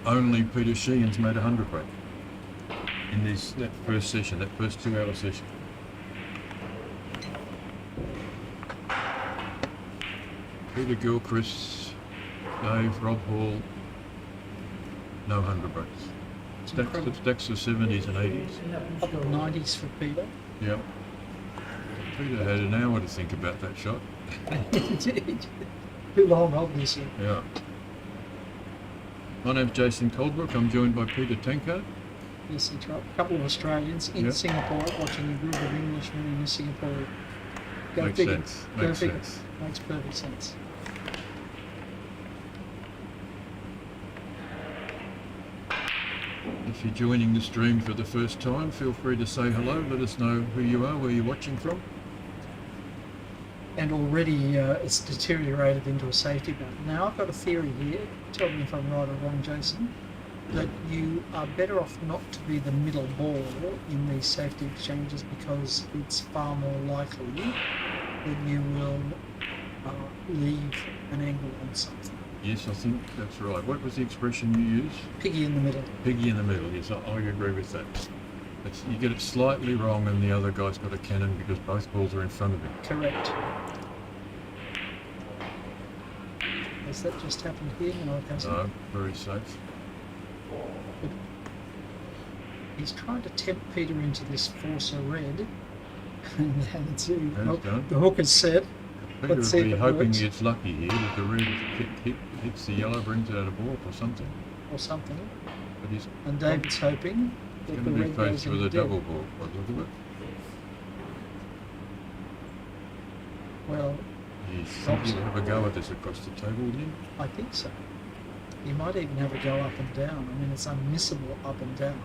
S2: only Peter Sheehan's made 100 break in that first session, that first 2-hour session. Peter Gilchrist, Dave, Rob Hall, no 100 breaks. Stacks of 70s and 80s.
S4: Up to 90s for Peter.
S2: Yep. Peter had an hour to think about that shot.
S4: Too long, obviously.
S2: Yeah. My name's Jason Coldbrook. I'm joined by Peter Tankard.
S4: Yes, that's right. A couple of Australians in
S2: Yep.
S4: Singapore watching a group of Englishmen in Singapore. Go
S2: Makes
S4: figure.
S2: sense.
S4: Go
S2: Makes
S4: figure.
S2: sense.
S4: Makes perfect sense.
S2: If you're joining the stream for the first time, feel free to say hello. Let us know who you are, where you're watching from.
S4: And already it's deteriorated into a safety battle. Now, I've got a theory here. Tell me if I'm right or wrong, Jason. That you are better off not to be the middle ball in these safety exchanges because it's far more likely that you will leave an angle on something.
S2: Yes, I think that's right. What was the expression you used?
S4: Piggy in the middle.
S2: Piggy in the middle. Yes, I agree with that. You get it slightly wrong and the other guy's got a cannon because both balls are in front of him.
S4: Correct. Has that just happened here? No, it hasn't.
S2: No, very safe.
S4: But he's trying to tempt Peter into this Forcer red. And that's it.
S2: That's done.
S4: The hook is set.
S2: Peter
S4: Let's
S2: would
S4: see
S2: be
S4: if it
S2: hoping
S4: works.
S2: he gets lucky here, that the red hits the yellow, brings it out of balk or something.
S4: Or something.
S2: But he's
S4: And David's hoping that
S2: going
S4: the
S2: to be
S4: red goes
S2: faced
S4: in
S2: with a
S4: the dead.
S2: double balk by the look of it.
S4: Well,
S2: He's thinking he'll have a go at this across the table with him.
S4: I think so. He might even have a go up and down. I mean, it's unmissable up and down.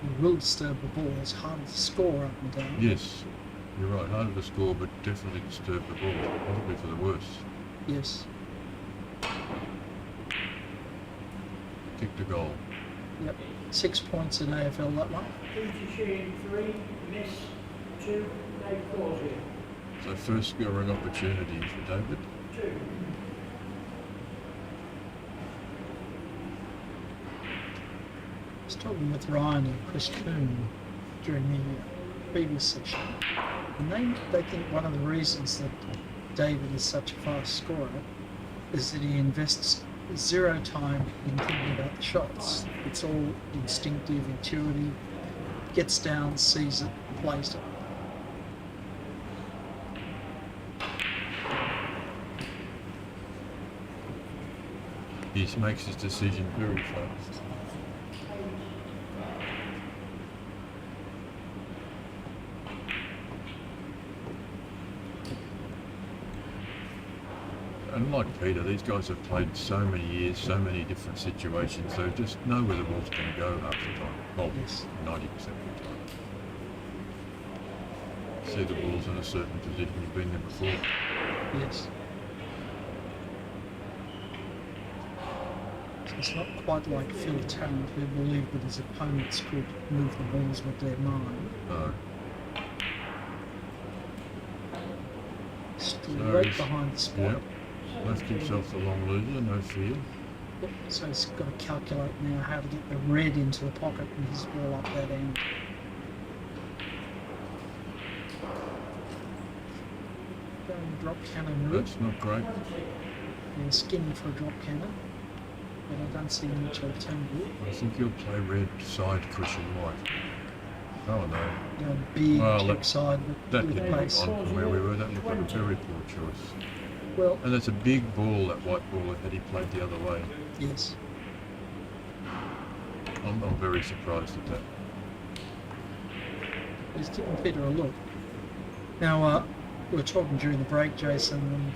S4: He will disturb the ball. It's hard to score up and down.
S2: Yes, you're right. Harder to score, but definitely disturb the ball. Possibly for the worse.
S4: Yes.
S2: Kicked a goal.
S4: Yep. 6 points in AFL, that one.
S8: Peter Sheehan 3, miss 2, Dave Causier
S2: So first scoring opportunity for David.
S8: 2.
S4: talking with Ryan and Chris Coombe during the previous session, and they think one of the reasons that David is such a fast scorer is that he invests zero time in thinking about the shots. It's all instinctive, intuitive, gets down, sees it, plays it.
S2: He makes his decision very fast. And like Peter, these guys have played so many years, so many different situations, they just know where the ball's going to go half the time. Well,
S4: Yes.
S2: 90% of the time. See the ball's in a certain position, you've been there before.
S4: Yes. So it's not quite like Phil Tarrant, who believed that his opponents could move the balls with their mind.
S2: No.
S4: Straight
S2: he's-
S4: behind the spot.
S2: Yep. Left himself the long loser, no fear.
S4: Yep. So he's got to calculate now how to get the red into the pocket and his ball up that end. Going drop cannon route.
S2: That's not great.
S4: Yeah, skinny for a drop cannon. But I don't see much alternative.
S2: I think he'll play red side cushion white. Oh no.
S4: You know, big
S2: Well,
S4: kick side
S2: That
S4: with
S2: didn't look
S4: pace.
S2: on from where we were. That looked like a very poor choice.
S4: Well,
S2: And that's a big ball, that white ball, had he played the other way.
S4: yes.
S2: I'm very surprised at that.
S4: He's giving Peter a look. Now, we were talking during the break, Jason, and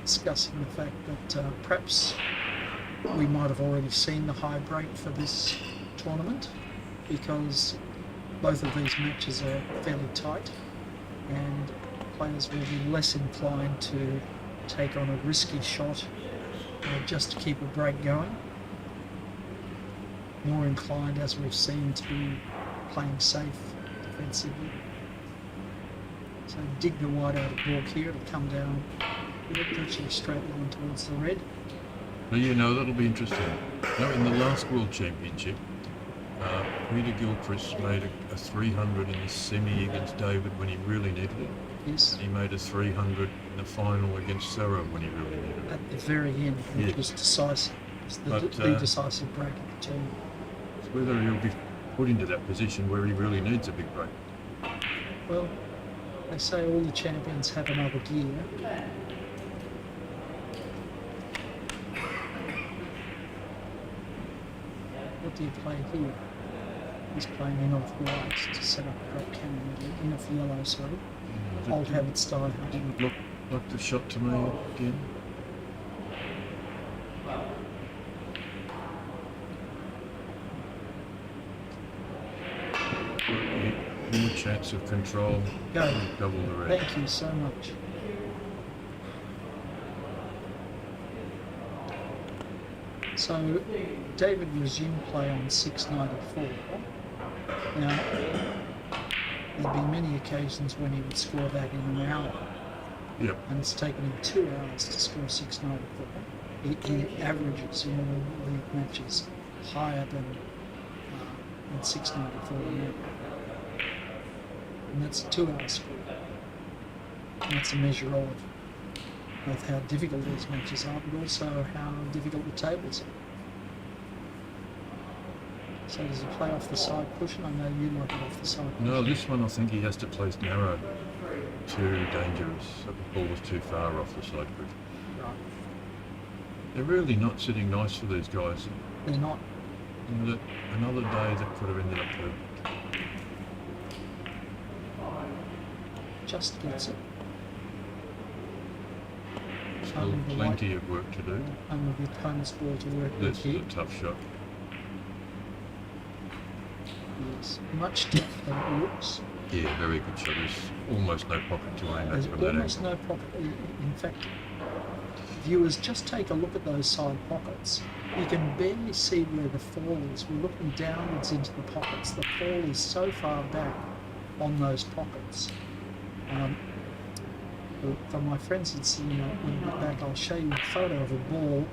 S4: discussing the fact that perhaps we might have already seen the high break for this tournament, because both of these matches are fairly tight and players will be less inclined to take on a risky shot just to keep a break going. More inclined, as we've seen, to be playing safe defensively. So dig the wide out of balk here, it'll come down virtually straight line towards the red.
S2: But you know, that'll be interesting. Now, in the last World Championship, Peter Gilchrist made a 300 in the semi against David when he really needed it.
S4: Yes,
S2: He made a 300 in the final against Sarah when he really needed it.
S4: at the very end, which
S2: Yes.
S4: was decisive. It was
S2: But,
S4: the decisive break at the turn.
S2: It's whether he'll be put into that position where he really needs a big break.
S4: Well, they say all the champions have another gear. What do you play here? He's playing in off white to set up a drop cannon, in off yellow, sorry. Old habit style.
S2: Didn't look like the shot to me again. More chance of control.
S4: Go.
S2: Double the red.
S4: Thank you so much. So, David resumed play on 694. Now, there'd be many occasions when he would score that in an hour,
S2: Yep.
S4: and it's taken him 2 hours to score 694. He averages in all league matches higher than 694 an hour. And that's a 2-hour score. And that's a measure of both how difficult these matches are, but also how difficult the tables are. So does he play off the side cushion? I know you like it off the side cushion.
S2: No, this one I think he has to place narrow. Too dangerous. The ball was too far off the side cushion.
S4: Right.
S2: They're really not sitting nice for these guys.
S4: They're not.
S2: You know, that another day that could have ended up perfect.
S4: Just gets it.
S2: Still
S4: Only the
S2: plenty of work to do.
S4: Only the opponent's ball to work with
S2: This is
S4: here.
S2: a tough shot.
S4: Yes. Much tougher than it looks.
S2: Yeah, very good shot. There's almost no pocket to aim at
S4: There's
S2: from that
S4: almost
S2: angle.
S4: no pocket. In fact, viewers, just take a look at those side pockets. You can barely see where the fall is. We're looking downwards into the pockets. The fall is so far back on those pockets. For my friends that see when we get back, I'll show you a photo of a ball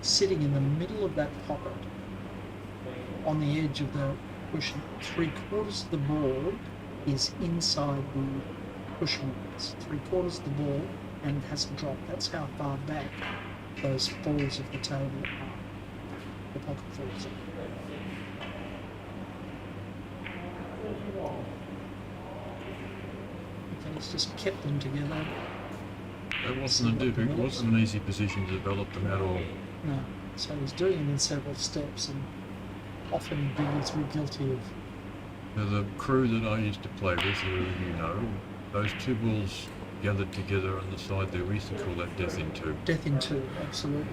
S4: sitting in the middle of that pocket. on the edge of the cushion. 3/4 of the ball is inside the cushion. It's 3/4 of the ball and it hasn't dropped. That's how far back those falls of the table are. The pocket falls. Okay, he's just kept them together.
S2: It wasn't an easy position to develop them at all.
S4: No. So he's doing it in several steps, and often in billiards we're guilty of.
S2: Now, the crew that I used to play with, who you know, those two balls gathered together on the side there, we used to call that death in two.
S4: Death in two, absolutely.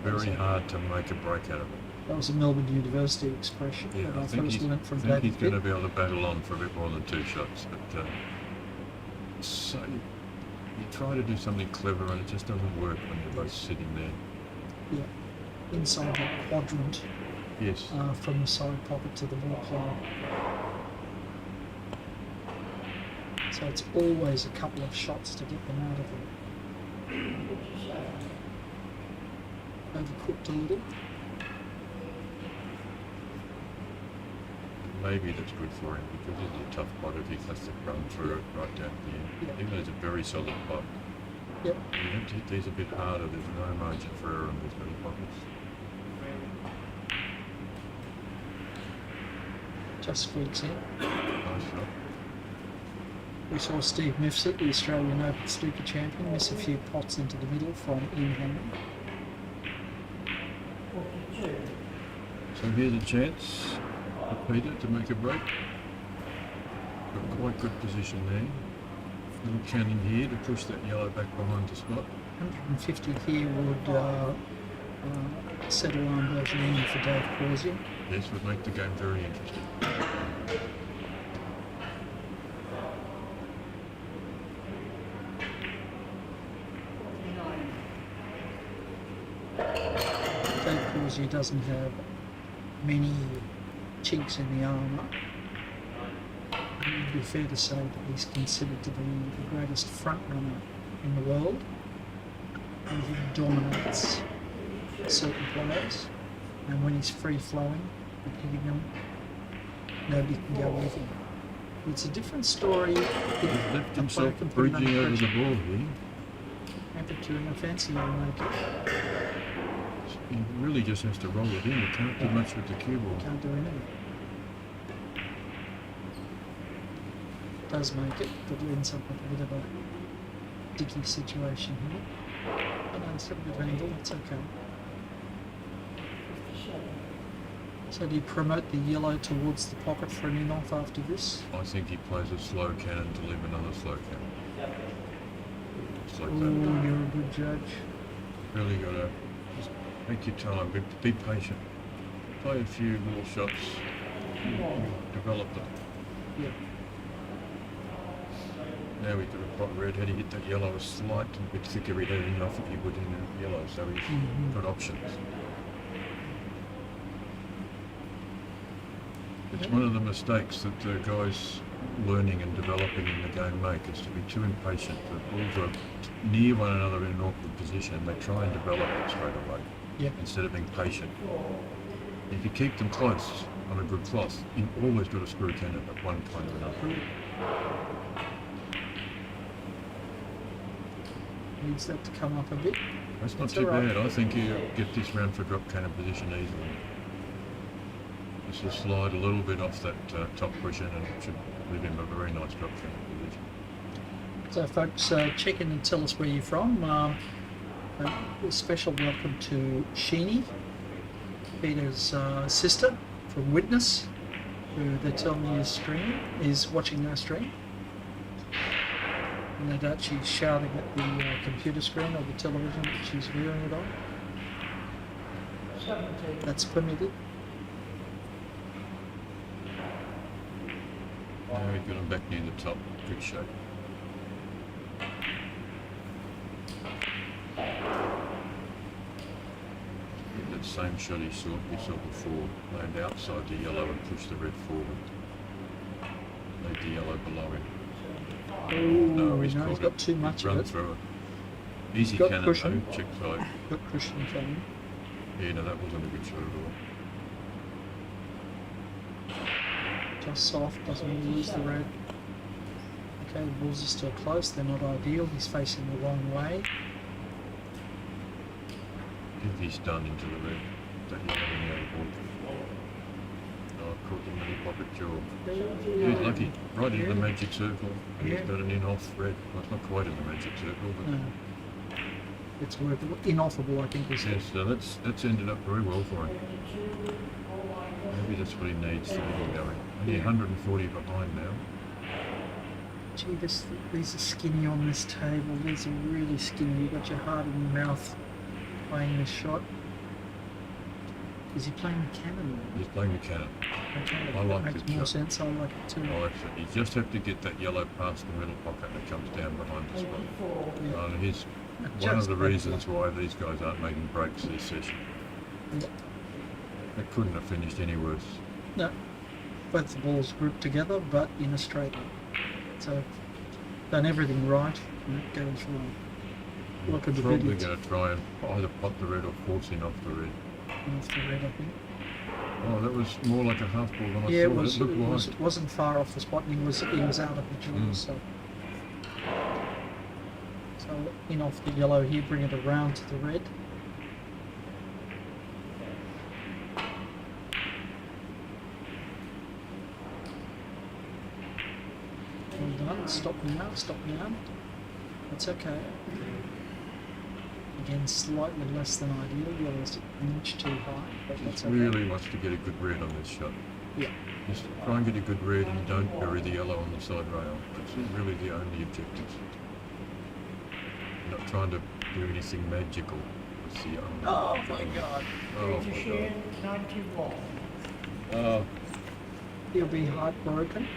S2: Very hard to make a break out of it.
S4: That was a Melbourne University expression
S2: Yeah,
S4: that
S2: I
S4: I
S2: think
S4: first learnt from
S2: he's
S4: David
S2: going to
S4: Pitt.
S2: be able to battle on for a bit more than 2 shots. But so you try to do something clever and it just doesn't work when you're both sitting there.
S4: Yeah, inside that quadrant
S2: Yes.
S4: from the side pocket to the ball player. So it's always a couple of shots to get them out of there. Overcooked a little.
S2: Maybe that's good for him because he's a tough pot if he has to run through it right down to the end.
S4: Yeah.
S2: Even though it's a very solid pot.
S4: Yep.
S2: You have to hit these a bit harder. There's no margin for error in these little pockets.
S4: Just squeaks in.
S2: Nice shot.
S4: We saw Steve Mifsud, the Australian Open snooker champion, miss a few pots into the middle from Ian Henry.
S2: So here's a chance for Peter to make a break. Got quite good position there. Little cannon here to push that yellow back behind the spot.
S4: 150 here would settle on Bergeron for Dave Causier.
S2: This would make the game very interesting.
S4: Dave Causier doesn't have many chinks in the armour. It would be fair to say that he's considered to be the greatest front runner in the world. And he dominates certain players. And when he's free flowing and hitting them, nobody can go with him. It's a different story.
S2: He's left himself bridging over the ball here.
S4: Aperture in a fancy will make it.
S2: He really just has to roll it in. He can't do much with the cue ball.
S4: Can't do anything. Does make it, but ends up with a bit of a dicky situation here. But no, it's got a good angle, it's okay. So do you promote the yellow towards the pocket for an in-off after this?
S2: I think he plays a slow cannon to leave another slow cannon. Just like
S4: Oh,
S2: that.
S4: you're a good judge.
S2: Really got to just take your time, be patient. Play a few little shots, develop them.
S4: Yeah.
S2: Now we've got a pot red. Had he hit that yellow a slight bit thicker, he'd had enough if he would in the yellow, so he's got options. It's one of the mistakes that the guys learning and developing in the game make, is to be too impatient. The balls are near one another in an awkward position and they try and develop it straight away
S4: Yep.
S2: instead of being patient. If you keep them close on a good cloth, you've always got a screw cannon at one point or another.
S4: Needs that to come up a bit.
S2: That's not
S4: It's
S2: too
S4: all right.
S2: bad. I think you get this round for drop cannon position easily. Just to slide a little bit off that top cushion and it should leave him a very nice drop cannon position.
S4: So folks, check in and tell us where you're from. A special welcome to Sheeny, Peter's sister from Witness, who they tell me is watching our stream. No doubt she's shouting at the computer screen or the television that she's viewing it on.
S8: 17.
S4: That's permitted.
S2: Now we've got him back near the top. Good shape. Get that same shot we saw before. Land outside the yellow and push the red forward. Leave the yellow below him.
S4: Oh,
S2: No, he's
S4: no,
S2: caught
S4: he's
S2: it.
S4: got too much
S2: He's run
S4: of it.
S2: through it. Easy
S4: got
S2: cannon
S4: cushion.
S2: though, check side.
S4: Got cushion coming.
S2: Yeah, no, that wasn't a good shot at all.
S4: just soft, doesn't want to lose the red. Okay, the balls are still close, they're not ideal, he's facing the wrong way.
S2: If he's done into the red, that yellow in the other board. Oh, I caught the middle pocket jaw. He's lucky. Right into the magic circle. And he's got an in-off red. Well, it's not quite in the magic circle, but...
S4: No. It's workable, inoffable, I think we said.
S2: Yes, so that's ended up very well for him. Maybe that's what he needs to get going. Only 140 behind now.
S4: Gee, these are skinny on this table. These are really skinny. You've got your heart in your mouth playing this shot. Is he playing the cannon?
S2: He's playing the cannon.
S4: Okay,
S2: I like
S4: that makes
S2: the
S4: more
S2: shot.
S4: sense. I like it too.
S2: Oh, actually, you just have to get that yellow past the middle pocket and it comes down behind the spot.
S4: Yeah.
S2: Here's
S4: Just
S2: one of the
S4: about
S2: reasons why these guys aren't making breaks this session.
S4: Yeah.
S2: It couldn't have finished any worse.
S4: No, both the balls grouped together, but in a straight line. So, done everything right, and it goes wrong. Look at the
S2: Probably
S4: billiards.
S2: going to try and either pot the red or force in off the red.
S4: Off the red, I think.
S2: Oh, that was more like a half ball than I
S4: Yeah,
S2: thought. It looked wide.
S4: it wasn't far off the spot, and he was out of the jaw, so in off the yellow here, bring it around to the red. Well done, stop now. That's okay. Again, slightly less than ideal, yellow's an inch too high, but that's
S2: Just
S4: okay.
S2: really wants to get a good red on this shot.
S4: Yeah.
S2: Just try and get a good red and don't bury the yellow on the side rail. That's really the only objective. Not trying to do anything magical with the yellow.
S4: Oh my god.
S2: Oh
S8: Major
S2: my
S8: Sheehan, 91.
S2: god.
S4: He'll be heartbroken.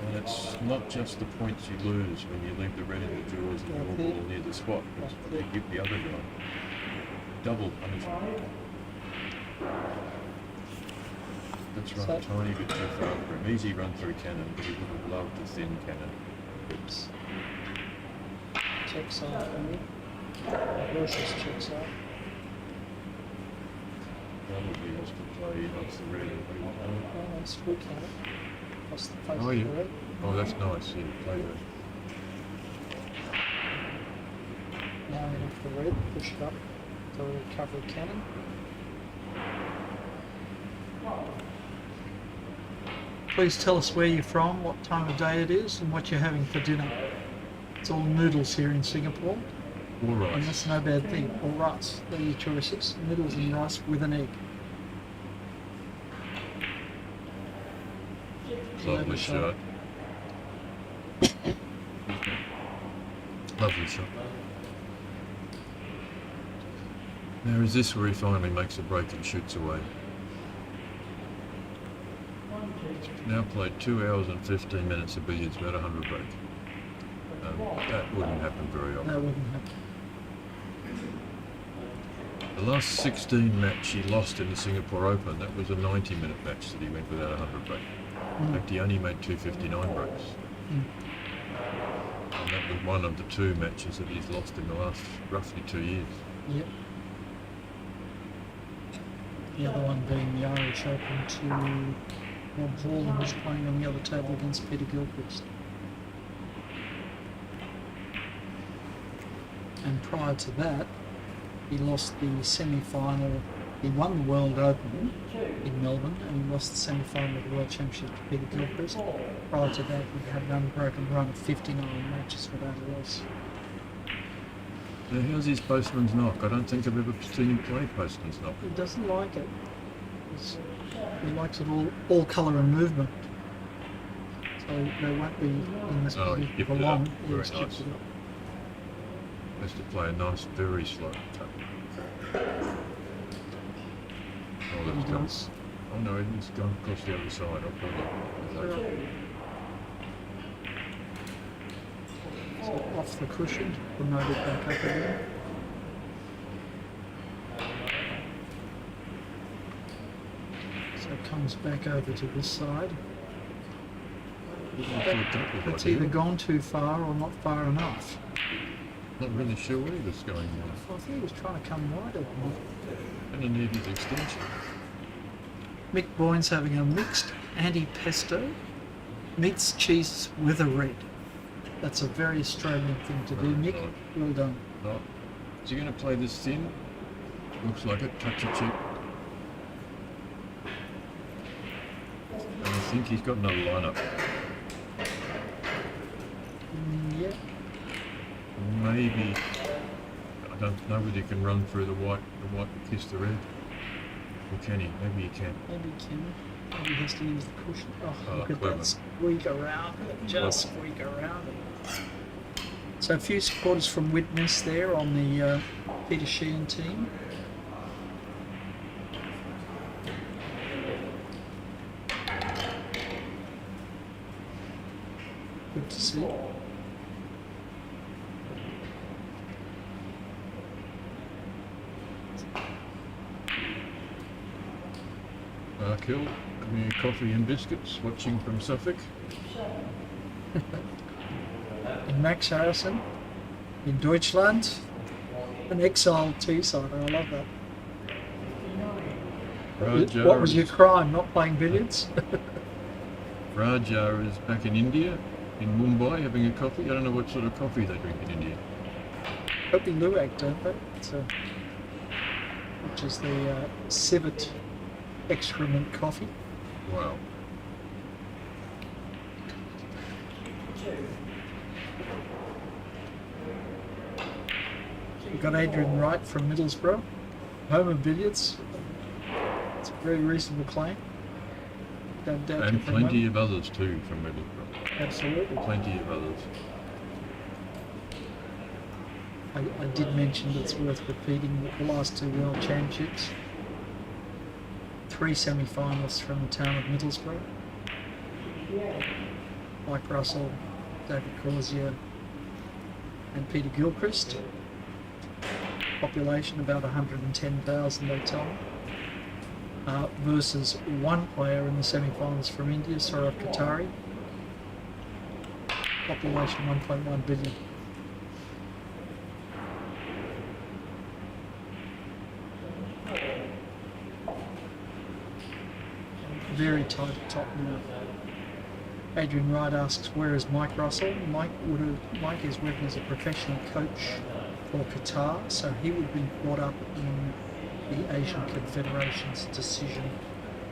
S2: Well, it's not just the points you lose when you leave the red in the jaws and your ball near the spot. It's what you give the other guy. Double punishment. Let's run a tiny bit too far for him. Easy run through cannon, but he would have loved the thin cannon.
S4: Oops. Check side for me. Versus check side.
S2: Probably has to play off the red.
S4: Oh, that's full count. That's the face
S2: Oh,
S4: of
S2: yeah.
S4: the red.
S2: Oh, that's nice. Yeah, play that.
S4: Now in off the red, push it up to the recovery cannon. Please tell us where you're from, what time of day it is, and what you're having for dinner. It's all noodles here in Singapore,
S2: All
S4: and
S2: right.
S4: that's no bad thing. Or rice, they're your choices. Noodles and rice with an egg.
S2: Lovely shot. Lovely shot. Now is this where he finally makes a break and shoots away? He's now played 2 hours and 15 minutes of billiards, about 100 break. That wouldn't happen very
S4: That
S2: often.
S4: wouldn't happen.
S2: The last 16 match he lost in the Singapore Open, that was a 90-minute match that he went without 100 break. In fact, he only made 259 breaks.
S4: Mm.
S2: And that was one of the 2 matches that he's lost in the last roughly 2 years.
S4: Yep. The other one being the Irish Open to Rob Hall, who was playing on the other table against Peter Gilchrist. And prior to that, he lost the semi-final. He won the World Open in Melbourne, and he lost the semi-final of the World Championship to Peter Gilchrist. Prior to that, he had an unbroken run of 59 matches without a loss.
S2: Now, how's his postman's knock? I don't think I've ever seen him play postman's knock.
S4: He doesn't like it. He likes it all colour and movement. So they won't be in this
S2: Oh, he
S4: position
S2: dipped
S4: for
S2: it
S4: long.
S2: up. Very
S4: He's dipped
S2: nice.
S4: it up.
S2: Has to play a nice, very slow cut. Oh, that's
S4: He
S2: gone.
S4: does.
S2: Oh no, he's gone across the other side. I'll pull it.
S4: So off the cushion, promote it back up again. So it comes back over to this side. It's either gone too far or not far enough.
S2: Not really sure where he was going now.
S4: I think he was trying to come wider than that.
S2: Gonna need his extension.
S4: Mick Boyne's having a mixed anti-pesto, meats, cheese with a red. That's a very Australian thing to do, Mick. Well done.
S2: Right. Is he going to play this thin? Looks like it, touch of chip. And I think he's got another lineup.
S4: Yeah.
S2: Maybe, I don't know whether he can run through the white and kiss the red. Or can he? Maybe he can.
S4: Maybe he can. Maybe he has to use the cushion. Oh, look at
S2: clever.
S4: that squeak around. Just squeak around. So a few supporters from Witness there on the Peter Sheehan team. Good to see.
S2: Kill, me coffee and biscuits, watching from Suffolk.
S4: And Max Harrison in Deutschland, an exiled Teessider. I love that.
S2: Raja
S4: What was your
S2: is-
S4: crime? Not playing billiards?
S2: Raja is back in India, in Mumbai, having a coffee. I don't know what sort of coffee they drink in India.
S4: Kopi Luwak, don't they? Which is the civet excrement coffee.
S2: Wow.
S4: We've got Adrian Wright from Middlesbrough, home of billiards. It's a very reasonable claim. Don't doubt
S2: And
S4: you for a
S2: plenty
S4: moment.
S2: of others too from Middlesbrough.
S4: Absolutely.
S2: Plenty of others.
S4: I did mention that it's worth repeating that the last two World Championships, 3 semi-finalists from the town of Middlesbrough. Mike Russell, David Causier and Peter Gilchrist. Population about 110,000 they tell me. Versus one player in the semi-finals from India, Saurav Qatari. Population 1.1 billion. Very tight at top now. Adrian Wright asks, where is Mike Russell? Mike is working as a professional coach for Qatar, so he would be brought up in the Asian Confederation's decision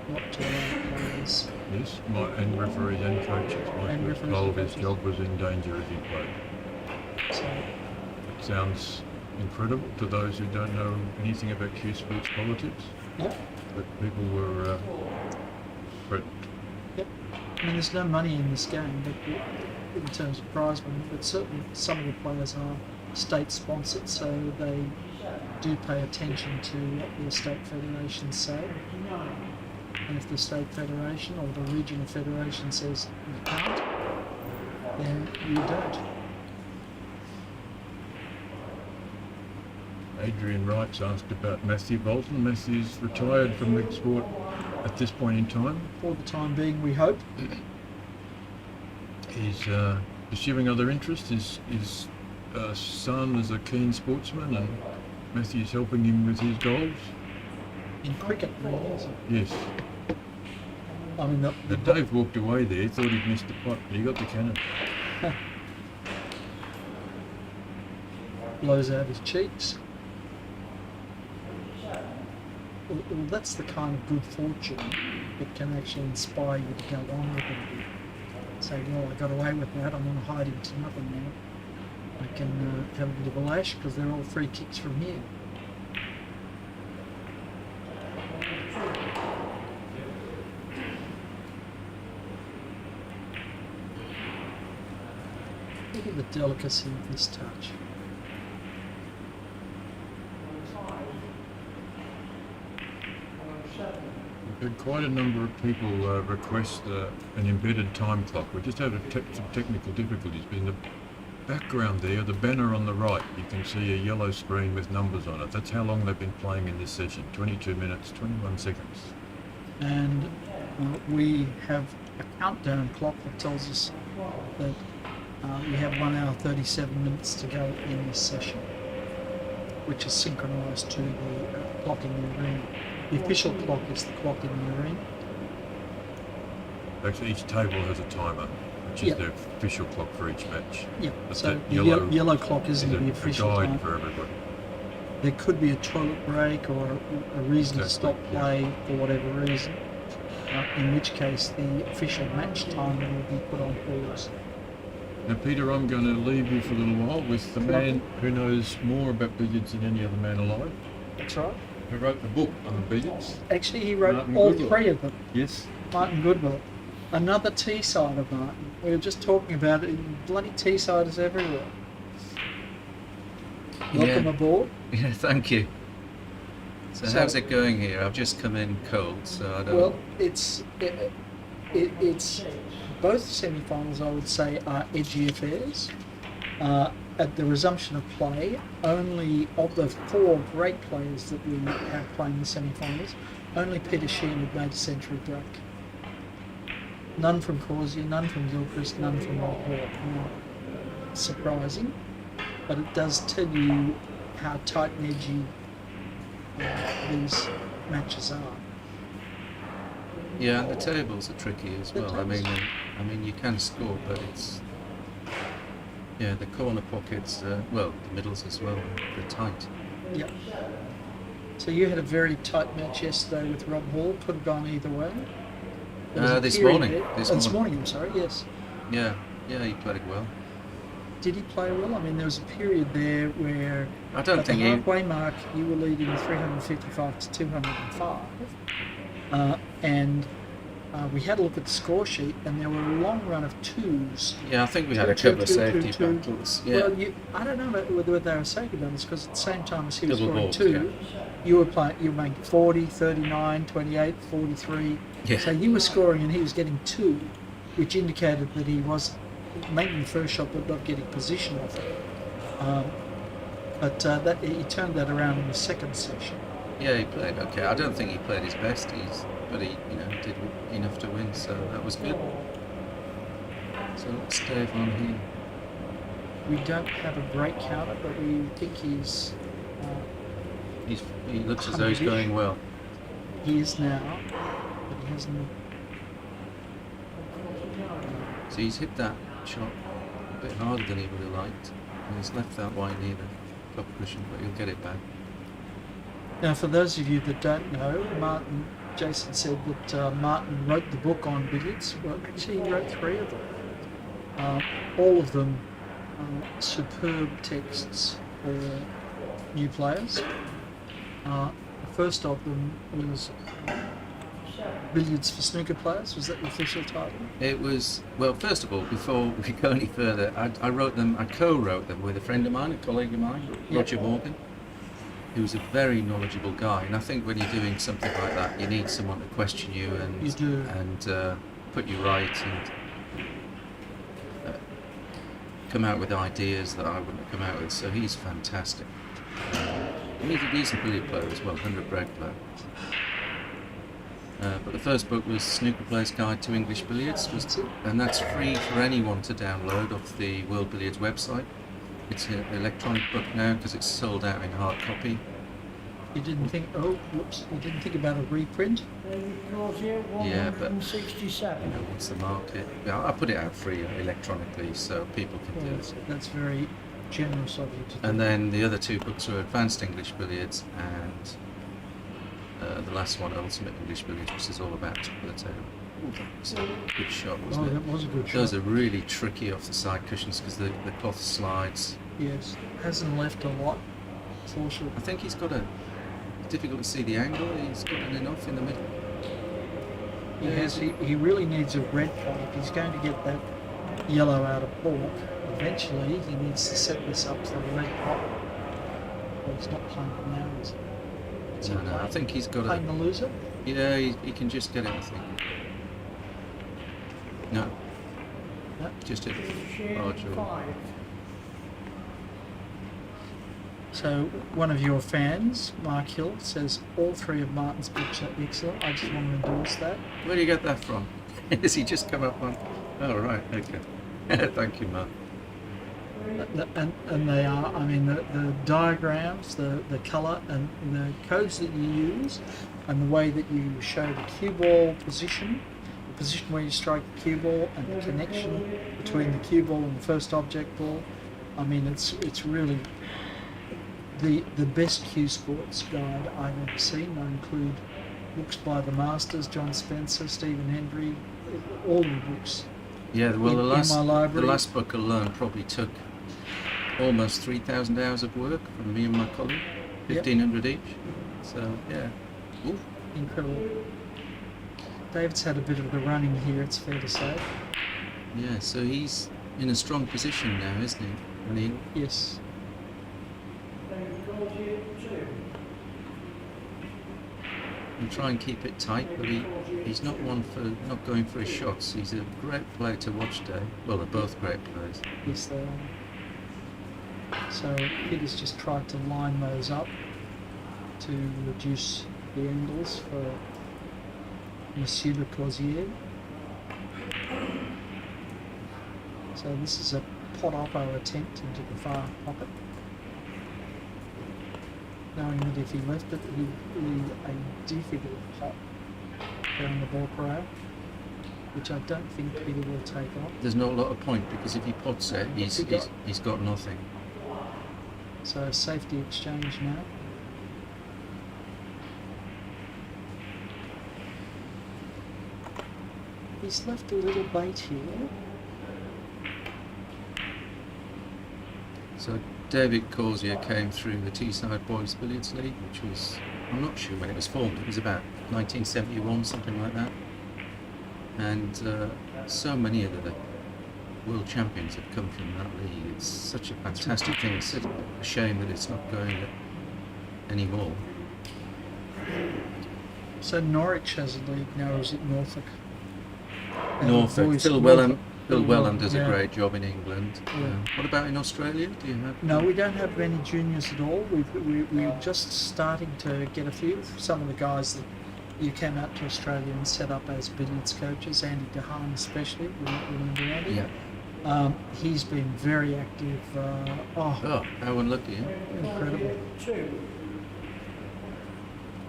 S4: not to allow players.
S2: Yes, and referees and coaches. Mike
S4: And
S2: was
S4: referees
S2: told
S4: and
S2: his
S4: coaches.
S2: job was in danger as he played.
S4: So
S2: It sounds incredible to those who don't know anything about Q Sports politics,
S4: yep,
S2: but people were threatened.
S4: yep. I mean, there's no money in this game, but in terms of prize money, but certainly some of the players are state sponsored, so they do pay attention to what the state federations say. And if the state federation or the regional federation says you can't, then you don't.
S2: Adrian Wright's asked about Matthew Bolton. Matthew's retired from the sport at this point in time.
S4: For the time being, we hope.
S2: He's pursuing other interests. His son is a keen sportsman, and Matthew's helping him with his goals.
S4: In cricket, really, isn't it?
S2: Yes.
S4: I mean,
S2: And Dave walked away there, thought he'd missed the pot, but he got the cannon.
S4: blows out his cheeks. Well, that's the kind of good fortune that can actually inspire you to go on with it. Say, well, I got away with that, I'm going to hide into nothing now. I can have a bit of a lash because they're all free kicks from here. Look at the delicacy of this touch.
S2: We've had quite a number of people request an embedded time clock. We just had some technical difficulties, but in the background there, the banner on the right, you can see a yellow screen with numbers on it. That's how long they've been playing in this session, 22 minutes, 21 seconds.
S4: And we have a countdown clock that tells us that We have 1 hour 37 minutes to go in this session, which is synchronised to the clock in the arena. The official clock is the clock in the arena.
S2: Actually, each table has a timer, which is the official clock for each match.
S4: Yeah,
S2: But
S4: so
S2: that
S4: the yellow clock isn't the
S2: a
S4: official
S2: guide
S4: time.
S2: for everybody.
S4: There could be a toilet break or a reason to stop
S2: Exactly, yeah.
S4: play for whatever reason, in which case the official match timer will be put on pause.
S2: Now, Peter, I'm going to leave you for a little while with the man who knows more about billiards than any other man alive,
S4: That's right.
S2: who wrote the book on billiards.
S4: Actually, he wrote
S2: Martin
S4: all
S2: Goodwill.
S4: 3 of them.
S2: Yes.
S4: Martin Goodwill. Another T-sider, Martin. We were just talking about it. Bloody T-siders everywhere. Welcome aboard.
S9: Yeah, thank you. So,
S4: So-
S9: how's it going here? I've just come in cold, so I don't.
S4: Well, it's both semi-finals, I would say, are edgy affairs. At the resumption of play, only of the 4 great players that we have playing the semi-finals, only Peter Sheehan had made a century break. None from Causier, none from Gilchrist, none from Rob Hall. Surprising, but it does tell you how tight and edgy these matches are.
S9: Yeah, and the tables are tricky as
S4: The
S9: well.
S4: tables.
S9: I mean, you can score, but it's the corner pockets, well, the middles as well, they're tight.
S4: Yeah. So you had a very tight match yesterday with Rob Hall. Could have gone either way. There was a
S9: This
S4: period
S9: morning.
S4: there- This morning, I'm sorry. Yes.
S9: Yeah, he played well.
S4: Did he play well? I mean, there was a period there where
S9: I don't
S4: at the
S9: think he.
S4: halfway mark you were leading 355 to 205, and we had a look at the score sheet, and there were a long run of 2s.
S9: Yeah, I think we had a
S4: Two,
S9: couple of
S4: two,
S9: safety
S4: two, two.
S9: battles. Yeah.
S4: Well, I don't know whether they were safety battles because at the same time as he was
S9: Double
S4: scoring
S9: balls,
S4: 2, you were making 40, 39, 28, 43.
S9: Yeah.
S4: So you were scoring and he was getting 2, which indicated that he was making the first shot but not getting position off it. But he turned that around in the second session.
S9: Yeah, he played okay. I don't think he played his best, but he did enough to win, so that was good. So let's Dave on here.
S4: We don't have a great counter, but we think he's
S9: He looks as though he's going well.
S4: he is now, but he hasn't.
S9: So he's hit that shot a bit harder than he would have liked, and he's left that wide near the top cushion, but he'll get it back.
S4: Now, for those of you that don't know, Jason said that Martin wrote the book on billiards. Well, actually, he wrote 3 of them. All of them superb texts for new players. The first of them was Billiards for Snooker Players. Was that the official title?
S9: It was, well, first of all, before we go any further, I co-wrote them with a friend of mine, a colleague of mine, Roger Morgan, who was a very knowledgeable guy. And I think when you're doing something like that, you need someone to question you and
S4: You do.
S9: and put you right and come out with ideas that I wouldn't have come out with. So he's fantastic. And he's a decent billiard player as well, 100 bred player. But the first book was Snooker Player's Guide to English Billiards, and that's free for anyone to download off the World Billiards website. It's an electronic book now because it's sold out in hard copy.
S4: You didn't think? Oh, whoops! You didn't think about a reprint?
S8: Causier,
S9: Yeah, but
S8: 167.
S9: what's the market? Yeah, I put it out free electronically so people can
S4: Well,
S9: do it.
S4: that's very generous of you to do.
S9: And then the other 2 books were Advanced English Billiards and the last one, Ultimate English Billiards, which is all about top of the table. Ooh, that was a good shot,
S4: Oh,
S9: wasn't
S4: that
S9: it?
S4: was a good shot.
S9: Those are really tricky off the side cushions because the cloth slides.
S4: Yes, hasn't left a lot. Fortunately.
S9: I think he's got a difficult to see the angle. He's got an enough in the middle.
S4: He really needs a red pot. If he's going to get that yellow out of balk, eventually he needs to set this up for a red pot. Well, he's not playing it now, is he?
S9: No, I think he's got
S4: Playing
S9: a.
S4: the loser?
S9: Yeah, he can just get it, I think. No,
S4: No.
S9: just a
S8: Sheehan,
S9: large or
S8: 5.
S4: So one of your fans, Mark Hill, says all 3 of Martin's books are excellent. I just want to endorse that.
S9: Where do you get that from? Has he just come up on? Oh, right, okay. Thank you, Mark.
S4: And they are. I mean, the diagrams, the colour, and the codes that you use, and the way that you show the cue ball position, the position where you strike the cue ball, and the connection between the cue ball and the first object ball. I mean, it's really the best cue sports guide I've ever seen. I include books by the masters, John Spencer, Stephen Hendry, all the books.
S9: Yeah, well,
S4: in my library.
S9: the last book alone probably took almost 3,000 hours of work from me and my colleague, 1,500 each. So, yeah. Ooh.
S4: Incredible. David's had a bit of the running here, it's fair to say.
S9: Yeah, so he's in a strong position now, isn't he? I mean,
S4: Yes.
S8: David Causier, 2.
S9: he'll try and keep it tight, but he's not one for not going for his shots. He's a great player to watch, Dave. Well, they're both great players.
S4: Yes, they are. So Peter's just tried to line those up to reduce the angles for Monsieur Le Causier. So this is a pot-oppo attempt into the far pocket, knowing that if he left it, he'd leave a difficult pot down the ball corral, which I don't think Peter will take on.
S9: There's not a lot of point because if he pots it, he's got nothing.
S4: So safety exchange now. He's left a little bait here.
S9: So David Causier came through the Teesside Boys Billiards League, which was, I'm not sure when it was formed, it was about 1971, something like that. And so many of the world champions have come from that league. It's such a fantastic thing. It's such a shame that it's not going anymore.
S4: So Norwich has a league now, or is it Norfolk?
S9: Norfolk.
S4: Boys-
S9: Phil
S4: Norfolk.
S9: Wellham does
S4: Yeah.
S9: a great job in England.
S4: Yeah.
S9: What about in Australia? Do you have?
S4: No, we don't have many juniors at all. We're just starting to get a few. Some of the guys that you came out to Australia and set up as billiards coaches, Andy DeHaan especially, remember Andy?
S9: Yeah.
S4: He's been very active.
S9: Oh, how unlucky! Huh?
S4: Incredible.
S8: 2.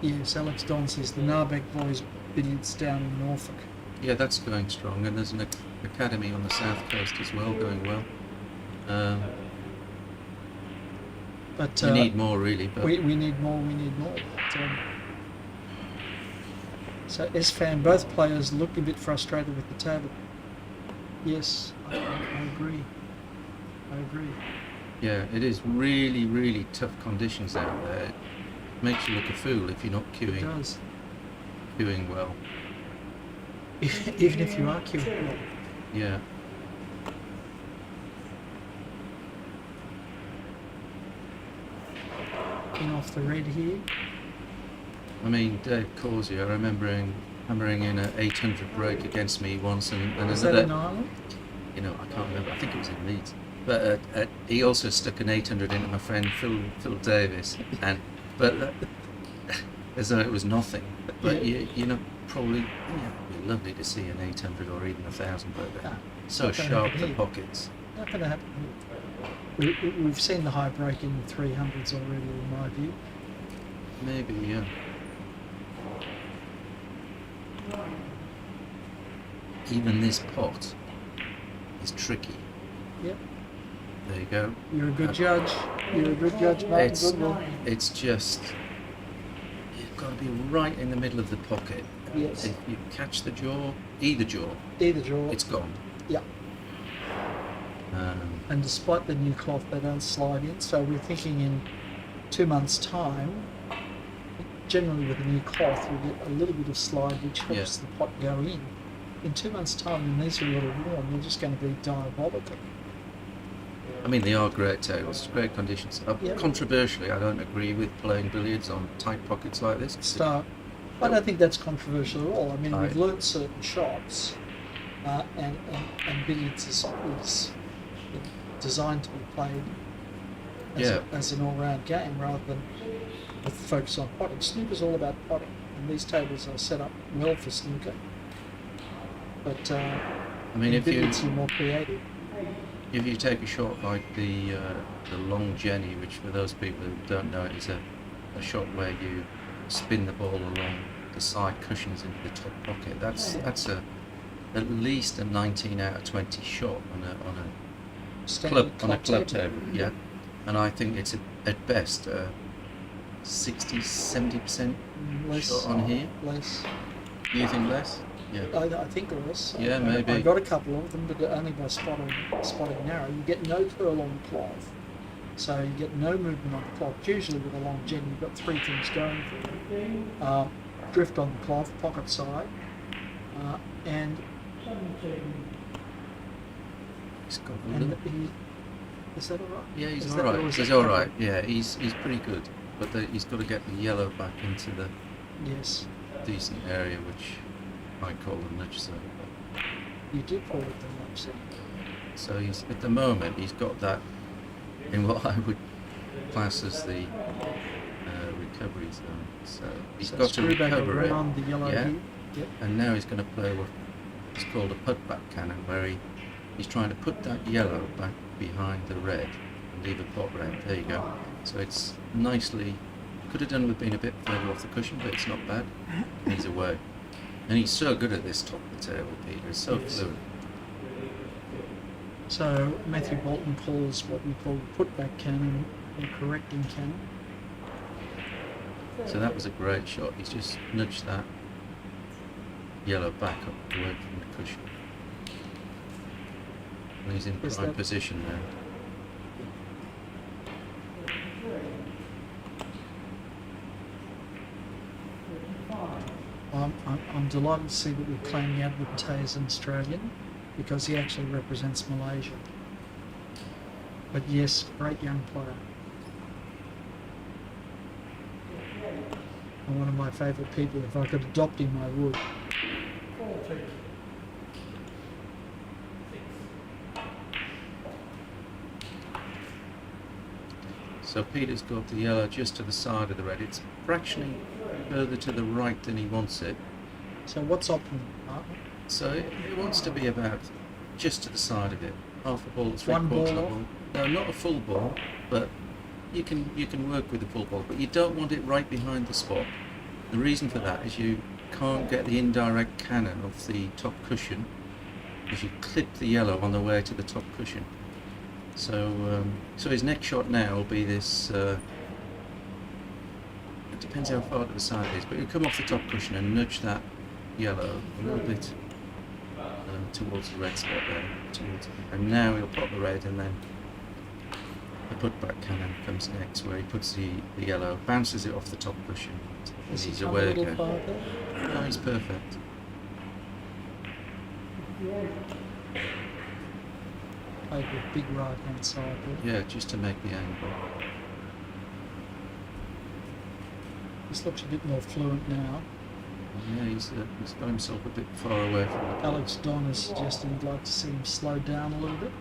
S4: Yes, Alex Don says the Narbeck boys billiards down in Norfolk.
S9: Yeah, that's going strong, and there's an academy on the south coast as well, going well.
S4: But
S9: We need more, really. But
S4: we need more. But, so S-Fan, both players looked a bit frustrated with the table. Yes, I agree.
S9: yeah, it is really, really tough conditions out there. It makes you look a fool if you're not
S4: It does.
S9: queuing well.
S4: Even if you are queuing well.
S9: Yeah.
S4: In off the red here.
S9: I mean, Dave Causier, I remember hammering in an 800 break against me once, and
S4: Is that
S9: another.
S4: in Ireland?
S9: You know, I can't remember. I think it was in Leeds. But he also stuck an 800 into my friend Phil Davis, but as though it was nothing. But
S4: Yeah.
S9: you know, probably it'd be lovely to see an 800 or even 1,000, but they're
S4: Ah,
S9: so
S4: not gonna
S9: sharp
S4: happen
S9: the
S4: here.
S9: pockets.
S4: Not going to happen here. We've seen the high break in the 300s already, in my view.
S9: Maybe, yeah. Even this pot is tricky.
S4: Yep.
S9: There you go.
S4: You're a good judge. You're a good judge, Martin.
S9: It's,
S4: Good one.
S9: it's just, you've got to be right in the middle of the pocket.
S4: Yes.
S9: If you catch the jaw, either jaw,
S4: Either draw.
S9: it's gone.
S4: Yeah. And despite the new cloth, they don't slide in. So we're thinking in 2 months' time, generally with a new cloth, you get a little bit of slide which helps the pot go in. In 2 months' time, when these are a little warm, they're just going to be diabolical.
S9: I mean, they are great tables, great conditions.
S4: Yeah.
S9: Controversially, I don't agree with playing billiards on tight pockets like this.
S4: Start. I don't think that's controversial at all. I mean, we've
S9: Right.
S4: learnt certain shots, and billiards is designed to be played as an all-round game rather than with focus on potting. Snooker's all about potting, and these tables are set up well for snooker. But
S9: I mean, if you
S4: billiards are more creative.
S9: if you take a shot like the long Jenny, which for those people who don't know it is a shot where you spin the ball along the side cushions into the top pocket. That's at least a 19 out of 20 shot on a club table. Yeah, and I think it's at best 60-70% shot on here.
S4: Less.
S9: You think less? Yeah.
S4: I think less.
S9: Yeah, maybe.
S4: I got a couple of them, but only by spotting narrow. You get no curl on the cloth, so you get no movement on the cloth. Usually with a long Jenny, you've got three things going for you. Drift on the cloth, pocket side, and
S9: He's got a little.
S4: is that all right?
S9: Yeah, he's
S4: Is
S9: all
S4: that- or
S9: right.
S4: is
S9: He's
S4: that
S9: all
S4: covered?
S9: right. Yeah, he's pretty good. But he's got to get the yellow back into the
S4: Yes,
S9: decent area, which I call the nudge zone.
S4: you do call it the nudge zone.
S9: So he's at the moment he's got that in what I would class as the recovery zone. So he's
S4: So
S9: got to
S4: screw back
S9: recover it.
S4: around the yellow
S9: Yeah.
S4: here. Yep.
S9: And now he's going to play what is called a put-back cannon, where he's trying to put that yellow back behind the red and leave a pot red. There you go. So it's nicely, could have done with being a bit further off the cushion, but it's not bad. And he's away. And he's so good at this top of the table, Peter. He's so
S4: Yes.
S9: fluent.
S4: So Matthew Bolton calls what we call putback cannon a correcting cannon.
S9: So that was a great shot. He's just nudged that yellow back up away from the cushion. And he's in
S4: Is
S9: prime
S4: that-
S9: position now.
S4: I'm delighted to see that we're claiming Advocate as an Australian because he actually represents Malaysia. But yes, great young player. And one of my favourite people. If I could adopt him, I would.
S8: 40.
S9: So Peter's got the yellow just to the side of the red. It's fractionally further to the right than he wants it.
S4: So what's optimal?
S9: So it wants to be about just to the side of it. Half a ball,
S4: One
S9: three-quarters of
S4: ball
S9: a ball. No, not a full ball, but you can work with a full ball. But you don't want it right behind the spot. The reason for that is you can't get the indirect cannon off the top cushion because you clip the yellow on the way to the top cushion. So so his next shot now will be this. It depends how far to the side it is, but he'll come off the top cushion and nudge that yellow a little bit towards the red spot there. And now he'll pop the red, and then the put-back cannon comes next, where he puts the yellow, bounces it off the top cushion, and
S4: Is he
S9: he's
S4: come a
S9: away
S4: little
S9: again.
S4: farther?
S9: No, he's perfect.
S4: Played with big right hand side there.
S9: Yeah, just to make the angle.
S4: This looks a bit more fluent now.
S9: Yeah, he's got himself a bit far away from the ball.
S4: Alex Don is suggesting he'd like to see him slow down a little bit.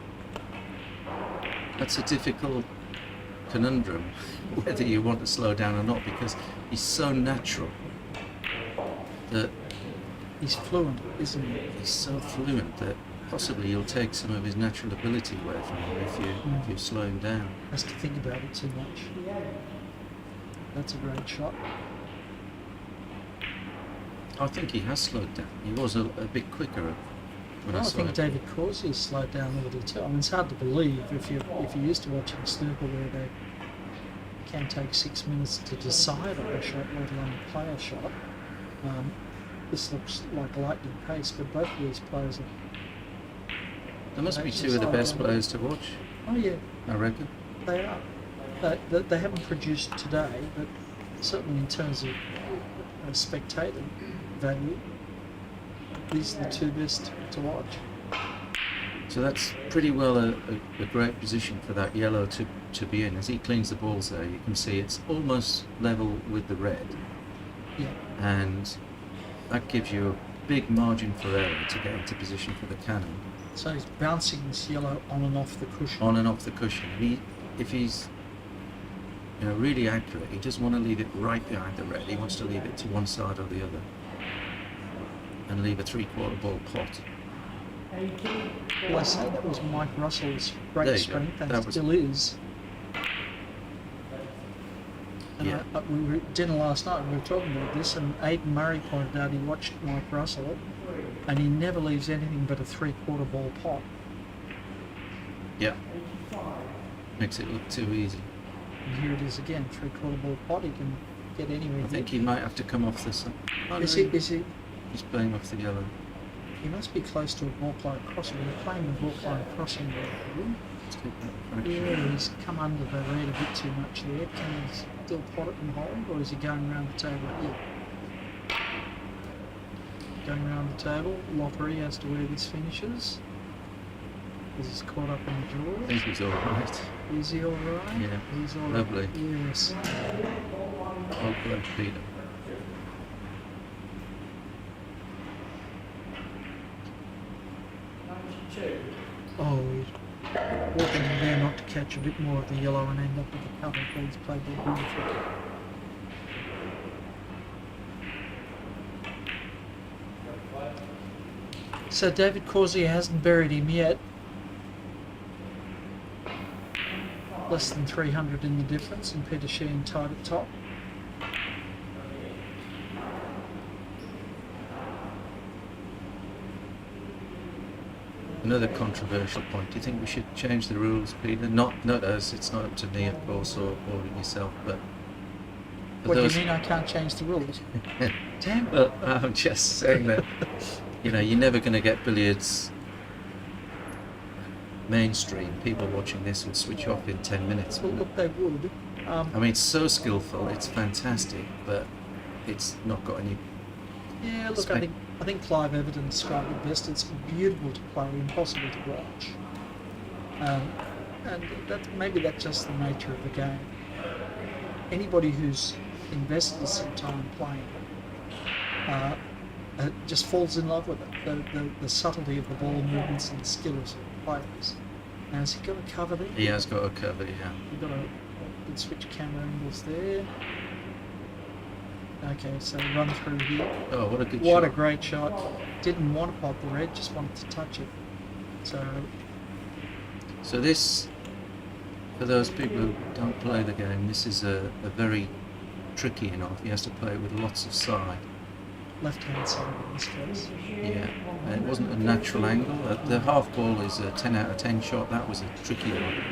S9: That's a difficult conundrum, whether you want to slow down or not, because he's so natural that
S4: He's fluent, isn't he?
S9: he's so fluent that possibly you'll take some of his natural ability away from him if you slow him down.
S4: Has to think about it too much. That's a great shot.
S9: I think he has slowed down. He was a bit quicker when I
S4: I
S9: saw
S4: think
S9: him.
S4: David Causier slowed down a little too. I mean, it's hard to believe if you're used to watching snooker where they can take 6 minutes to decide on a shot, let alone play a shot. This looks like lightning pace, but both of these players are.
S9: There must be two of the best players to watch,
S4: Oh yeah,
S9: I reckon.
S4: they are. They haven't produced today, but certainly in terms of spectator value, these are the two best to watch.
S9: So that's pretty well a great position for that yellow to be in. As he cleans the balls there, you can see it's almost level with the red.
S4: Yeah.
S9: And that gives you a big margin for error to get into position for the cannon.
S4: So he's bouncing this yellow on and off the cushion.
S9: On and off the cushion. If he's really accurate, he doesn't want to leave it right behind the red. He wants to leave it to one side or the other, and leave a three-quarter ball pot.
S8: 80.
S4: Well, I say that was Mike Russell's great
S9: There you go.
S4: strength, and
S9: That was-
S4: still is. And
S9: Yeah.
S4: we were at dinner last night, and we were talking about this, and Aidan Murray pointed out he watched Mike Russell, and he never leaves anything but a 3/4 ball pot.
S9: Yeah. Makes it look too easy.
S4: And here it is again, 3/4 ball pot. He can get anywhere.
S9: I think he might have to come off this. Oh, no,
S4: Is he? Is he?
S9: He's playing off the yellow.
S4: He must be close to a ball line crossing. We're playing the ball line crossing there.
S9: Let's take that fraction.
S4: Yeah, he's come under the red a bit too much there. Can he still pot it and hold, or is he going around the table here? Going around the table, lottery as to where this finishes. Is he's caught up in the
S9: I
S4: draw?
S9: think he's all right.
S4: Is he all right?
S9: Yeah,
S4: He's all
S9: lovely.
S4: right. Yes.
S9: Well played, Peter.
S4: Oh, he's walking in there not to catch a bit more of the yellow and end up with the cover, but he's played that beautifully. So David Causier hasn't buried him yet. Less than 300 in the difference, and Peter Sheehan tied at top.
S9: Another controversial point. Do you think we should change the rules, Peter? Not us. It's not up to me, of course, or yourself, but for
S4: What do
S9: those.
S4: you mean I can't change the rules? Damn it.
S9: Well, I'm just saying that. You know, you're never going to get billiards mainstream. People watching this will switch off in 10 minutes.
S4: Well, look, they would.
S9: I mean, it's so skillful. It's fantastic, but it's not got any.
S4: Yeah, look, I think Clive Everton described it best. It's beautiful to play, impossible to watch. And maybe that's just the nature of the game. Anybody who's invested some time playing just falls in love with it. The subtlety of the ball movements and the skill of players. Now, has he got a cover there?
S9: He has got a cover, yeah.
S4: You've got a good switch camera angles there. Okay, so run through here.
S9: Oh, what a good
S4: What
S9: shot.
S4: a great shot. Didn't want to pop the red, just wanted to touch it.
S9: So this, for those people who don't play the game, this is a very tricky enough. He has to play with lots of side.
S4: Left-hand side in this case.
S9: Yeah, and it wasn't a natural angle. The half ball is a 10 out of 10 shot. That was a tricky one.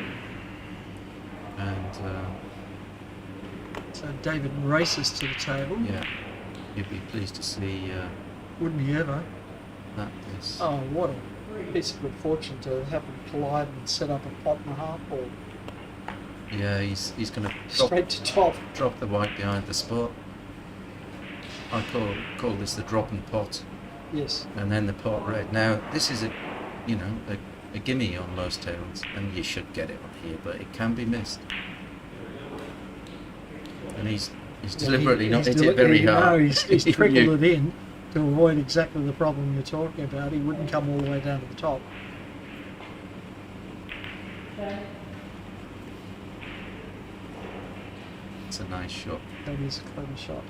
S9: And
S4: So David races to the table.
S9: yeah, you'd be pleased to see
S4: Wouldn't he ever?
S9: that is.
S4: Oh, what a piece of good fortune to have them collide and set up a pot and a half ball.
S9: Yeah, he's going to
S4: Straight to top.
S9: drop the white behind the spot. I call this the drop and pot,
S4: Yes.
S9: and then the pot red. Now this is a gimme on most tables, and you should get it on here, but it can be missed. And he's deliberately not hit it very hard.
S4: No, he's
S9: He
S4: trickled
S9: knew.
S4: it in to avoid exactly the problem you're talking about. He wouldn't come all the way down to the top.
S9: It's a nice shot.
S4: That is a clever shot.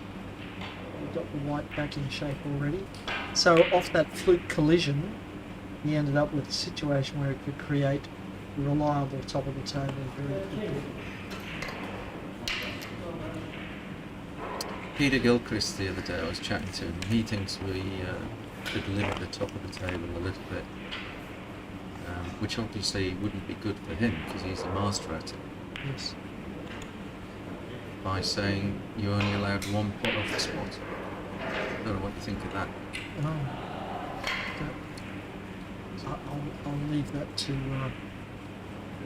S4: We've got the white back in shape already. So off that fluke collision, he ended up with a situation where he could create a reliable top of the table very quickly.
S9: Peter Gilchrist the other day, I was chatting to him. He thinks we could limit the top of the table a little bit, which obviously wouldn't be good for him because he's a master at it.
S4: Yes.
S9: By saying you're only allowed one pot off the spot. I don't know what you think of that.
S4: Oh. I'll leave that to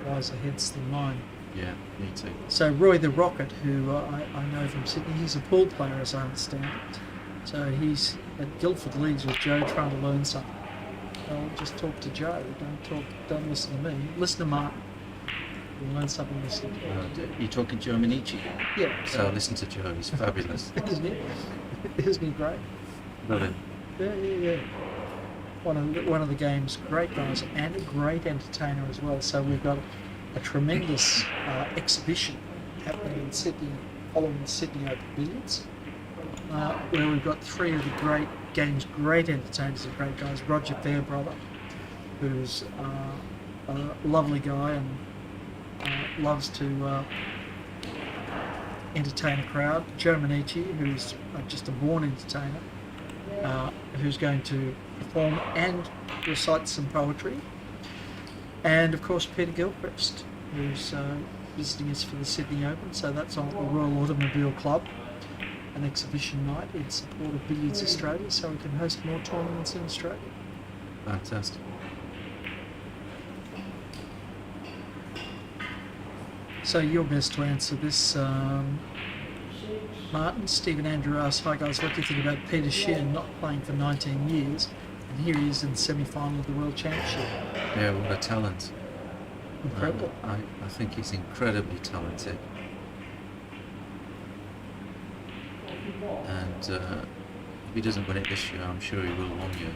S4: wiser heads than mine.
S9: Yeah, me too.
S4: So Roy the Rocket, who I know from Sydney, he's a pool player as I understand it. So he's at Guildford Leagues with Joe trying to learn something. I'll just talk to Joe. Don't listen to me. Listen to Martin. You'll learn something listening.
S9: You're talking Joe Minichi?
S4: Yeah.
S9: So listen to Joe, he's fabulous.
S4: Isn't he great?
S9: Love it.
S4: Yeah. One of the game's great guys and a great entertainer as well. So we've got a tremendous exhibition happening in Sydney following the Sydney Open Billiards, where we've got three of the game's great entertainers and great guys. Roger Fairbrother, who's a lovely guy and loves to entertain a crowd. Joe Manici, who's just a born entertainer, who's going to perform and recite some poetry. And of course Peter Gilchrist, who's visiting us for the Sydney Open, so that's on the Royal Automobile Club, an exhibition night in support of Billiards Australia, so we can host more tournaments in Australia.
S9: Fantastic.
S4: So you're best to answer this, Martin. Stephen Andrew asks, hi guys, what do you think about Peter Sheehan not playing for 19 years, and here he is in the semi-final of the World Championship?
S9: Yeah, what a talent.
S4: Incredible.
S9: I think he's incredibly talented. And if he doesn't win it this year, I'm sure he will one year.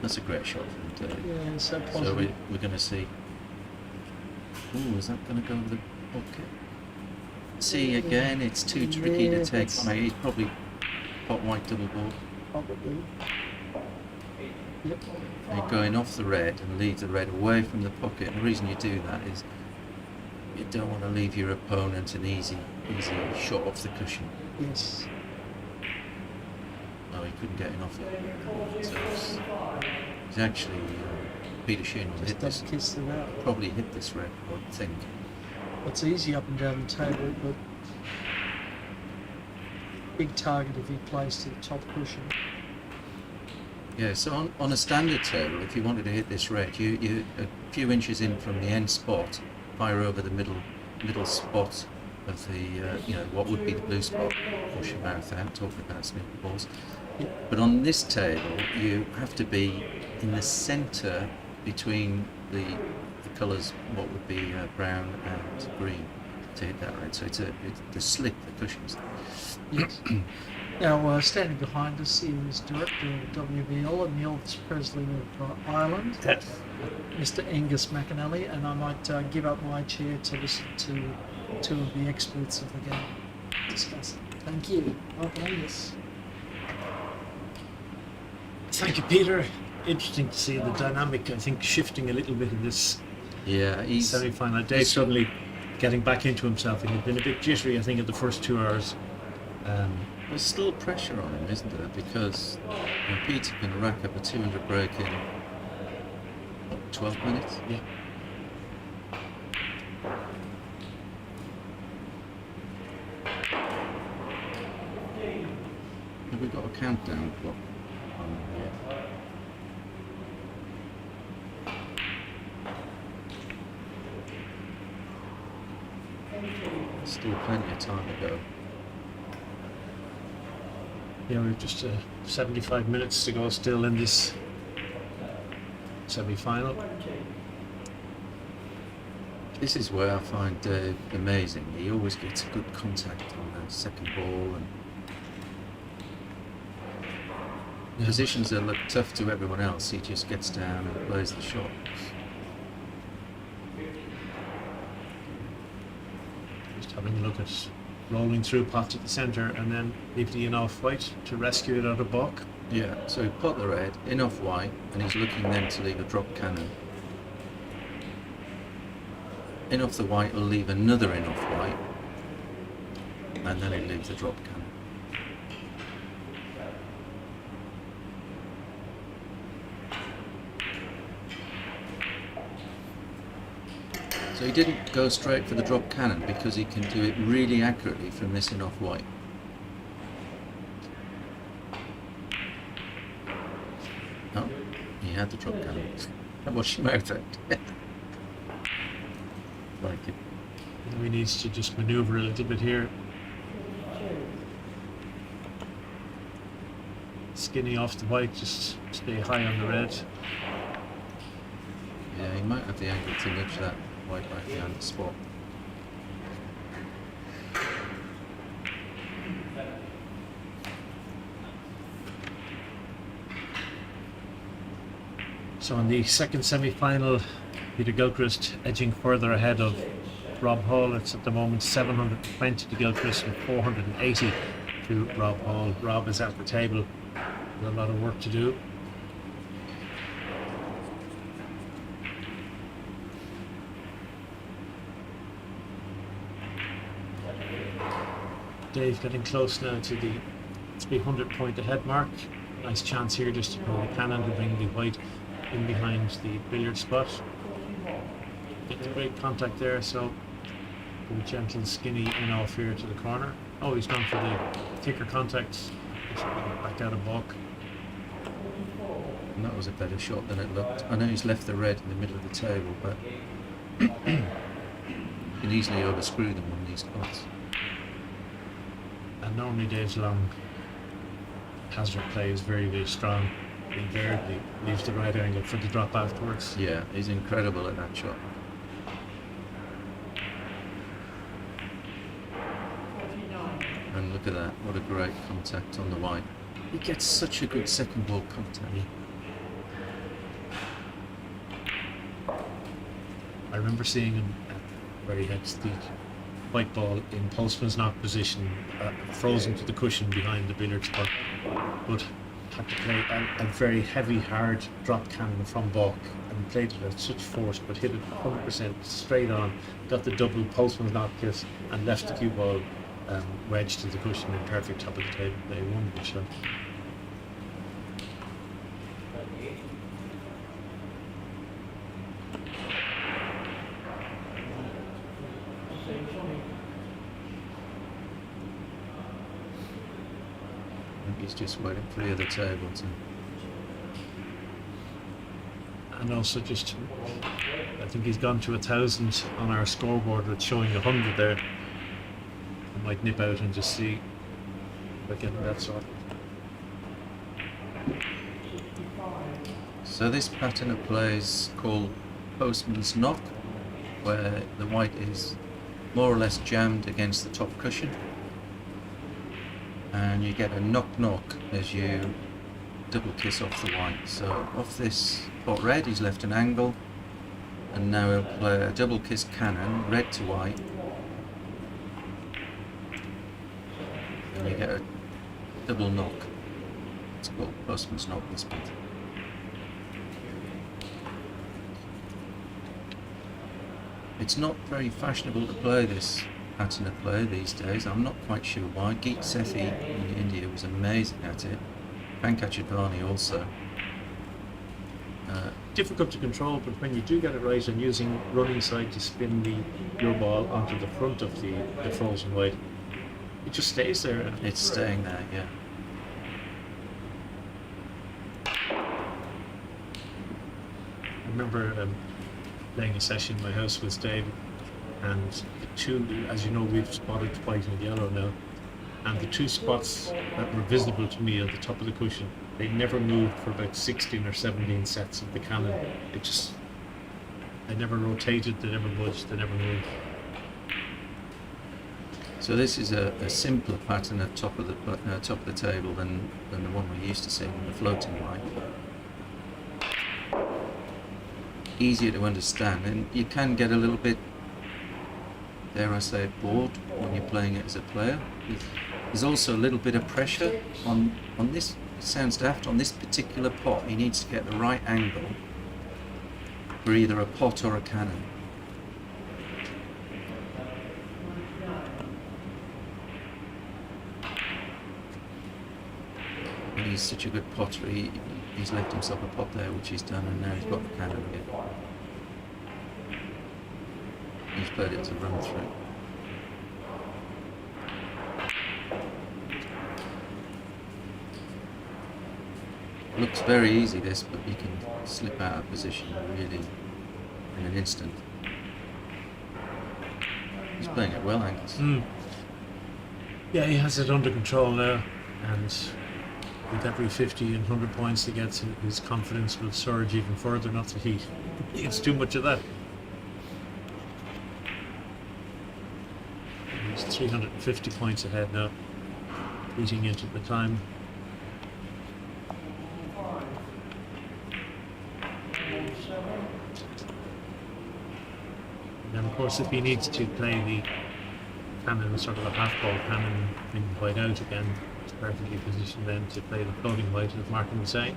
S9: That's a great shot from Dave.
S4: Yeah, so positive.
S9: So we're going to see. Ooh, is that going to go over the pocket? See, again, it's too tricky
S4: Yeah,
S9: to take
S4: that's-
S9: on. He'd probably pot white double ball.
S4: Probably. Yep.
S9: You're going off the red and leave the red away from the pocket. And the reason you do that is you don't want to leave your opponent an easy shot off the cushion.
S4: Yes.
S9: No, he couldn't get enough of it. So he's actually Peter Sheehan will hit
S4: Just
S9: this.
S4: kiss it out.
S9: Probably hit this red, I think.
S4: It's easy up and down the table, but big target if he plays to the top cushion.
S9: Yeah, so on a standard table, if you wanted to hit this red, you a few inches in from the end spot, fire over the middle spot of the what would be the blue spot. Push your mouth out, talking about snooker balls. But on this table, you have to be in the centre between the colours, what would be brown and green, to hit that red. So it's the slip, the cushions.
S4: Yes. Now, standing behind us is Director of WBL and the Elvis Presley of Ireland, Mr. Angus McAnally, and I might give up my chair to listen to two of the experts of the game discuss it. Thank you. Welcome, Angus.
S3: Thank you, Peter. Interesting to see the dynamic, I think, shifting a little bit in this
S9: Yeah, he's
S3: semi-final. Dave suddenly getting back into himself. He had been a bit jittery, I think, in the first 2 hours.
S9: there's still pressure on him, isn't there? Because Peter can rack up a 200 break in 12 minutes.
S3: Yeah.
S9: Have we got a countdown clock on here? Still plenty of time to go.
S3: Yeah, we've just 75 minutes to go still in this semi-final.
S9: This is where I find Dave amazing. He always gets a good contact on the second ball, and positions that look tough to everyone else, he just gets down and plays the shot.
S3: Just having a look at rolling through pots at the centre and then leaving in off white to rescue it out of balk.
S9: Yeah, so he pot the red, in off white, and he's looking then to leave a drop cannon. In off the white will leave another in off white, and then he leaves the drop cannon. So he didn't go straight for the drop cannon because he can do it really accurately from this in off white. Oh, he had the drop cannon. Watch your mouth out. Like it.
S3: He needs to just manoeuvre a little bit here. Skinny off the white, just stay high on the red.
S9: Yeah, he might have the angle to nudge that white back behind the spot.
S3: So in the second semi-final, Peter Gilchrist edging further ahead of Rob Hall. It's at the moment 720 to Gilchrist and 480 to Rob Hall. Rob is at the table with a lot of work to do. Dave getting close now to the 300 point ahead mark. Nice chance here just to pull the cannon to bring the white in behind the billiard spot. Get the great contact there, so a gentle skinny in off here to the corner. Oh, he's gone for the thicker contact. Back out of balk.
S9: And that was a better shot than it looked. I know he's left the red in the middle of the table, but you can easily overscrew them on these spots.
S3: And normally Dave's long hazard play is very, very strong. He invariably leaves the right angle for the drop afterwards.
S9: Yeah, he's incredible at that shot. And look at that, what a great contact on the white. He gets such a good second ball contact.
S3: I remember seeing him where he had the white ball in postman's knock position, frozen to the cushion behind the billiard spot, but had to play a very heavy, hard drop cannon from balk and played it at such force, but hit it 100% straight on, got the double postman's knock kiss, and left the cue ball wedged to the cushion in perfect top of the table play. Wonderful shot.
S9: He's just waiting for the other table to...
S3: And also just, I think he's gone to 1,000 on our scoreboard with showing 100 there. I might nip out and just see about getting that sorted.
S9: So this pattern of play is called postman's knock, where the white is more or less jammed against the top cushion, and you get a knock-knock as you double kiss off the white. So off this pot red he's left an angle, and now he'll play a double kiss cannon, red to white, and you get a double knock. It's called postman's knock, this bit. It's not very fashionable to play this pattern of play these days. I'm not quite sure why. Geet Sethi in India was amazing at it. Pankaj Advani also.
S3: Difficult to control, but when you do get it right and using running side to spin your ball onto the front of the frozen white, it just stays there.
S9: It's staying there, yeah.
S3: I remember playing a session in my house with Dave, and the two, as you know, we've spotted white and yellow now, and the two spots that were visible to me at the top of the cushion, they never moved for about 16 or 17 sets of the cannon. They never rotated, they never budged, they never moved.
S9: So this is a simpler pattern at top of the table than the one we're used to seeing in the floating white. Easier to understand, and you can get a little bit, dare I say, bored when you're playing it as a player. There's also a little bit of pressure on this. It sounds daft. On this particular pot, he needs to get the right angle for either a pot or a cannon. And he's such a good potter. He's left himself a pot there, which he's done, and now he's got the cannon again. He's played it as a run through. Looks very easy this, but you can slip out of position really in an instant. He's playing it well, Angus.
S3: Yeah, he has it under control now, and with every 50 and 100 points he gets, his confidence will surge even further. Not that he gets too much of that. He's 350 points ahead now, eating into the time. And then of course if he needs to play the cannon, sort of a half ball cannon in white out again, it's perfectly positioned then to play the floating white, as Martin was saying.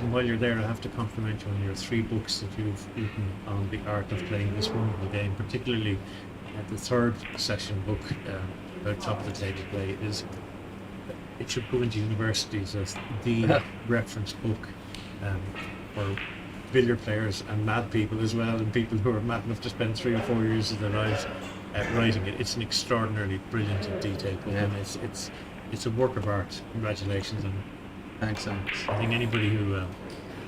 S3: And while you're there, I have to compliment you on your 3 books that you've written on the art of playing this wonderful game, particularly the 3rd session book about top of the table play. It should go into universities as the reference book for billiard players and mad people as well, and people who are mad enough to spend 3 or 4 years of their lives writing it. It's an extraordinarily brilliant and detailed book, and it's a work of art. Congratulations, and
S9: Thanks, Alex.
S3: I think anybody who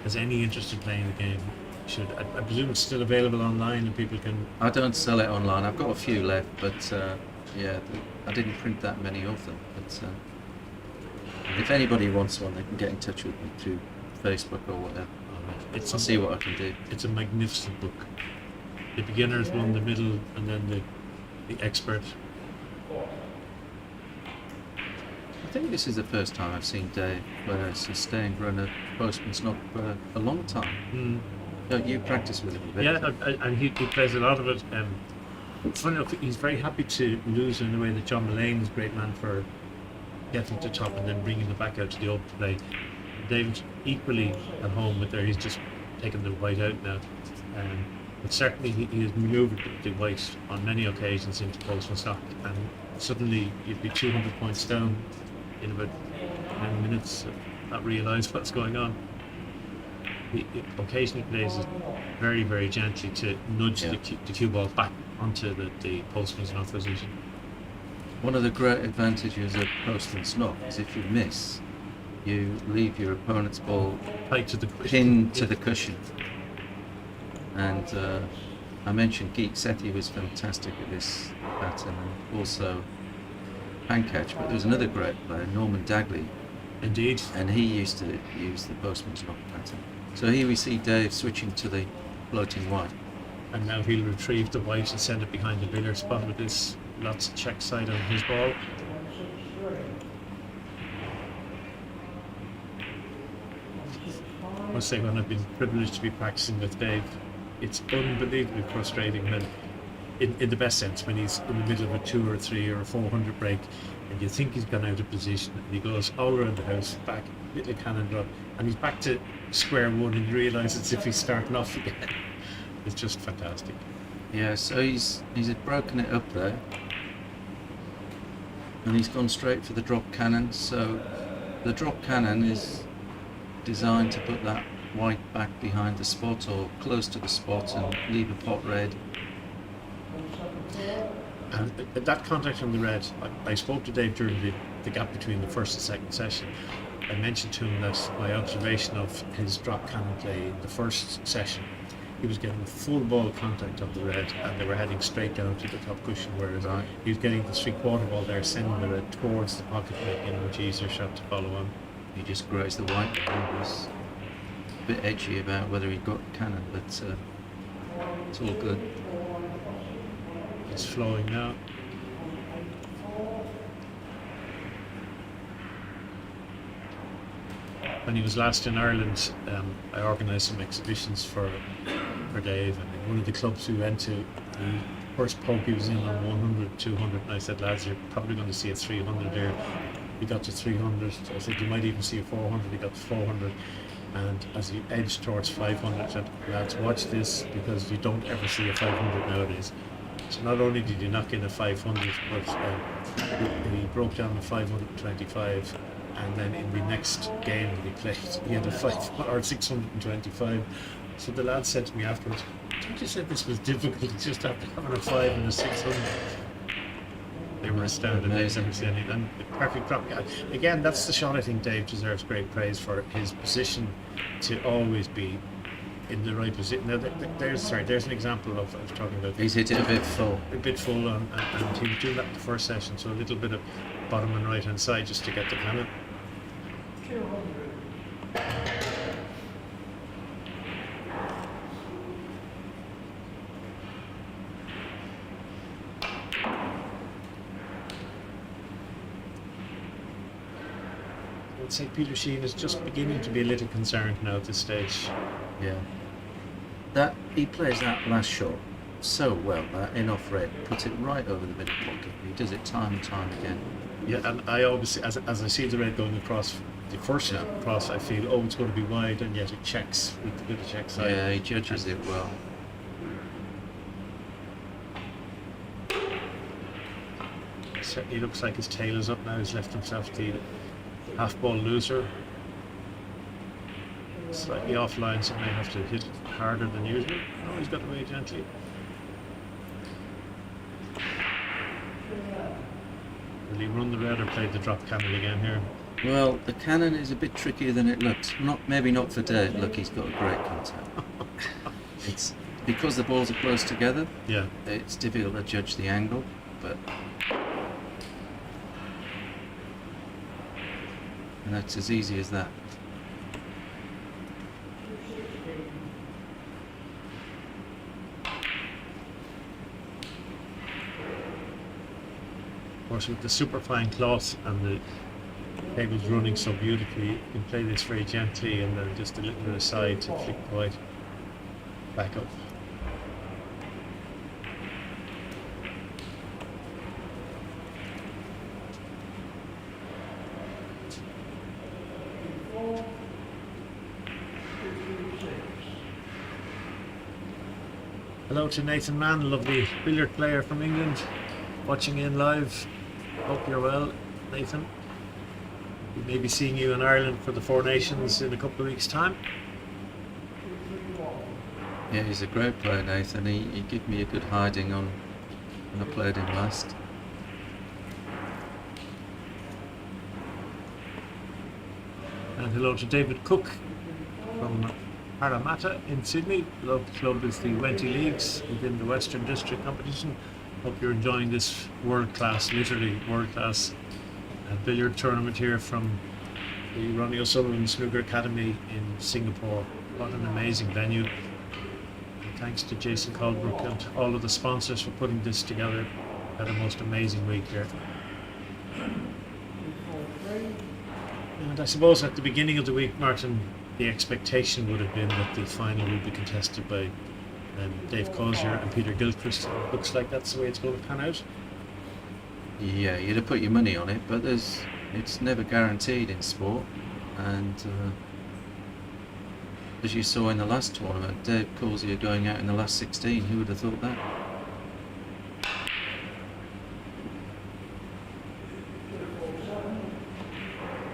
S3: has any interest in playing the game should. I presume it's still available online and people can.
S9: I don't sell it online. I've got a few left, but I didn't print that many of them. But if anybody wants one, they can get in touch with me through Facebook or whatever. I'll see what I can do.
S3: It's a magnificent book. The beginner's one, the middle, and then the expert.
S9: I think this is the first time I've seen Dave sustained run a postman's knock for a long time. You practice with him a bit.
S3: Yeah, and he plays a lot of it. Funny enough, he's very happy to lose in the way that John Mullane is a great man for getting to top and then bringing it back out to the open play. David's equally at home with there. He's just taken the white out now. But certainly he has manoeuvred the white on many occasions into postman's knock, and suddenly you'd be 200 points down in about 10 minutes, not realise what's going on. He occasionally plays it very, very gently to nudge the cue ball back onto the postman's knock position.
S9: One of the great advantages of postman's knock is if you miss, you leave your opponent's ball
S3: Tight to the cushion.
S9: pinned to the cushion. And I mentioned Geek Sethi was fantastic at this pattern, and also Pankaj, but there was another great player, Norman Dagley,
S3: Indeed.
S9: and he used to use the postman's knock pattern. So here we see Dave switching to the floating white.
S3: And now he'll retrieve the white and send it behind the billiard spot with this lots of check side on his ball. I must say, when I've been privileged to be practicing with Dave, it's unbelievably frustrating when, in the best sense, when he's in the middle of a 2 or 3 or a 400 break and you think he's gone out of position and he goes all around the house, back, little cannon drop, and he's back to square one and you realise it's if he's starting off again. It's just fantastic.
S9: Yeah, so he's broken it up there, and he's gone straight for the drop cannon. So the drop cannon is designed to put that white back behind the spot or close to the spot and leave a pot red.
S3: And that contact on the red, I spoke to Dave during the gap between the first and second session. I mentioned to him that my observation of his drop cannon play in the first session, he was getting full ball contact on the red and they were heading straight down to the top cushion, whereas he was getting the 3/4 ball there, sending the red towards the pocket, making a much easier shot to follow on.
S9: He just grazed the white. He was a bit edgy about whether he got cannon, but it's all good.
S3: It's flowing now. When he was last in Ireland, I organised some exhibitions for Dave, and in one of the clubs we went to, the first poke he was in on 100, 200, and I said, lads, you're probably going to see a 300 there. He got to 300. I said, you might even see a 400. He got to 400. And as he edged towards 500, I said, lads, watch this, because you don't ever see a 500 nowadays. So not only did he knock in a 500, but he broke down a 525, and then in the next game that he played, he had a 625. So the lad said to me afterwards, "Don't you say this was difficult just after having a 5 and a 600?" They were astounded.
S9: Amazing.
S3: And perfect drop. Again, that's the shot I think Dave deserves great praise for, his position to always be in the right position. Now, there's an example of I was talking about.
S9: He's hit it a bit full.
S3: A bit full, and he was doing that in the first session, so a little bit of bottom and right hand side just to get the cannon. I'd say Peter Sheehan is just beginning to be a little concerned now at this stage.
S9: Yeah. That he plays that last shot so well. That in off red puts it right over the middle pocket. He does it time and time again.
S3: Yeah, and I always, as I see the red going across the first cross, I feel, oh, it's going to be wide, and yet it checks with the bit of check side.
S9: Yeah, he judges it well.
S3: Certainly looks like his tail is up now. He's left himself the half ball loser. Slightly offline, so may have to hit it harder than usual. Oh, he's got away gently. Will he run the red or play the drop cannon again here?
S9: Well, the cannon is a bit trickier than it looks. Maybe not for Dave. Look, he's got a great contact. It's because the balls are close together.
S3: Yeah.
S9: It's difficult to judge the angle, but and that's as easy as that.
S3: Of course, with the superfine cloth and the cables running so beautifully, you can play this very gently and then just a little bit aside to flick the white back up. Hello to Nathan Mann, lovely billiard player from England, watching in live. Hope you're well, Nathan. We may be seeing you in Ireland for the Four Nations in a couple of weeks' time.
S9: Yeah, he's a great player, Nathan. He gave me a good hiding on when I played him last.
S3: And hello to David Cook from Parramatta in Sydney. The local club is the Wenty Leagues within the Western District competition. Hope you're enjoying this world-class, literally world-class billiard tournament here from the Ronnie O'Sullivan Snooker Academy in Singapore. What an amazing venue. And thanks to Jason Colebrook and all of the sponsors for putting this together. Had a most amazing week here. And I suppose at the beginning of the week, Martin, the expectation would have been that the final would be contested by Dave Causier and Peter Gilchrist. It looks like that's the way it's going to pan out.
S9: Yeah, you'd have put your money on it, but it's never guaranteed in sport. And as you saw in the last tournament, Dave Causier going out in the last 16, who would have thought that?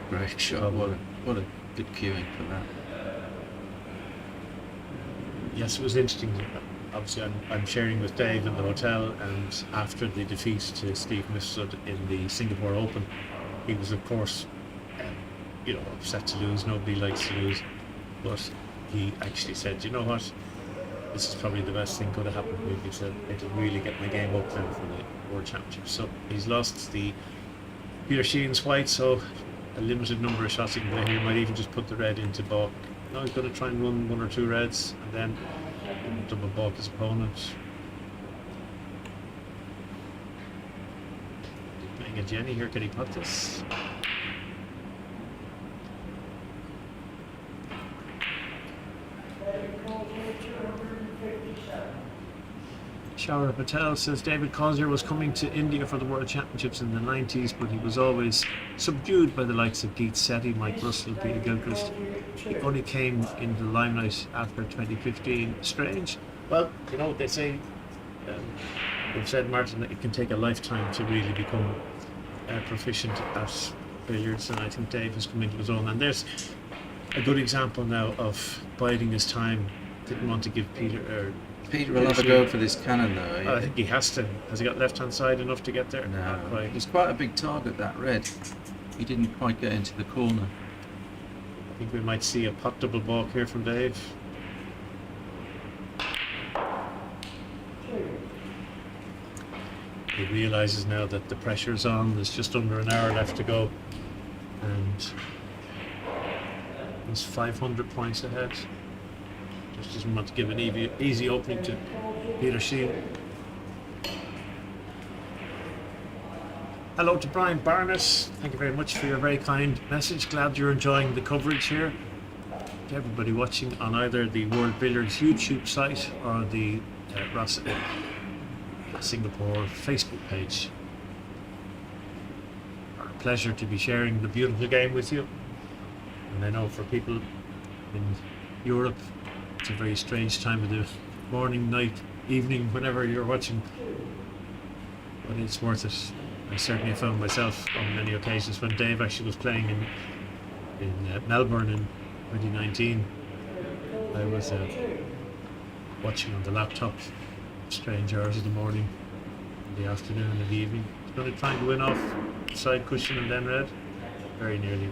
S9: Great shot, what a good cueing for that.
S3: Yes, it was interesting. Obviously, I'm sharing with Dave in the hotel, and after the defeat to Steve Mifsud in the Singapore Open, he was, of course, upset to lose. Nobody likes to lose, but he actually said, "You know what? This is probably the best thing could have happened to me." He said, "It'll really get my game up now for the World Championship." So he's lost the Peter Sheehan's white, so a limited number of shots he can play here. He might even just put the red into balk. No, he's going to try and run one or two reds and then double balk his opponent. Playing a Jenny here, can he putt this? Shara Patel says David Causier was coming to India for the World Championships in the 90s, but he was always subdued by the likes of Keith Setti, Mike Russell, Peter Gilchrist. He only came into the limelight after 2015. Strange. Well, you know what they say. They've said, Martin, that it can take a lifetime to really become proficient at billiards, and I think Dave has come into his own. And there's a good example now of biding his time. Didn't want to give Peter
S9: will have a go for this cannon though.
S3: I think he has to. Has he got left hand side enough to get there?
S9: No,
S3: Not quite.
S9: it's quite a big target, that red. He didn't quite get into the corner.
S3: I think we might see a pot double balk here from Dave. He realises now that the pressure's on. There's just under an hour left to go, and he's 500 points ahead. Just doesn't want to give an easy opening to Peter Sheehan. Hello to Brian Barnett. Thank you very much for your very kind message. Glad you're enjoying the coverage here. To everybody watching on either the World Billiards YouTube site or the Singapore Facebook page. pleasure to be sharing the beautiful game with you. And I know for people in Europe, it's a very strange time of the morning, night, evening, whenever you're watching. But it's worth it. I certainly found myself on many occasions when Dave actually was playing in Melbourne in 2019. I was watching on the laptop, strange hours of the morning, in the afternoon, and the evening. Going to try and win off side cushion and then red. Very nearly.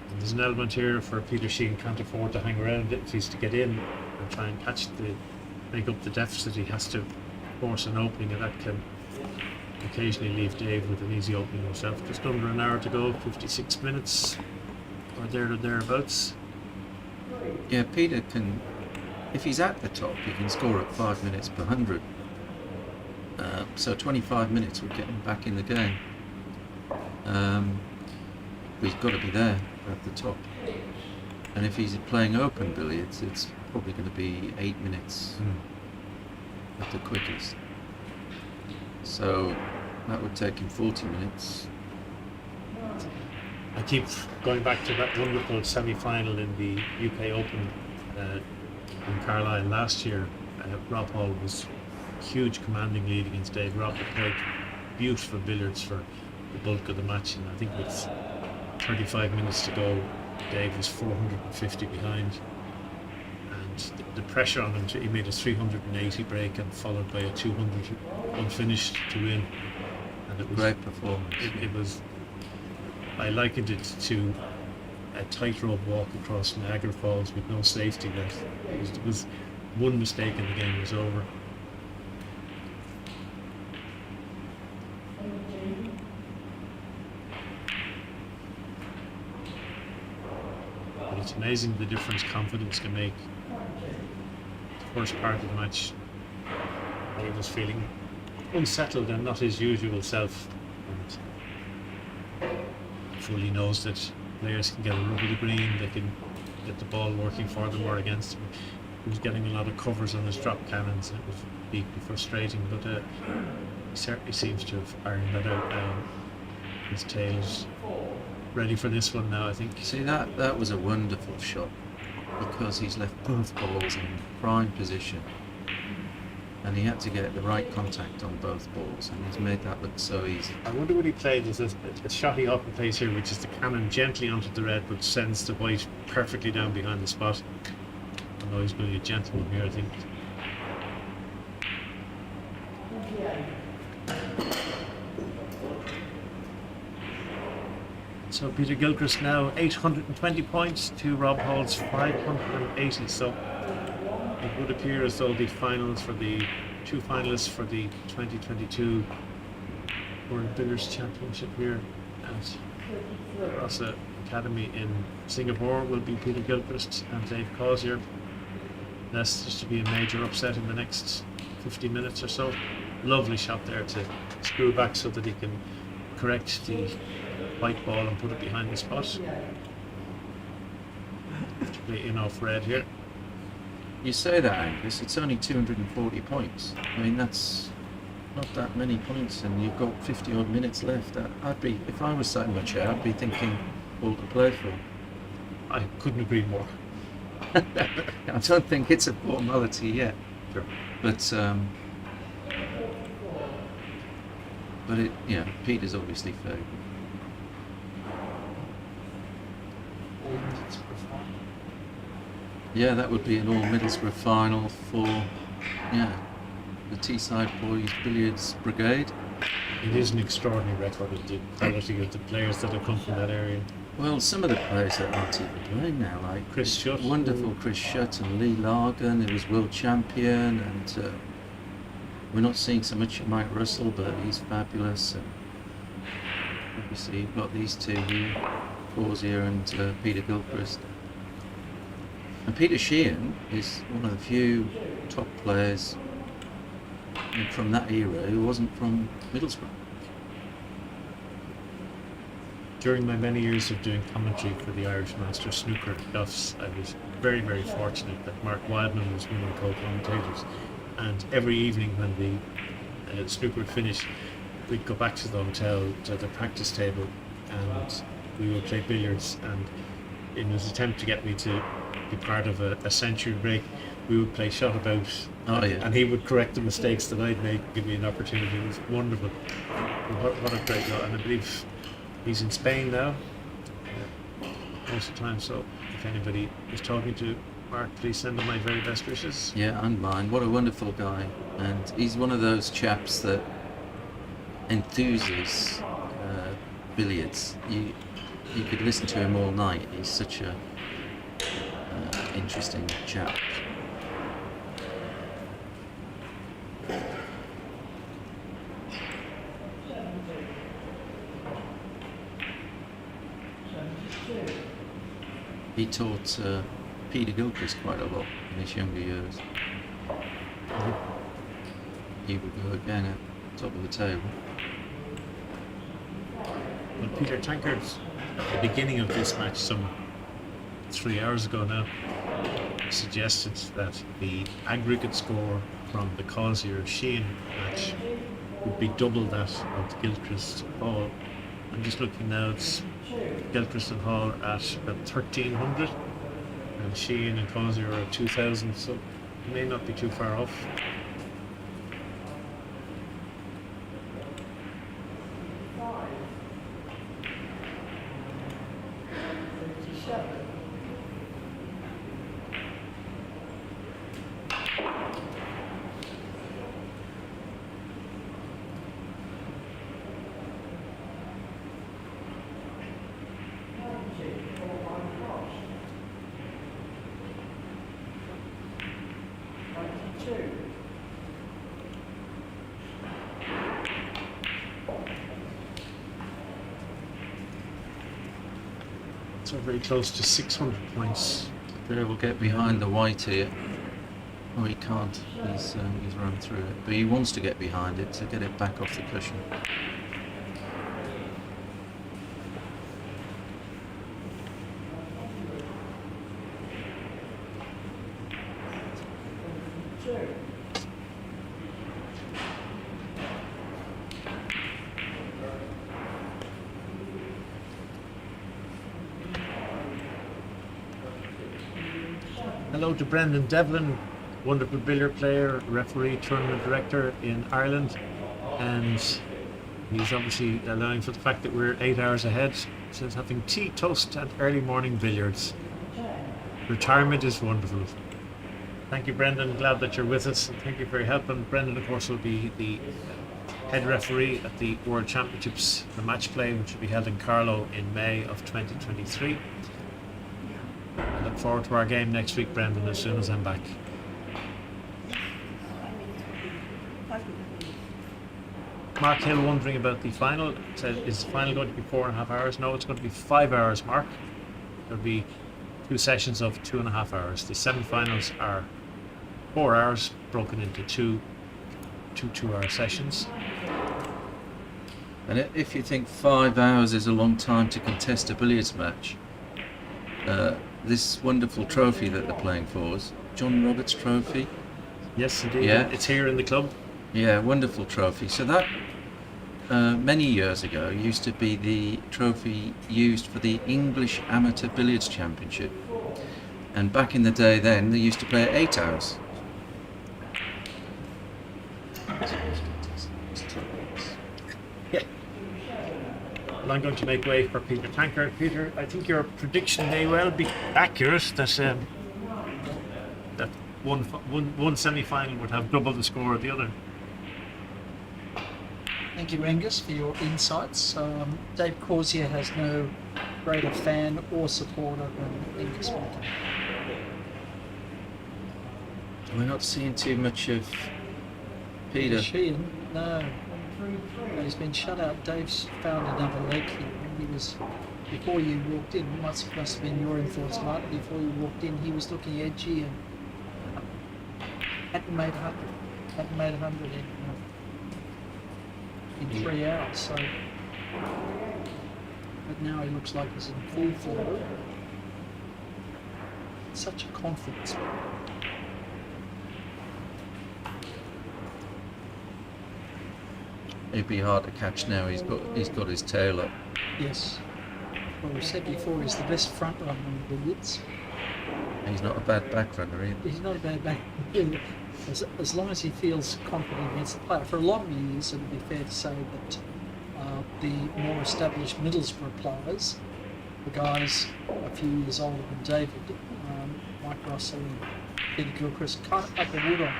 S3: And there's an element here for Peter Sheehan can't afford to hang around if he's to get in and try and make up the deficit. He has to force an opening, and that can occasionally leave Dave with an easy opening himself. Just under an hour to go, 56 minutes or there or thereabouts.
S9: Yeah, Peter can, if he's at the top, he can score at 5 minutes per 100. So 25 minutes would get him back in the game. But he's got to be there at the top. And if he's playing open billiards, it's probably going to be 8 minutes at the quickest. So that would take him 40 minutes.
S3: I keep going back to that wonderful semi-final in the UK Open in Carlisle last year. Rob Hall was huge commanding lead against Dave. Rob had played beautiful billiards for the bulk of the match, and I think with 35 minutes to go, Dave was 450 behind. And the pressure on him, he made a 380 break and followed by a 200 unfinished to win. And it was
S9: Great performance.
S3: It was. I likened it to a tightrope walk across Niagara Falls with no safety net. It was one mistake and the game was over. But it's amazing the difference confidence can make. The first part of the match, he was feeling unsettled and not his usual self. And fully knows that players can get a rub of the green, they can get the ball working for them or against him. He was getting a lot of covers on his drop cannons, and it was deeply frustrating, but he certainly seems to have ironed that out now. His tail's ready for this one now, I think.
S9: See, that was a wonderful shot, because he's left both balls in prime position, and he had to get the right contact on both balls, and he's made that look so easy.
S3: I wonder what he played. There's a shot he often plays here, which is the cannon gently onto the red, but sends the white perfectly down behind the spot. I know he's going to be a gentleman here, I think. So Peter Gilchrist now 820 points to Rob Hall's 580. So it would appear as though the finals for the two finalists for the 2022 World Billiards Championship here at Rasa Academy in Singapore will be Peter Gilchrist and Dave Causier. That's just to be a major upset in the next 50 minutes or so. Lovely shot there to screw back so that he can correct the white ball and put it behind the spot. To play in off red here.
S9: You say that, Angus, it's only 240 points. I mean, that's not that many points, and you've got 50 odd minutes left. I'd be, if I was sat in my chair, I'd be thinking all to play for.
S3: I couldn't agree more.
S9: I don't think it's a formality yet.
S3: Sure.
S9: But it, yeah, Peter's obviously favoured. Yeah, that would be an all Middlesbrough final for, the Teesside Boys Billiards Brigade.
S3: It is an extraordinary record of the quality of the players that have come from that area.
S9: Well, some of the players that aren't even playing now, like
S3: Chris Shutt.
S9: wonderful Chris Shutt and Lee Largan, who was world champion, and we're not seeing so much of Mike Russell, but he's fabulous. And obviously, you've got these two here, Causier and Peter Gilchrist. And Peter Sheehan is one of the few top players from that era who wasn't from Middlesbrough.
S3: During my many years of doing commentary for the Irish Master Snooker Duffs, I was very, very fortunate that Mark Wildman was one of the co-commentators. And every evening when the snooker would finish, we'd go back to the hotel, to the practice table, and we would play billiards. And in his attempt to get me to be part of a century break, we would play shot about,
S9: Oh, yeah.
S3: and he would correct the mistakes that I'd make, give me an opportunity. It was wonderful. What a great guy. And I believe he's in Spain now most of the time, so if anybody is talking to Mark, please send him my very best wishes.
S9: Yeah, and mine. What a wonderful guy. And he's one of those chaps that enthuses billiards. You could listen to him all night. He's such a interesting chap. He taught Peter Gilchrist quite a lot in his younger years. He would go again at top of the table.
S3: Well, Peter Tankard, at the beginning of this match, some 3 hours ago now, suggested that the aggregate score from the Causier Sheehan match would be double that of the Gilchrist Hall. I'm just looking now, it's Gilchrist and Hall at about 1,300, and Sheehan and Causier are at 2,000, so it may not be too far off. So very close to 600 points.
S9: There will get behind the white here. Oh, he can't. He's run through it, but he wants to get behind it to get it back off the cushion.
S3: Hello to Brendan Devlin, wonderful billiard player, referee, tournament director in Ireland, and he's obviously allowing for the fact that we're 8 hours ahead. Says having tea, toast, and early morning billiards. Retirement is wonderful. Thank you, Brendan. Glad that you're with us, and thank you for your help. And Brendan, of course, will be the head referee at the World Championships, the match play, which will be held in Carlow in May of 2023. I look forward to our game next week, Brendan, as soon as I'm back. Mark Hill wondering about the final. Said, is the final going to be 4.5 hours? No, it's going to be 5 hours, Mark. There'll be 2 sessions of 2.5 hours. The semi-finals are 4 hours, broken into two 2-hour sessions.
S9: And if you think 5 hours is a long time to contest a billiards match, this wonderful trophy that they're playing for is John Roberts Trophy.
S3: Yes, indeed.
S9: Yeah.
S3: It's here in the club.
S9: Yeah, wonderful trophy. So that many years ago used to be the trophy used for the English Amateur Billiards Championship. And back in the day then, they used to play at 8 hours.
S3: Yeah. Well, I'm going to make way for Peter Tankard. Peter, I think your prediction may well be accurate that that one semi-final would have double the score of the other.
S4: Thank you, Angus, for your insights. Dave Causier has no greater fan or supporter than Angus Walker.
S9: We're not seeing too much of Peter.
S4: Sheehan, no. He's been shut out. Dave's found another leg here. He was, before you walked in, must have been your influence, Mark. Before you walked in, he was looking edgy and hadn't made 100. Hadn't made 100 in 3 hours. So, but now he looks like he's in full form. Such a confidence.
S9: He'd be hard to catch now. He's got his tail up.
S4: Yes. Well, we said before, he's the best front runner in billiards.
S9: He's not a bad back runner either.
S4: He's not a bad back. As long as he feels confident against the player. For a lot of years, it would be fair to say that the more established Middlesbrough players, the guys a few years older than David, Mike Russell and Peter Gilchrist, kind of up the wood on.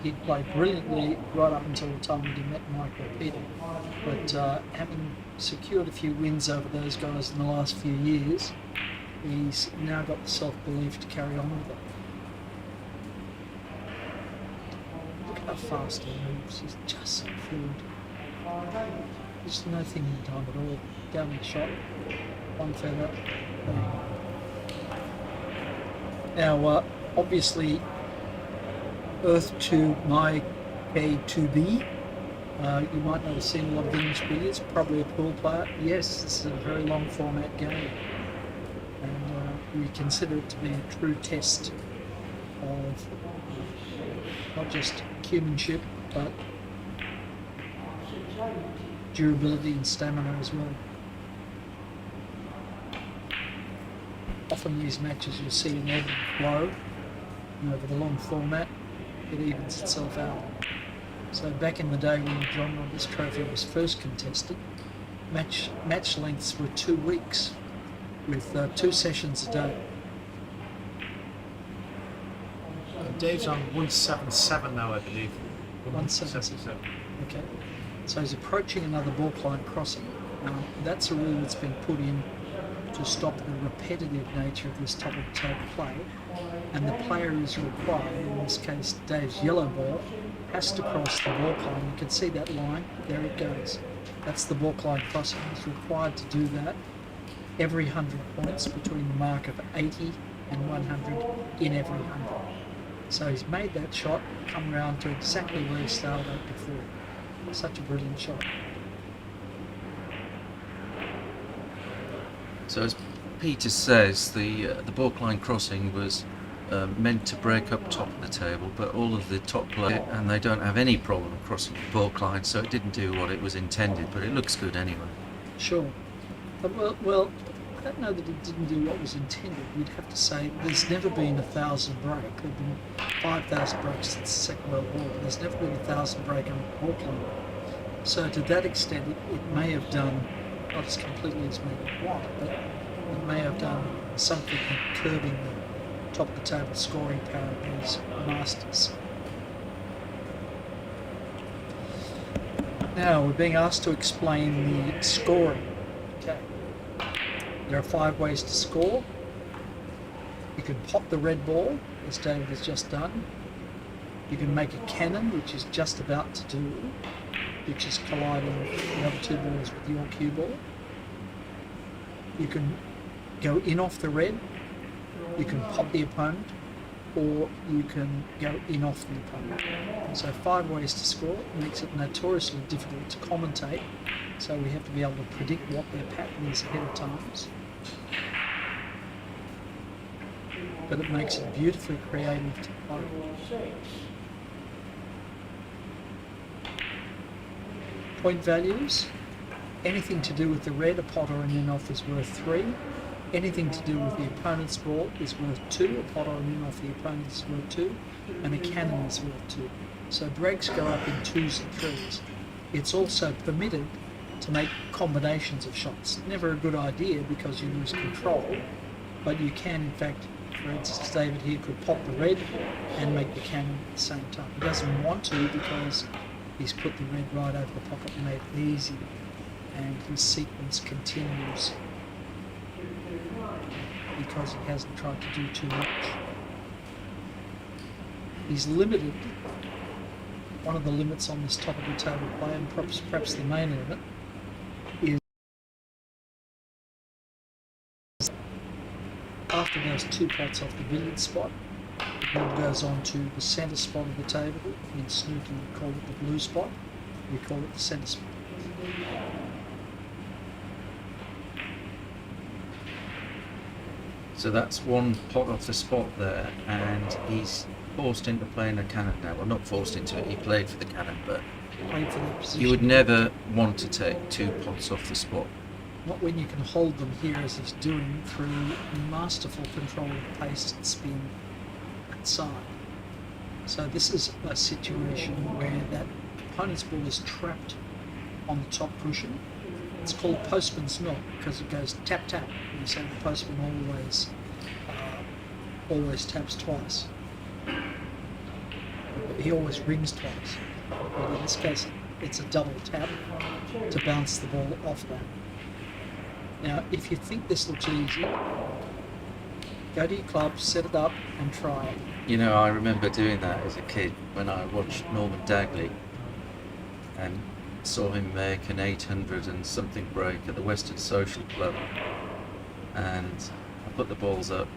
S4: He'd played brilliantly right up until the time when he met Mike or Peter. But having secured a few wins over those guys in the last few years, he's now got the self-belief to carry on with it. Look how fast he moves. He's just so fluid. Just no thinking time at all. Going shot, one feather. Now, obviously, Earth to my K2B. You might not have seen a lot of English billiards, probably a pool player. Yes, this is a very long format game. And we consider it to be a true test of not just humanship, but durability and stamina as well. Often these matches you'll see an ebb and flow, and over the long format it evens itself out. So back in the day when the John Roberts Trophy was first contested, match lengths were 2 weeks with 2 sessions a day.
S3: Dave's on 177 now, I believe.
S4: 177. Okay. So he's approaching another baulkline crossing. That's a rule that's been put in to stop the repetitive nature of this top of the table play, and the player is required, in this case Dave's yellow ball, has to cross the baulkline. You can see that line, there it goes. That's the baulkline crossing. He's required to do that every 100 points, between the mark of 80 and 100 in every 100. So he's made that shot, come round to exactly where he started out before. Such a brilliant shot.
S9: So as Peter says, the baulkline crossing was meant to break up top of the table, but all of the top players, and they don't have any problem crossing the baulkline, so it didn't do what it was intended, but it looks good anyway.
S4: Sure. Well, I don't know that it didn't do what was intended. You'd have to say there's never been 1,000 break. There have been 5,000 breaks since the Second World War, but there's never been 1,000 break on the baulkline. So to that extent, it may have done, not as completely as we want, but it may have done something in curbing the top of the table scoring power of these masters. Now we're being asked to explain the scoring. Okay. There are 5 ways to score. You can pop the red ball, as David has just done. You can make a cannon, which is just about to do, which is colliding the other 2 balls with your cue ball. You can go in off the red, you can pop the opponent, or you can go in off the opponent. So 5 ways to score. It makes it notoriously difficult to commentate, so we have to be able to predict what their pattern is ahead of times. But it makes it beautifully creative to play. Point values. Anything to do with the red, a pot or an in-off is worth 3. Anything to do with the opponent's ball is worth 2. A pot or an in-off the opponent is worth 2. And a cannon is worth 2. So breaks go up in 2s and 3s. It's also permitted to make combinations of shots. Never a good idea because you lose control, but you can, in fact, for instance, David here could pop the red and make the cannon at the same time. He doesn't want to because he's put the red right over the pocket and made it easy, and his sequence continues because he hasn't tried to do too much. He's limited. One of the limits on this top of the table play, and perhaps the main limit, is after those 2 pots off the billiard spot, it then goes on to the centre spot of the table. In snooker we call it the blue spot, we call it the centre spot.
S9: So that's 1 pot off the spot there, and he's forced into playing a cannon now. Well, not forced into it, he played for the cannon, but
S4: played for that position.
S9: You would never want to take 2 pots off the spot.
S4: Not when you can hold them here as he's doing through masterful control of pace and spin and side. So this is a situation where that opponent's ball is trapped on the top cushion. It's called postman's knock because it goes tap tap. And so the postman always taps twice. He always rings twice. But in this case, it's a double tap to bounce the ball off that. Now, if you think this looks easy, go to your club, set it up, and try it.
S9: You know, I remember doing that as a kid when I watched Norman Dagley and saw him make an 800 and something break at the Western Social Club. And I put the balls up.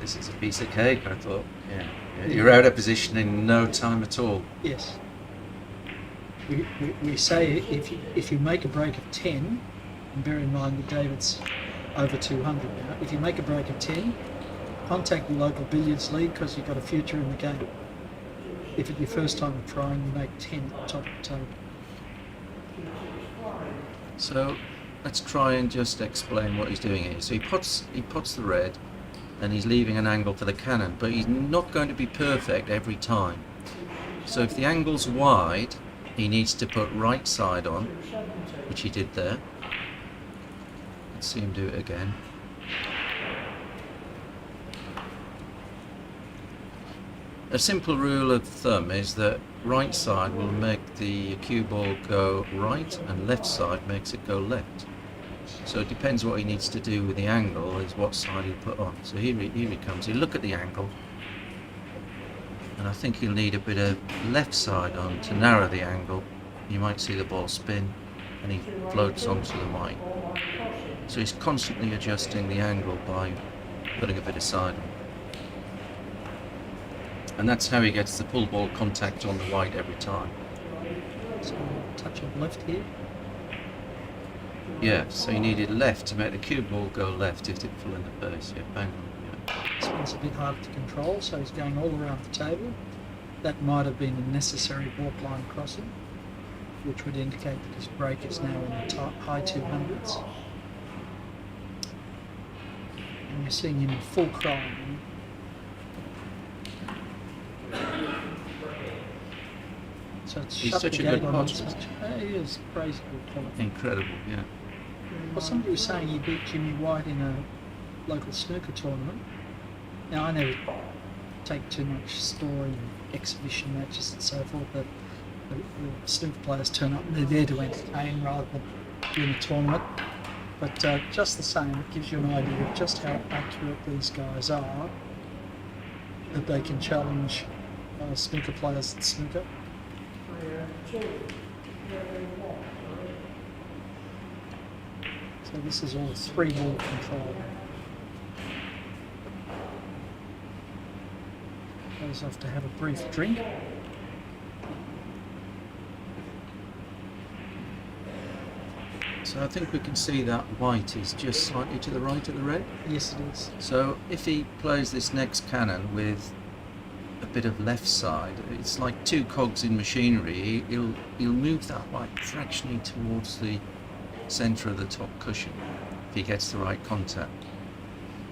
S9: This is a piece of cake, I thought. Yeah, you're out of position in no time at all.
S4: Yes. We say if you make a break of 10, and bear in mind that David's over 200 now, if you make a break of 10, contact the local billiards league because you've got a future in the game. If it's your first time of trying, you make 10 at the top of the table.
S9: So let's try and just explain what he's doing here. So he puts the red and he's leaving an angle for the cannon, but he's not going to be perfect every time. So if the angle's wide, he needs to put right side on, which he did there. Let's see him do it again. A simple rule of thumb is that right side will make the cue ball go right and left side makes it go left. So it depends what he needs to do with the angle is what side he'll put on. So here he comes. He'll look at the angle and I think he'll need a bit of left side on to narrow the angle. You might see the ball spin and he floats onto the white. So he's constantly adjusting the angle by putting a bit of side on. And that's how he gets the pull ball contact on the white every time.
S4: So touch of left here.
S9: Yeah, so you needed left to make the cue ball go left if it fell in the base. Yeah, bang on. Yeah.
S4: This one's a bit harder to control, so he's going all around the table. That might have been a necessary walk line crossing, which would indicate that his break is now in the high 200s. And you're seeing him in full crying. So it's
S9: He's
S4: shut
S9: such
S4: the
S9: a good
S4: gate on
S9: potter.
S4: He is crazy good quality.
S9: Incredible, yeah.
S4: Well, somebody was saying he beat Jimmy White in a local snooker tournament. Now, I never take too much story in exhibition matches and so forth, but the snooker players turn up and they're there to entertain rather than win a tournament. But just the same, it gives you an idea of just how accurate these guys are, that they can challenge snooker players at snooker. So this is all 3-ball control. Goes off to have a brief drink.
S9: So I think we can see that white is just slightly to the right of the red.
S4: Yes, it is.
S9: So if he plays this next cannon with a bit of left side, it's like 2 cogs in machinery. He'll move that white fractionally towards the centre of the top cushion if he gets the right contact.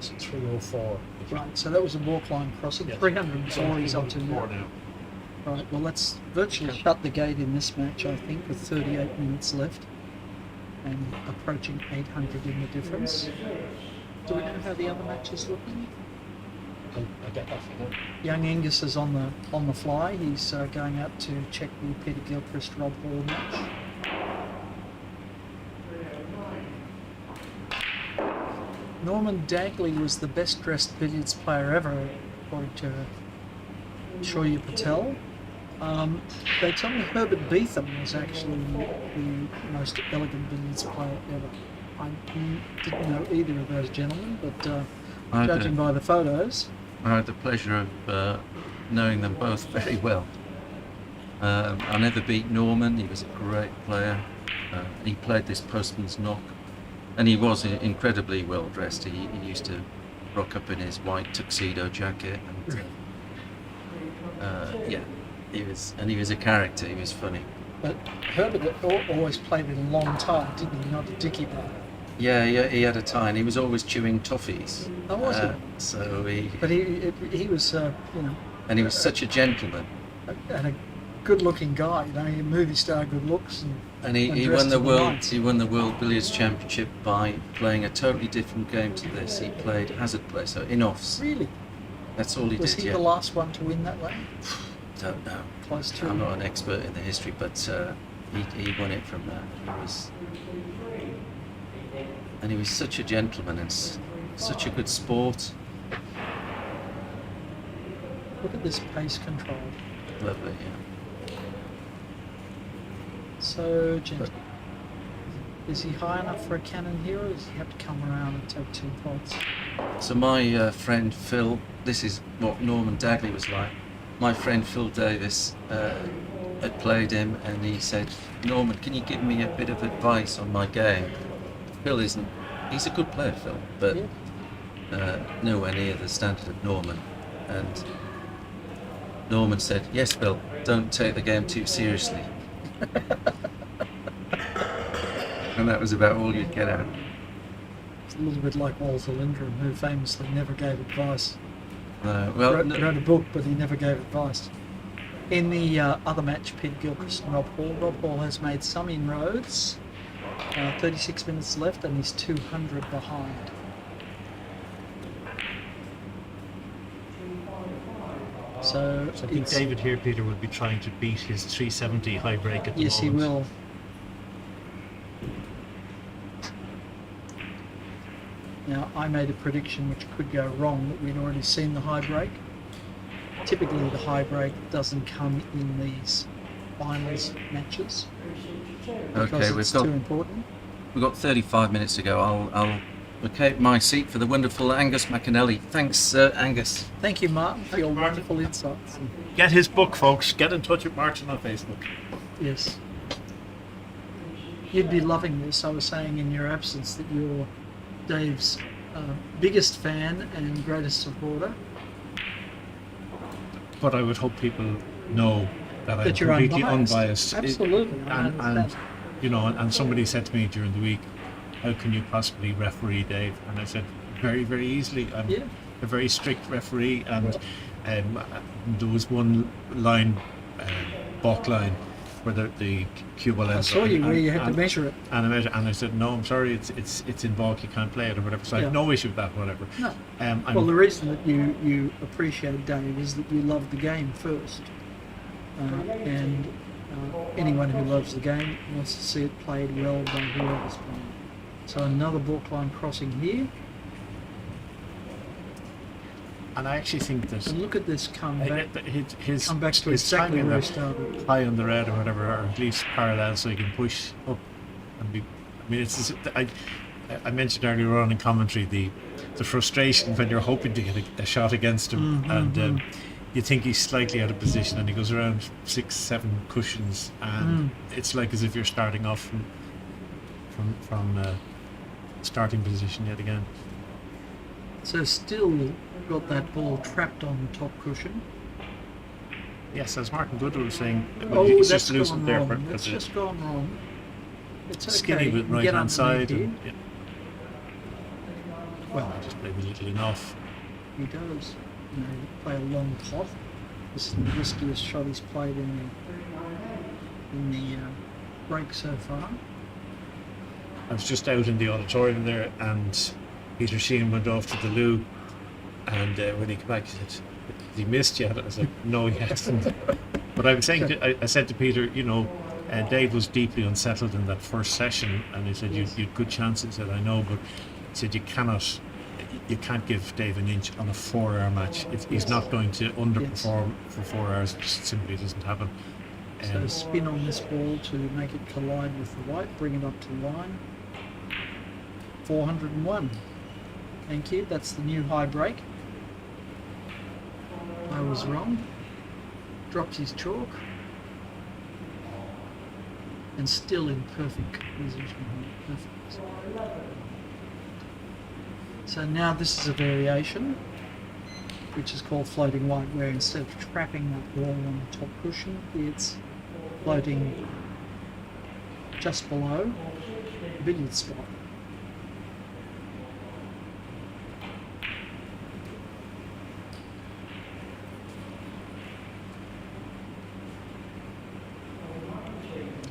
S3: So 3 or 4.
S4: Right, so that was a walk line crossing.
S3: Yes.
S4: 304 he's up to now.
S3: now.
S4: Right, well, let's virtually shut the gate in this match, I think, with 38 minutes left and approaching 800 in the difference. Do we know how the other match is looking?
S3: I get that figure.
S4: Young Angus is on the fly. He's going out to check the Peter Gilchrist Rob Hall match. Norman Dagley was the best dressed billiards player ever, according to Shoya Patel. They tell me Herbert Beetham was actually the most elegant billiards player ever. I didn't know either of those gentlemen, but judging by the photos.
S9: I had the pleasure of knowing them both very well. I never beat Norman. He was a great player. He played this postman's knock, and he was incredibly well dressed. He used to rock up in his white tuxedo jacket, and yeah, He was a character. He was funny.
S4: But Herbert always played with a long tie, didn't he? Not a dicky bar.
S9: Yeah, he had a tie, and he was always chewing toffees.
S4: Oh, was he?
S9: So he.
S4: But he was,
S9: And he was such a gentleman.
S4: and a good-looking guy. You know, he movie star good looks.
S9: And he
S4: dressed
S9: won the
S4: to the
S9: world.
S4: nines.
S9: He won the World Billiards Championship by playing a totally different game to this. He played hazard play, so in offs.
S4: Really?
S9: That's all he
S4: Was
S9: did.
S4: he
S9: Yeah.
S4: the last one to win that way?
S9: Don't know.
S4: Close to
S9: I'm
S4: it.
S9: not an expert in the history, but he won it from that. And he was such a gentleman and such a good sport.
S4: Look at this pace control.
S9: Lovely, yeah.
S4: So gentle. Is he high enough for a cannon here, or does he have to come around and take 2 pots?
S9: So my friend Phil, this is what Norman Dagley was like. My friend Phil Davis had played him, and he said, "Norman, can you give me a bit of advice on my game?" Phil isn't. He's a good player, Phil, but nowhere near the standard of Norman. And Norman said, "Yes, Phil, don't take the game too seriously." And that was about all you'd get out.
S4: It's a little bit like Walter Lindrum, who famously never gave advice. Wrote a book, but he never gave advice. In the other match, Peter Gilchrist and Rob Hall. Rob Hall has made some inroads. 36 minutes left, and he's 200 behind. So
S3: I think David here, Peter, will be trying to beat his 370 high break at the
S4: yes, he
S3: moment.
S4: will. Now, I made a prediction which could go wrong, that we'd already seen the high break. Typically, the high break doesn't come in these finals matches because
S9: Okay,
S4: it's too important.
S9: we've got 35 minutes to go. I'll vacate my seat for the wonderful Angus McAnally. Thanks, Angus.
S4: Thank you, Martin, for your wonderful insights.
S3: Get his book, folks. Get in touch with Martin on Facebook.
S4: Yes. You'd be loving this. I was saying in your absence that you're Dave's biggest fan and greatest supporter.
S3: But I would hope people know that I'm
S4: That you're
S3: completely
S4: unbiased.
S3: unbiased.
S4: Absolutely, I
S3: And
S4: understand.
S3: you know, and somebody said to me during the week, "How can you possibly referee, Dave?" And I said, "Very, very easily. I'm
S4: Yeah.
S3: a very strict referee." And there was one line, balk line, where the cue ball
S4: I
S3: ends.
S4: saw you where you had to measure it.
S3: And I said, "No, I'm sorry, it's in balk. You can't play it or whatever." So I have
S4: Yeah.
S3: no issue with that, whatever.
S4: No.
S3: I'm,
S4: Well, the reason that you appreciate Dave is that you love the game first. And anyone who loves the game wants to see it played well by whoever's playing. So another balk line crossing here.
S3: and I actually think that
S4: And look at this comeback.
S3: his
S4: Come back to
S3: his
S4: exactly
S3: timing
S4: where he
S3: that
S4: started.
S3: high on the red or whatever, or at least parallel, so you can push up and be. I mean, I mentioned earlier on in commentary the frustration when you're hoping to get a shot against him, and you think he's slightly out of position, and he goes around 6-7 cushions, and it's like as if you're starting off from starting position yet again.
S4: So still got that ball trapped on the top cushion.
S3: Yes, as Martin Goodall was saying,
S4: Oh,
S3: he's
S4: that's
S3: just loosened
S4: gone
S3: there
S4: wrong.
S3: for
S4: That's just gone wrong. It's okay.
S3: skinny with
S4: You can
S3: right
S4: get
S3: hand
S4: underneath
S3: side.
S4: here.
S3: And, yeah. Well, I just played a little enough.
S4: He does. You know, play a long pot. This is the riskiest shot he's played in the break so far.
S3: I was just out in the auditorium there, and Peter Sheehan went off to the loo, and when he came back, he said, "Has he missed yet?" I said, "No, he hasn't." But I was saying, I said to Peter, you know, Dave was deeply unsettled in that first session, and he said, "You'd good chances." I said, "I know," but he said, you can't give Dave an inch on a 4-hour match. He's not going to underperform for 4 hours. It just simply doesn't happen.
S4: So spin on this ball to make it collide with the white, bring it up to the line. 401. Thank you. That's the new high break. I was wrong. Drops his chalk. And still in perfect position. Perfect. So now this is a variation. which is called floating white, where instead of trapping that ball on the top cushion, it's floating just below the billiard spot.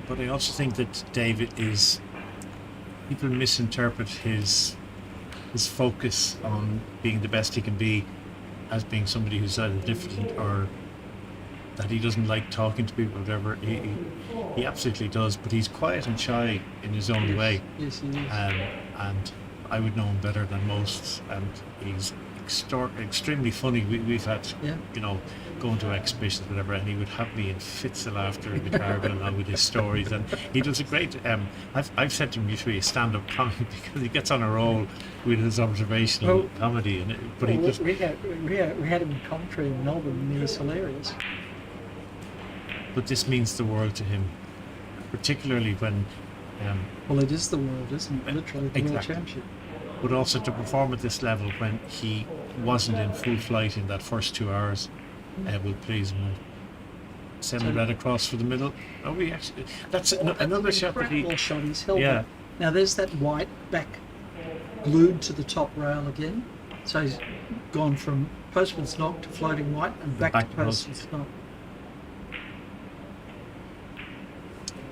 S3: But I also think that David is, people misinterpret his focus on being the best he can be as being somebody who's either different or that he doesn't like talking to people or whatever. He absolutely does, but he's quiet and shy in his own way.
S4: Yes, he is.
S3: And I would know him better than most, and he's extremely funny. We've had,
S4: Yeah.
S3: going to exhibitions, whatever, and he would have me in fits of laughter in the car going along with his stories. And he does a great. I've said to him, you should be a stand-up comic because he gets on a roll with his observational comedy. But he just.
S4: We had him in commentary in Melbourne, and he was hilarious.
S3: But this means the world to him, particularly when.
S4: Well, it is the world, isn't it? Literally, the world
S3: Exactly.
S4: championship.
S3: But also to perform at this level when he wasn't in full flight in that first 2 hours will please him. Send red across for the middle. Oh, we actually, that's another shot that he.
S4: Incredible shot. He's held
S3: Yeah.
S4: it. Now there's that white back glued to the top rail again. So he's gone from postman's knock to floating white and back
S3: back
S4: to
S3: to post.
S4: postman's knock.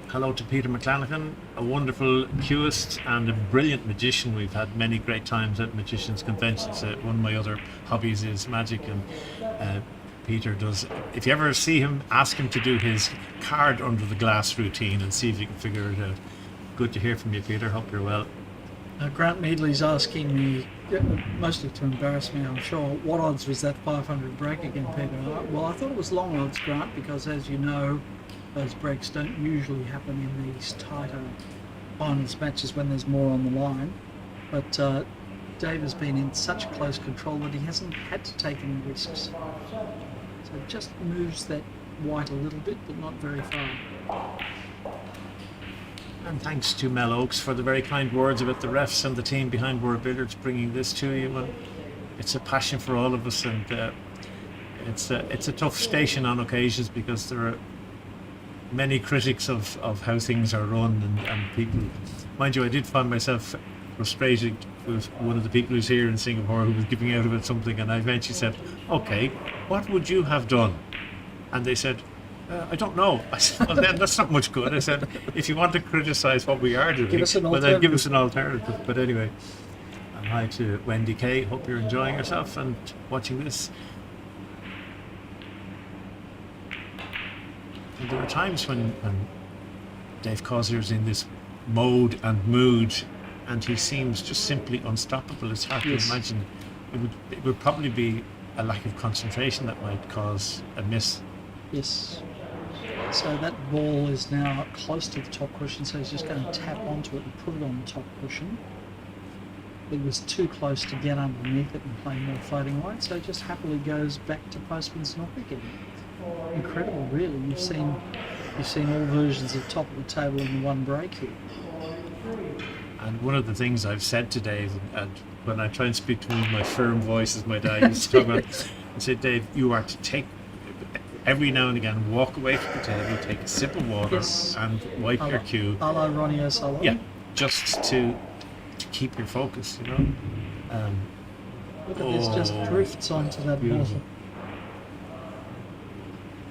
S3: Hello to Peter McClanahan, a wonderful cueist and a brilliant magician. We've had many great times at magicians' conventions. One of my other hobbies is magic, and Peter does. If you ever see him, ask him to do his card under the glass routine and see if you can figure it out. Good to hear from you, Peter. Hope you're well.
S4: Grant Meadley's asking me, mostly to embarrass me, I'm sure, what odds was that 500 break again, Peter? Well, I thought it was long odds, Grant, because as you know, those breaks don't usually happen in these tighter finals matches when there's more on the line. But Dave has been in such close control that he hasn't had to take any risks. So it just moves that white a little bit, but not very far.
S3: And thanks to Mel Oakes for the very kind words about the refs and the team behind World Billiards bringing this to you. And it's a passion for all of us, and it's a tough station on occasions because there are many critics of how things are run, and people, mind you, I did find myself frustrated with one of the people who's here in Singapore who was giving out about something, and I eventually said, okay, what would you have done? And they said, I don't know. I said, well then that's not much good. I said, if you want to criticise what we are doing,
S4: Give us an
S3: well then give
S4: alternative.
S3: us an alternative. But anyway, and hi to Wendy Kay, hope you're enjoying yourself and watching this. And there are times when Dave Causier's in this mode and mood, and he seems just simply unstoppable. It's hard
S4: Yes.
S3: to imagine. It would probably be a lack of concentration that might cause a miss.
S4: Yes. So that ball is now close to the top cushion, so he's just going to tap onto it and put it on the top cushion. It was too close to get underneath it and play more floating white, so it just happily goes back to postman's knock again. Incredible, really. You've seen all versions of top of the table in the one break here.
S3: And one of the things I've said to Dave, and when I try and speak to him with my firm voice, as my dad used to talk about, I said, Dave, you are to take, every now and again, walk away from the table, take a sip of water,
S4: Yes.
S3: and wipe your cue.
S4: A la Ronnie O'Sullivan.
S3: Yeah, just to keep your focus, you know.
S4: Look at this, just drifts onto that ball.
S3: Beautiful.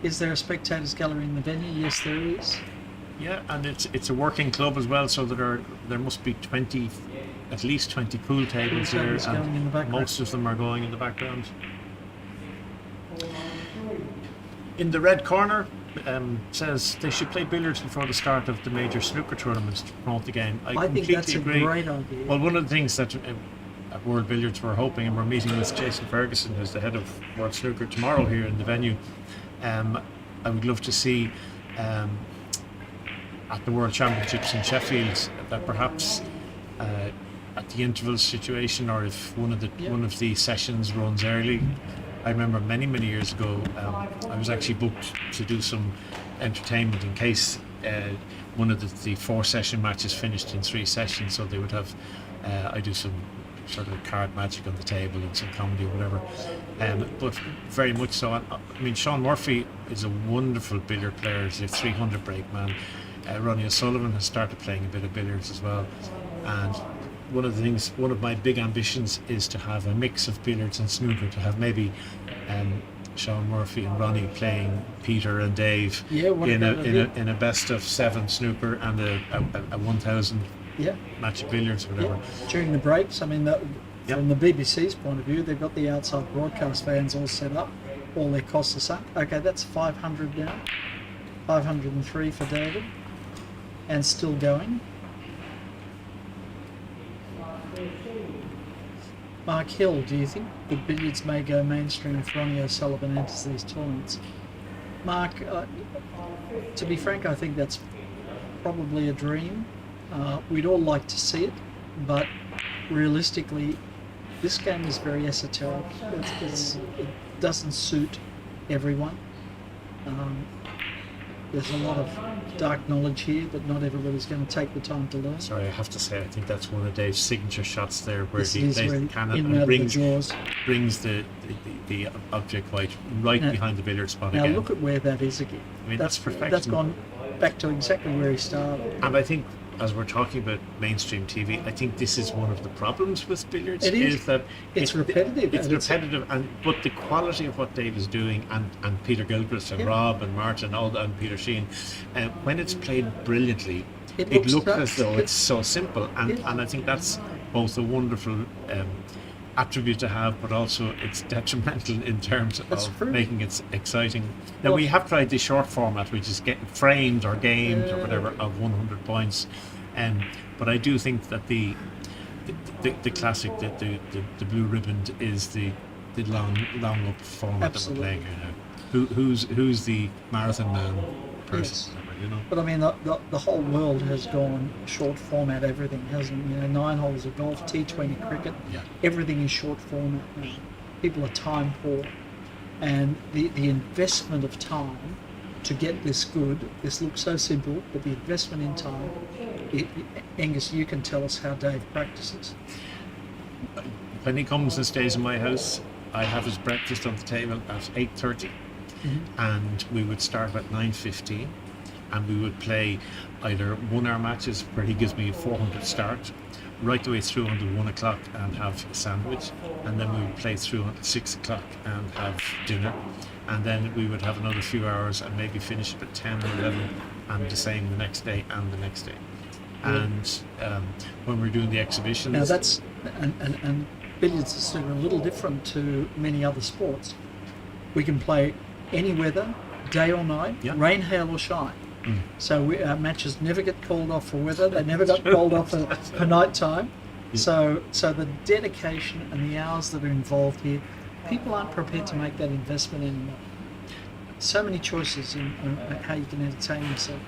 S4: Is there a spectators gallery in the venue? Yes, there is.
S3: Yeah, and it's a working club as well, so there must be at least 20 pool tables
S4: Pool
S3: there,
S4: tables going in the
S3: and
S4: background.
S3: most of them are going in the background. In the red corner, says they should play billiards before the start of the major snooker tournaments to promote the game.
S4: I think
S3: completely
S4: that's a
S3: agree.
S4: great idea.
S3: Well, one of the things that at World Billiards we're hoping, and we're meeting with Jason Ferguson, who's the head of World Snooker, tomorrow here in the venue. I would love to see at the World Championships in Sheffield that perhaps at the interval situation, or if one of the sessions runs early. I remember many years ago, I was actually booked to do some entertainment in case one of the 4-session matches finished in 3 sessions, so they would have I do some sort of card magic on the table and some comedy or whatever. But very much so. I mean, Sean Murphy is a wonderful billiard player. He's a 300 break man. Ronnie O'Sullivan has started playing a bit of billiards as well. And one of my big ambitions is to have a mix of billiards and snooker, to have maybe Sean Murphy and Ronnie playing Peter and Dave in a best of 7 snooker and a 1000 match of billiards or whatever.
S4: During the breaks, I mean, from the BBC's point of view, they've got the outside broadcast fans all set up, all their costs are sunk. Okay, that's 500 now, 503 for David, and still going. Mark Hill, do you think that billiards may go mainstream if Ronnie O'Sullivan enters these tournaments? Mark, to be frank, I think that's probably a dream. We'd all like to see it, but realistically, this game is very esoteric. It doesn't suit everyone. There's a lot of dark knowledge here, but not everybody's going to take the time to learn.
S3: Sorry, I have to say, I think that's one of Dave's signature shots there, where he plays the cannon
S4: and
S3: and brings the object white right behind the billiard spot
S4: now
S3: again.
S4: Now look at where that is again.
S3: I mean, that's perfection.
S4: That's gone back to exactly where he started.
S3: And I think, as we're talking about mainstream TV, I think this is one of the problems with billiards.
S4: It is
S3: that
S4: it's repetitive.
S3: It's repetitive, but the quality of what Dave is doing, and Peter Gilchrist and Rob and Martin and Peter Sheehan, when it's played brilliantly, it looks as though it's so simple, and I think that's both a wonderful attribute to have, but also it's detrimental in terms of making it exciting. Now, we have tried the short format, which is getting framed or gamed or whatever, of 100 points, but I do think that the classic, the blue ribbon is the long up format that we're playing here now. Who's the marathon man person?
S4: Yes. You know? But I mean, the whole world has gone short format. Everything hasn't. 9 holes of golf, T20 cricket.
S3: Yeah.
S4: Everything is short format now. People are time poor, and the investment of time to get this good. This looks so simple, but the investment in time. Angus, you can tell us how Dave practices.
S3: When he comes and stays in my house, I have his breakfast on the table at 8:30, and we would start at 9:15. And we would play either 1 hour matches where he gives me a 400 start, right the way through until 1 o'clock and have a sandwich, and then we would play through until 6 o'clock and have dinner, and then we would have another few hours and maybe finish at 10 or 11, and the same the next day and the next day. And when we're doing the exhibitions,
S4: now that's and billiards is sort of a little different to many other sports. We can play any weather, day or night, rain, hail or shine. So our matches never get called off for weather. They never got called off for night time. So the dedication and the hours that are involved here, people aren't prepared to make that investment anymore. So many choices in how you can entertain yourself.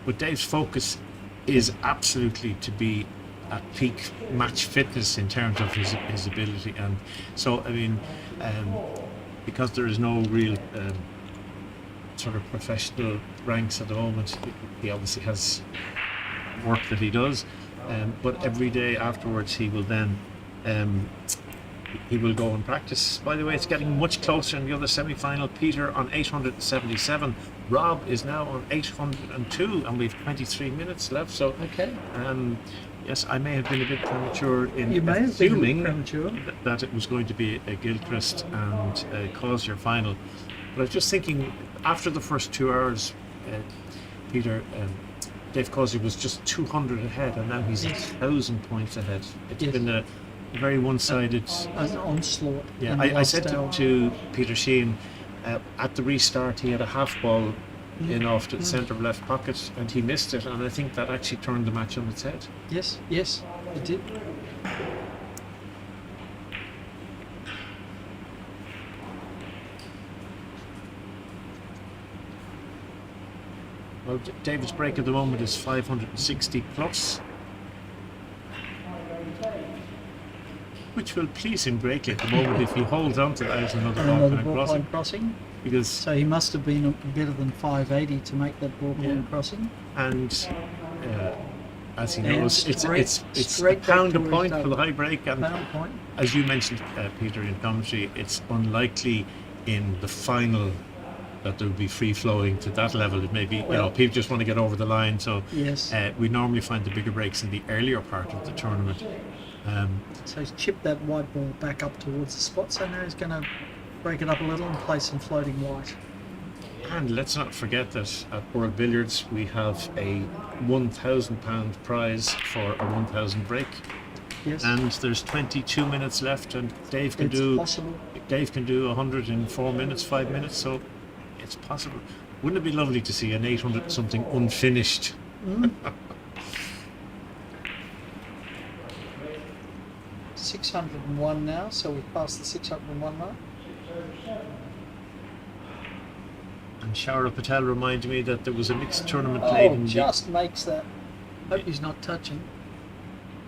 S3: But Dave's focus is absolutely to be at peak match fitness in terms of his ability. And so, I mean, because there is no real sort of professional ranks at the moment, he obviously has work that he does, but every day afterwards he will then he will go and practice. By the way, it's getting much closer in the other semi-final. Peter on 877, Rob is now on 802, and we've 23 minutes left. So yes, I may have been a bit premature in assuming that it was going to be a Gilchrist and a Causier final. But I was just thinking, after the first 2 hours, Dave Causier was just 200 ahead, and now he's 1,000 points ahead. It's been a very one-sided
S4: an onslaught.
S3: Yeah, I said to Peter Sheehan, at the restart he had a half ball in off to the centre of left pocket, and he missed it, and I think that actually turned the match on its head.
S4: Yes, it did.
S3: Well, David's break at the moment is 560 plus, which will please him greatly at the moment if he holds on to that as another ball
S4: crossing.
S3: Because
S4: so he must have been better than 580 to make that ball point crossing.
S3: And as he
S4: And
S3: knows, it's a
S4: straight back
S3: pound a
S4: to where
S3: point
S4: he
S3: for the high break, and
S4: Pound point.
S3: as you mentioned, Peter, in commentary, it's unlikely in the final that there will be free flowing to that level. It may be,
S4: Well-
S3: people just want to get over the line. So
S4: Yes.
S3: we normally find the bigger breaks in the earlier part of the tournament.
S4: So he's chipped that white ball back up towards the spot. So now he's going to break it up a little and play some floating white.
S3: And let's not forget that at World Billiards we have a £1,000 prize for a 1,000 break.
S4: Yes.
S3: And there's 22 minutes left, and Dave can
S4: It's
S3: do
S4: possible.
S3: 100 in 4 minutes, 5 minutes. So it's possible. Wouldn't it be lovely to see an 800 something unfinished?
S4: 601 now, so we've passed the 601 mark.
S3: And Shara Patel reminded me that there was a mixed tournament played
S4: Oh, just makes that. Hope he's not touching.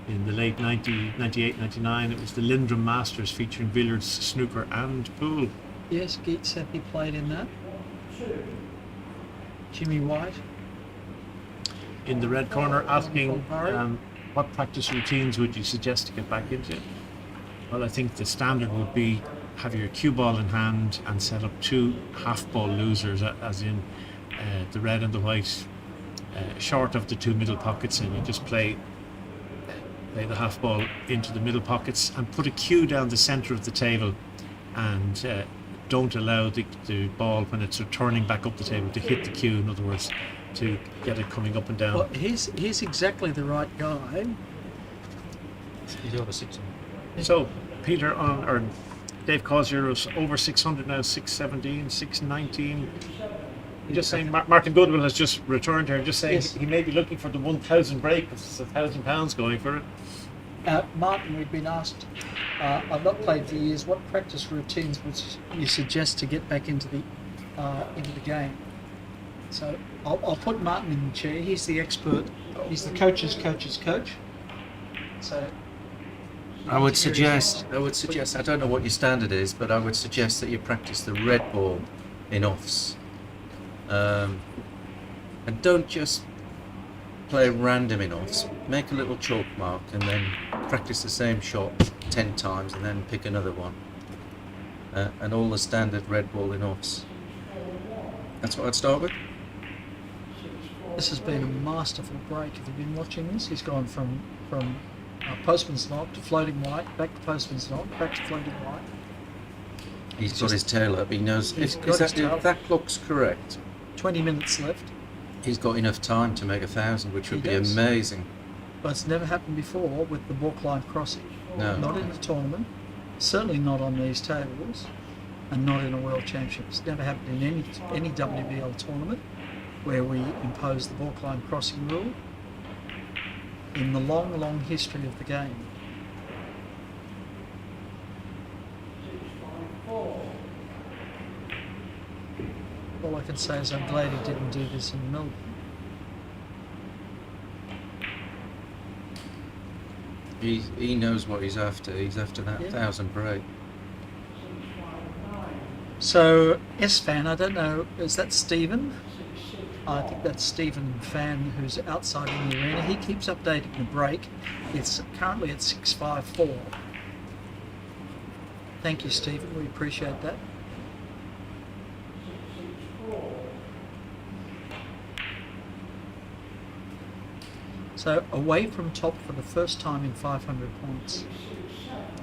S3: in the late 98, 99. It was the Lindrum Masters featuring billiards, snooker and pool.
S4: Yes, Geet said he played in that. Jimmy White.
S3: In the red corner, asking
S4: Barry.
S3: what practice routines would you suggest to get back into? Well, I think the standard would be have your cue ball in hand and set up 2 half ball losers, as in the red and the white, short of the 2 middle pockets, and you just play the half ball into the middle pockets and put a cue down the center of the table, and don't allow the ball, when it's returning back up the table, to hit the cue. In other words, to get it coming up and down.
S4: Well, he's exactly the right guy.
S6: He's over 600.
S3: So Peter or Dave Causier is over 600 now, 617, 619. Just saying, Martin Goodwill has just returned here. Just saying,
S4: Yes.
S3: he may be looking for the 1,000 break. It's £1,000 going for it.
S4: Martin, we've been asked, I've not played for years, what practice routines would you suggest to get back into the game? So I'll put Martin in the chair. He's the expert. He's the coach's coach. So
S9: I would suggest, I don't know what your standard is, but I would suggest that you practice the red ball in offs. And don't just play random in offs. Make a little chalk mark and then practice the same shot 10 times and then pick another one. And all the standard red ball in offs. That's what I'd start with.
S4: this has been a masterful break. Have you been watching this? He's gone from postman's knob to floating white, back to postman's knob, back to floating white.
S9: He's got his tail up. He knows
S4: He's
S9: if
S4: got his tail
S9: if that looks correct.
S4: 20 minutes left,
S9: He's got enough time to make 1,000, which would
S4: He
S9: be
S4: does.
S9: amazing.
S4: but it's never happened before with the balk line crossing.
S9: No.
S4: Not in the tournament, certainly not on these tables, and not in a world championship. It's never happened in any WBL tournament where we impose the balk line crossing rule in the long, long history of the game. All I can say is I'm glad he didn't do this in Melbourne.
S9: He knows what he's after. He's after that
S4: Yeah.
S9: 1,000 break.
S4: So, S-Fan, I don't know, is that Stephen? I think that's Stephen Fan, who's outside in the arena. He keeps updating the break. It's currently at 654. Thank you, Stephen. We appreciate that. So, away from top for the first time in 500 points.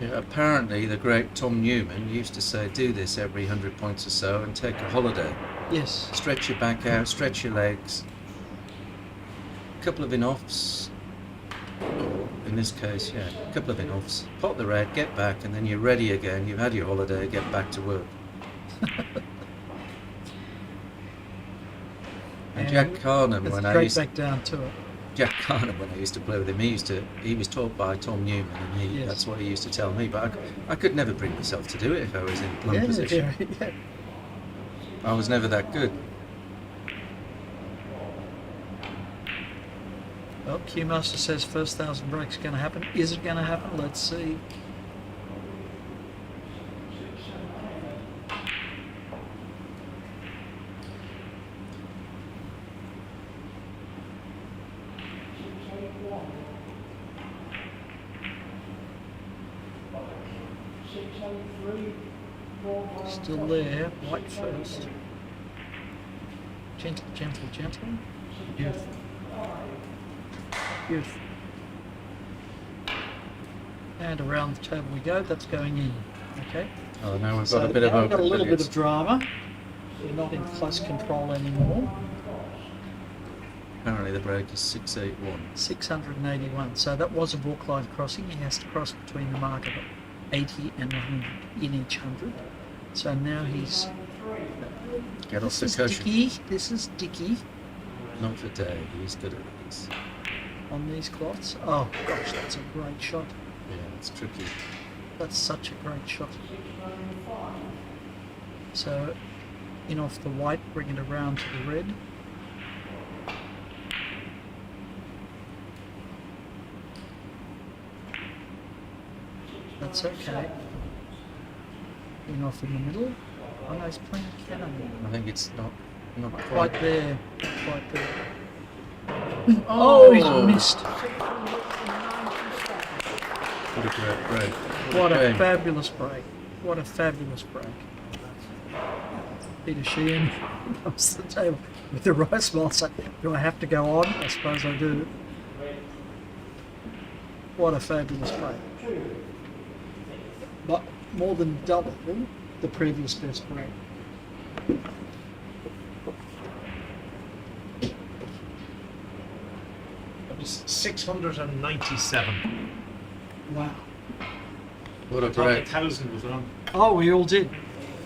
S9: Yeah, apparently, the great Tom Newman used to say, do this every 100 points or so and take a holiday.
S4: Yes.
S9: Stretch your back out, stretch your legs. A couple of in-offs. Or in this case, yeah, a couple of in-offs. Pot the red, get back, and then you're ready again. You've had your holiday, get back to work. And Jack Carnham,
S4: It's
S9: when
S4: straight back down to it.
S9: Jack Carnham, when I used to play with him, he was taught by Tom Newman, and
S4: Yes.
S9: that's what he used to tell me. But I could never bring myself to do it if I was in plum position.
S4: Yeah.
S9: I was never that good.
S4: Well, Q-Master says first 1,000 breaks going to happen. Is it going to happen? Let's see. Still there. White first. Gentle, gentle, gentle. Youth. Youth. And around the table we go. That's going in. Okay.
S9: Oh, now we've
S4: So
S9: got a bit of
S4: now we've got a
S9: open
S4: little bit
S9: billiards.
S4: of drama. We're not in close control anymore.
S9: Apparently the break is 681.
S4: 681. So that was a walk line crossing. He has to cross between the mark of 80 and 100 in each 100. So now he's.
S9: Get off
S4: This
S9: the
S4: is
S9: cushion.
S4: Dicky. This is Dicky
S9: Not for Dave, he's good at this.
S4: on these cloths. Oh gosh, that's a great shot.
S9: Yeah, it's tricky.
S4: That's such a great shot. So, in off the white, bring it around to the red. That's okay. In off in the middle. Oh no, he's playing cannon.
S9: I think it's not
S4: Right
S9: quite.
S4: there. Right there. Oh, he's missed.
S9: What a great break.
S4: What a
S9: game.
S4: fabulous break. What a fabulous break. Peter Sheehan comes to the table with the right smile saying, do I have to go on? I suppose I do. What a fabulous break. But more than double the previous best break.
S3: It was 697.
S4: Wow.
S9: What a
S3: I thought
S9: break.
S3: 1,000 was on.
S4: Oh, we all did.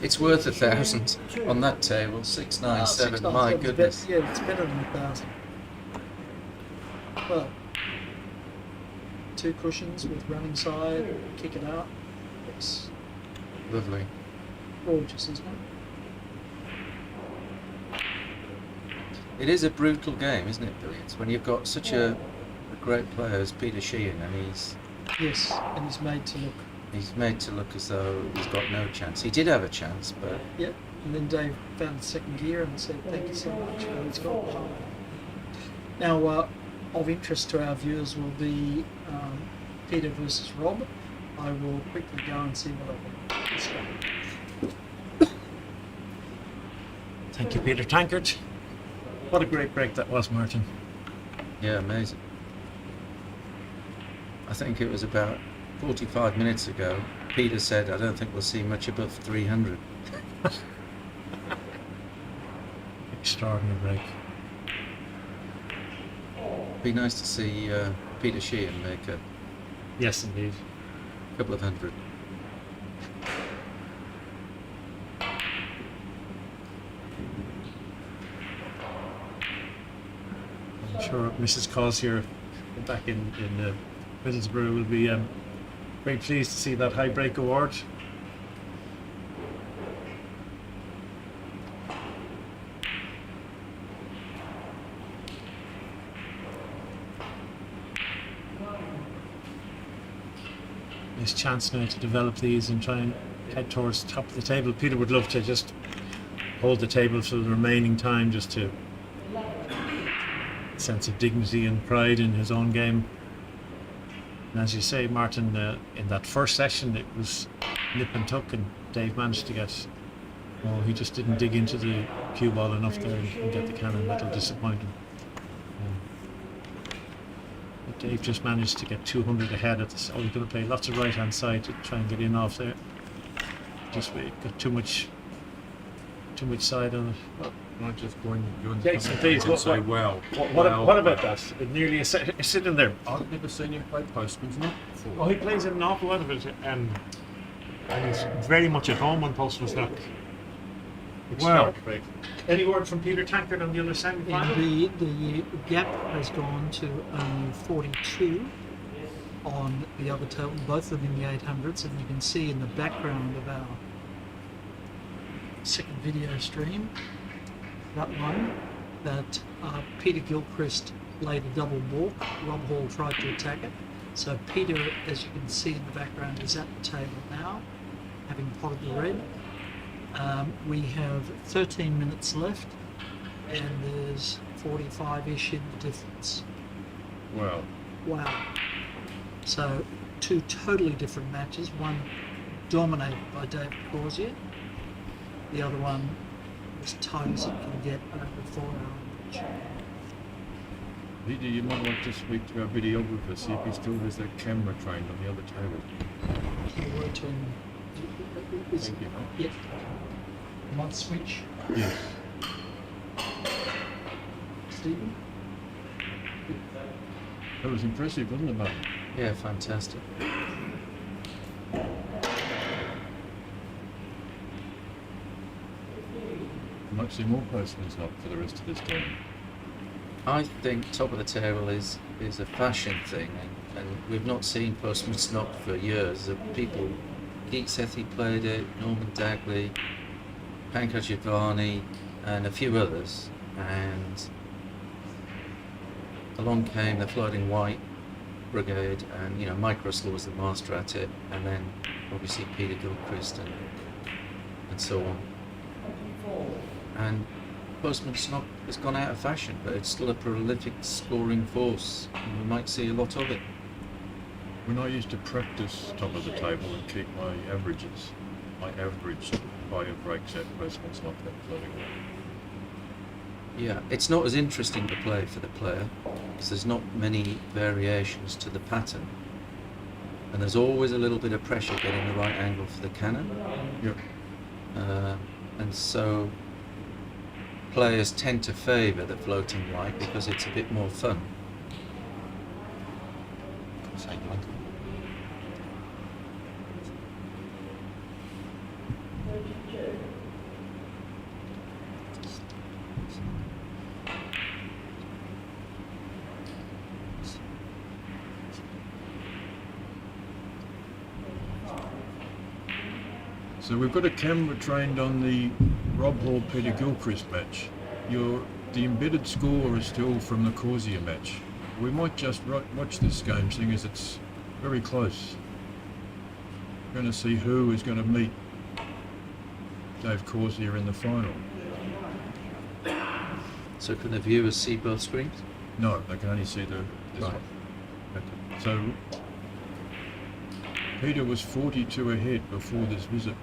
S9: It's worth 1,000 on that table. 697. My
S4: 697 's
S9: goodness.
S4: Yeah, it's better than 1,000. Well, 2 cushions with running side, kick it out. It's
S9: Lovely.
S4: gorgeous, isn't it?
S9: It is a brutal game, isn't it, billiards? When you've got such a great player as Peter Sheehan, and
S4: Yes, and he's made to look.
S9: he's made to look as though he's got no chance. He did have a chance, but
S4: Yep. And then Dave found the second gear and said, "Thank you so much." And he's got one. Now, of interest to our viewers will be Peter versus Rob. I will quickly go and see what I can discover.
S3: Thank you, Peter Tankard. What a great break that was, Martin.
S9: yeah, amazing. I think it was about 45 minutes ago. Peter said, "I don't think we'll see much above 300."
S3: Extraordinary break.
S9: Be nice to see Peter Sheehan make a
S3: Yes, indeed.
S9: couple of hundred.
S3: I'm sure Mrs. Causier back in Middlesbrough will be very pleased to see that high break award. Nice chance now to develop these and try and head towards the top of the table. Peter would love to just hold the table for the remaining time, just to sense of dignity and pride in his own game. And as you say, Martin, in that first session it was nip and tuck, and Dave managed to get. Oh, he just didn't dig into the cue ball enough there and get the cannon. That'll disappoint him. But Dave just managed to get 200 ahead at this. Oh, he's going to play lots of right hand side to try and get in off there. Just got too much side on it.
S2: Not just going
S3: Jason,
S2: to
S3: please,
S2: and say,
S3: what-
S2: well,
S3: What about that? Nearly a sit in there.
S2: I've never seen him play postman's not
S3: Oh,
S2: before.
S3: he plays an awful lot of it, and he's very much at home on postman's knock.
S2: Well.
S3: Any word from Peter Tankard on the other semi-final?
S4: The gap has gone to only 42 on the other table, both of them in the 800s, and you can see in the background of our second video stream, that one, that Peter Gilchrist laid a double balk. Rob Hall tried to attack it. So Peter, as you can see in the background, is at the table now, having potted the red. We have 13 minutes left, and there's 45-ish in the difference.
S2: Well,
S4: Wow. So 2 totally different matches, one dominated by David Causier, The other one, as tight as it can get over 4 hour match.
S2: Peter, you might want to speak to our videographer, see if he still has that camera trained on the other table.
S4: I'll wait till is
S2: Thank you, mate.
S4: Yep. Might switch.
S2: Yes.
S4: Stephen?
S2: That was impressive, wasn't it, mate?
S9: Yeah, fantastic.
S2: You might see more postman's knock for the rest of this time.
S9: I think top of the table is a fashion thing, and we've not seen Postman's Knock for years. People, Geek Sethi played it, Norman Dagley, Pankaj Giovanni, and a few others, and along came the Floating White Brigade, and Mike Russell was the master at it, and then obviously Peter Gilchrist and so on. And Postman's Knock has gone out of fashion, but it's still a prolific scoring force, and we might see a lot of it.
S2: When I used to practice top of the table and keep my averages, I averaged higher breaks at Postman's Knock than Floating White.
S9: Yeah, it's not as interesting to play for the player, because there's not many variations to the pattern, and there's always a little bit of pressure getting the right angle for the cannon.
S2: Yep.
S9: And so players tend to favour the floating white because it's a bit more fun.
S2: So we've got a camera trained on the Rob Hall Peter Gilchrist match. The embedded score is still from the Causier match. We might just watch this game, seeing as it's very close. We're going to see who is going to meet Dave Causier in the final.
S9: So can the viewers see both screens?
S2: No, they can only see this
S9: Right.
S2: one. So Peter was 42 ahead before this visit.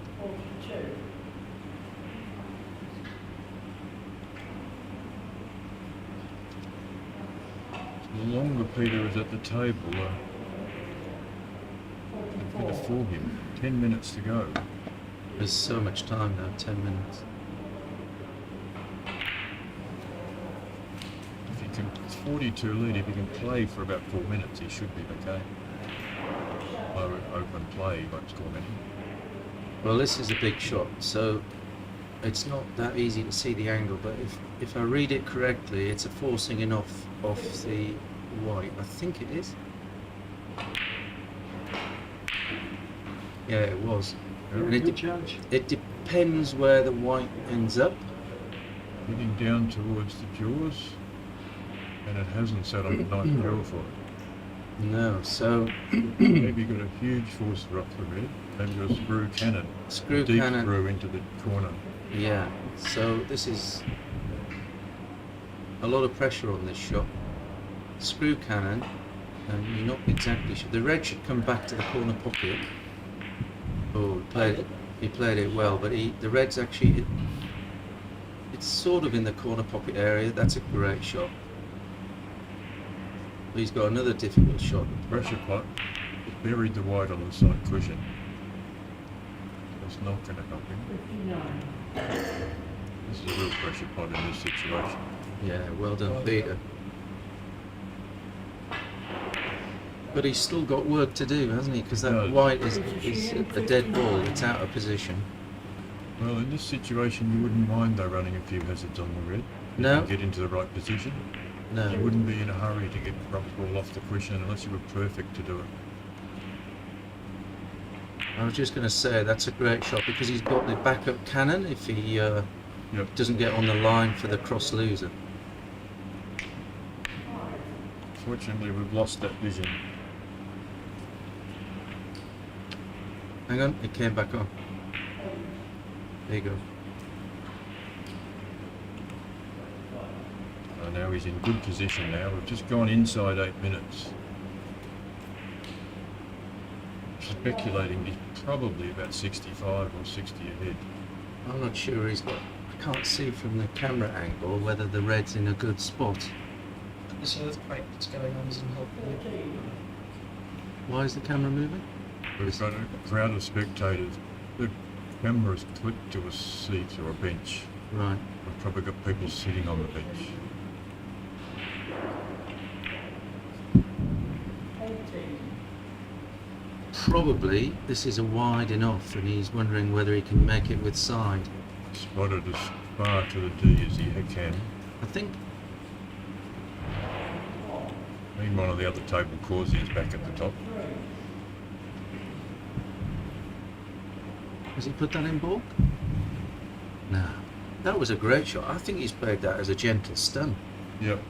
S2: The longer Peter is at the table, the better for him. 10 minutes to go.
S9: There's so much time now, 10 minutes.
S2: If he can, it's 42 lead. If he can play for about 4 minutes, he should be okay. Open play, he won't score many.
S9: Well, this is a big shot, so it's not that easy to see the angle, but if I read it correctly, it's a forcing in off the white. I think it is. Yeah, it was. And
S4: Good judge.
S9: it depends where the white ends up.
S2: Heading down towards the jaws, and it hasn't sat on the ninth jaw for it.
S9: No, so
S2: Maybe got a huge forcer up the red. Maybe got a screw cannon.
S9: Screw
S2: deep
S9: cannon.
S2: screw into the corner.
S9: yeah, so this is a lot of pressure on this shot. Screw cannon, and you're not exactly sure. The red should come back to the corner pocket. Oh, he played it well, but the red's actually, it's sort of in the corner pocket area. That's a great shot. He's got another difficult shot.
S2: Pressure pot. It buried the white on the side cushion. That's not going to help him. This is a real pressure pot in this situation.
S9: Yeah, well done, Peter. But he's still got work to do, hasn't he? Because that
S2: No.
S9: white is a dead ball. It's out of position.
S2: Well, in this situation, you wouldn't mind though running a few hazards on the red.
S9: No.
S2: To get into the right position.
S9: No.
S2: You wouldn't be in a hurry to get the rubber ball off the cushion unless you were perfect to do it.
S9: I was just going to say that's a great shot because he's got the backup cannon if he doesn't get on the line for the cross loser.
S2: Fortunately, we've lost that vision.
S9: Hang on, it came back on. There you go.
S2: Now he's in good position now. We've just gone inside 8 minutes. Speculating he's probably about 65 or 60 ahead.
S9: I'm not sure he's got. I can't see from the camera angle whether the red's in a good spot.
S4: This earthquake that's going on isn't helping you.
S9: Why is the camera moving?
S2: We've got a crowd of spectators. The camera's clipped to a seat or a bench.
S9: Right.
S2: We've probably got people sitting on the bench.
S9: Probably this is a wide enough, and he's wondering whether he can make it with side.
S2: Spotted as far to the D as he can.
S9: I think.
S2: Meanwhile, on the other table, Causier's back at the top.
S9: Has he put that in ball? No. That was a great shot. I think he's played that as a gentle stun.
S2: Yep.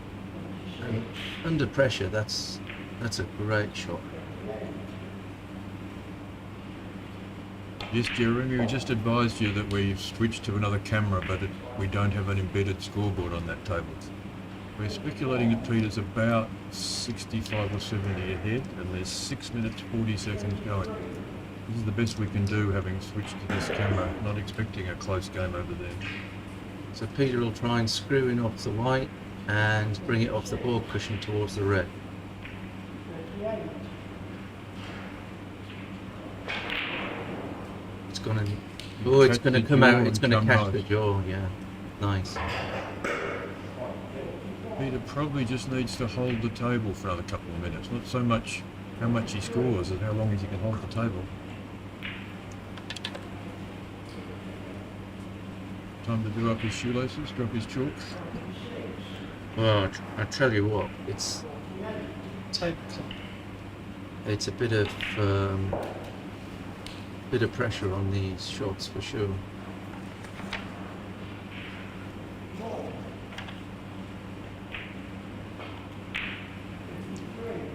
S9: And under pressure, that's a great shot.
S2: Yes, Jeremy, we just advised you that we've switched to another camera, but we don't have an embedded scoreboard on that table. We're speculating that Peter's about 65 or 70 ahead, and there's 6 minutes 40 seconds going. This is the best we can do, having switched to this camera, not expecting a close game over there.
S9: So Peter will try and screw in off the white and bring it off the ball cushion towards the red. It's gonna, oh, it's
S2: Catch
S9: gonna
S2: the
S9: come
S2: jaw
S9: out. It's
S2: and
S9: gonna
S2: come
S9: catch
S2: right.
S9: the jaw. Yeah, nice.
S2: Peter probably just needs to hold the table for another couple of minutes. Not so much how much he scores, as how long as he can hold the table. Time to do up his shoelaces, drop his chalk.
S9: Well, I tell you what, it's
S4: Tabletop.
S9: a bit of pressure on these shots for sure.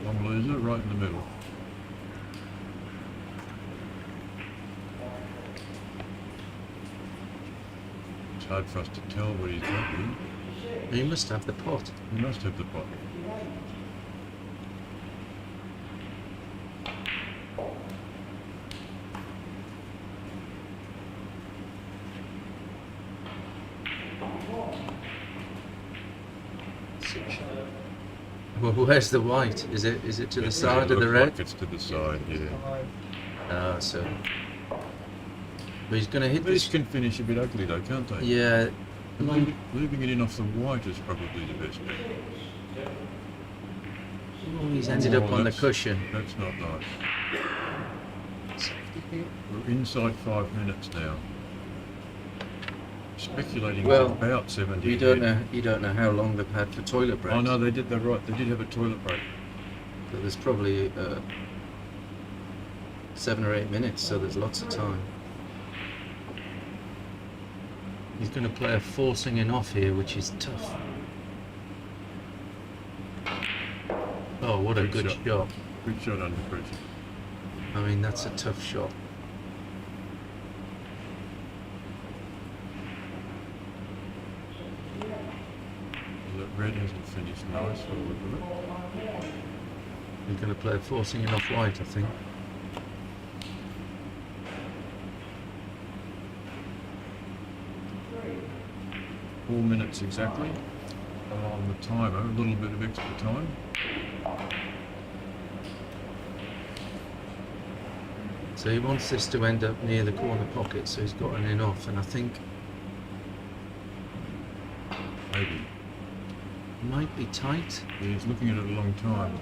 S2: Long loser, right in the middle. It's hard for us to tell what he's got here.
S9: You must have the pot.
S2: He must have the pot.
S9: Well, where's the white? Is it to the side of the
S2: Looks
S9: red?
S2: like it's to the side, yeah.
S9: So. But he's going to hit
S2: These
S9: this.
S2: can finish a bit ugly though, can't they?
S9: Yeah.
S2: Leaving it in off the white is probably the best bet.
S9: Oh, he's ended up on the
S2: that's-
S9: cushion.
S2: That's not nice. We're inside 5 minutes now. Speculating
S9: Well,
S2: it's about 70.
S9: You don't know how long they've had for toilet breaks.
S2: Oh no, they're right. They did have a toilet break.
S9: But there's probably 7 or 8 minutes, so there's lots of time. He's going to play a forcing in off here, which is tough. Oh, what a
S2: Good
S9: good
S2: shot.
S9: shot.
S2: Good shot under pressure.
S9: I mean, that's a tough shot.
S2: Well, that red hasn't finished nice. We'll look at it.
S9: He's going to play a forcing in off white, I think.
S2: Four minutes exactly. On the timer, a little bit of extra time.
S9: So he wants this to end up near the corner pocket, so he's got an in off, and I think
S2: Maybe.
S9: it might be tight.
S2: Yeah, he's looking at it a long time.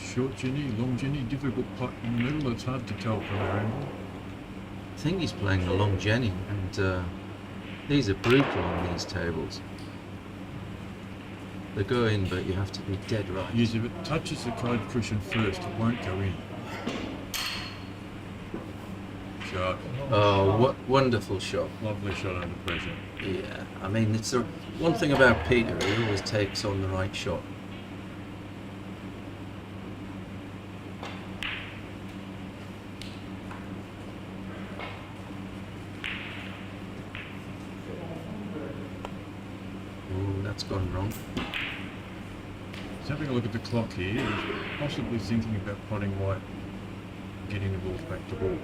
S2: Short Ginny, long Ginny, difficult putt in the middle. It's hard to tell from our angle.
S9: I think he's playing a long Jenny, and these are brutal on these tables. They go in, but you have to be dead right.
S2: Yes, if it touches the card cushion first, it won't go in. Shot.
S9: Oh, wonderful shot.
S2: Lovely shot under pressure.
S9: Yeah, I mean, it's the one thing about Peter, he always takes on the right shot. Ooh, that's gone wrong.
S2: He's having a look at the clock here. He's possibly thinking about potting white, getting the balls back to ball.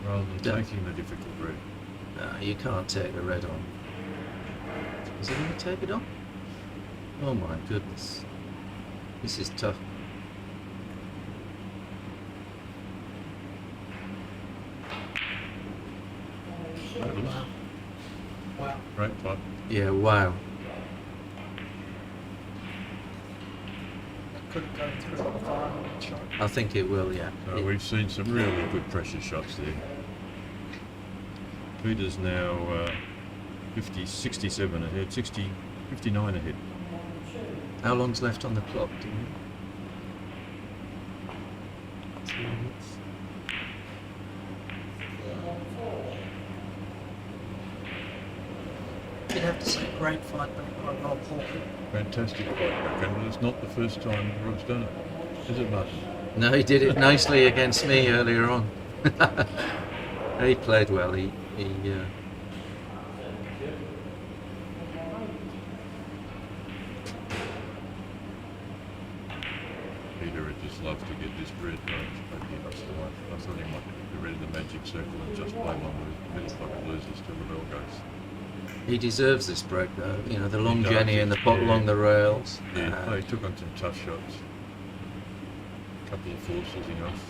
S2: rather than
S9: Yeah.
S2: taking the difficult red.
S9: No, you can't take the red on. Is he going to take it on? Oh my goodness. This is tough.
S2: Great putt.
S9: Yeah, wow.
S4: Couldn't go through the final shot.
S9: I think it will, yeah.
S2: So we've seen some really good pressure shots there. Peter's now 67 ahead, 59 ahead.
S9: How long's left on the clock, do you know?
S7: 2 minutes.
S4: You'd have to say great fight by Rob Hawke.
S2: Fantastic fight back, and it's not the first time Rob's done it, is it, Martin?
S9: No, he did it nicely against me earlier on. He played well.
S2: Peter would just love to get this red, but I thought he might get rid of the magic circle and just play one with middle pocket losers till the bell goes.
S9: He deserves this break, though. You know, the long
S2: He does,
S9: journey and the pot
S2: yeah.
S9: along the rails.
S2: Yeah, he took on some tough shots. A couple of forces enough.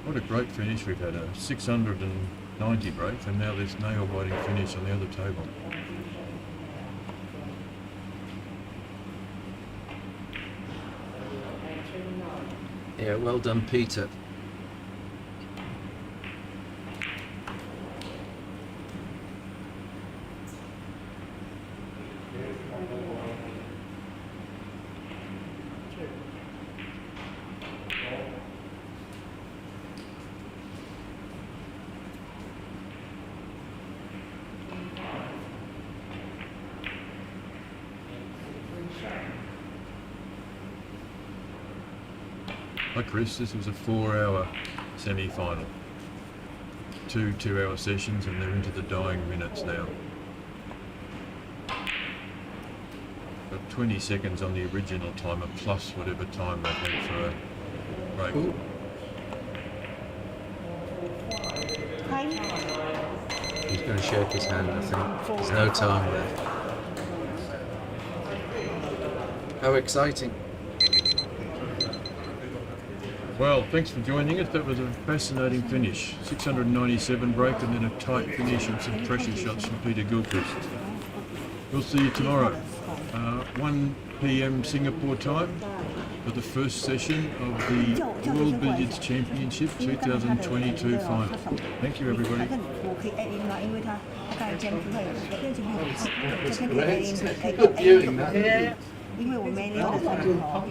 S2: What a great finish we've had, a 690 break, and now this nail-biting finish on the other table.
S9: Yeah, well done, Peter.
S2: Hi Chris, this was a 4-hour semi-final. 2 2-hour sessions and they're into the dying minutes now. Got 20 seconds on the original timer plus whatever time they had for a break.
S9: Ooh. He's going to shake his hand, I think. There's no time left. How exciting.
S2: Well, thanks for joining us. That was a fascinating finish. 697 break and then a tight finish and some pressure shots from Peter Gilchrist. We'll see you tomorrow, 1 p.m. Singapore time for the first session of the World Billiards Championship 2022 final. Thank you, everybody.
S5: 佢 at 另外因為他剛才講出來跟住
S1: Good viewing, that.
S5: 因為我沒留的很好。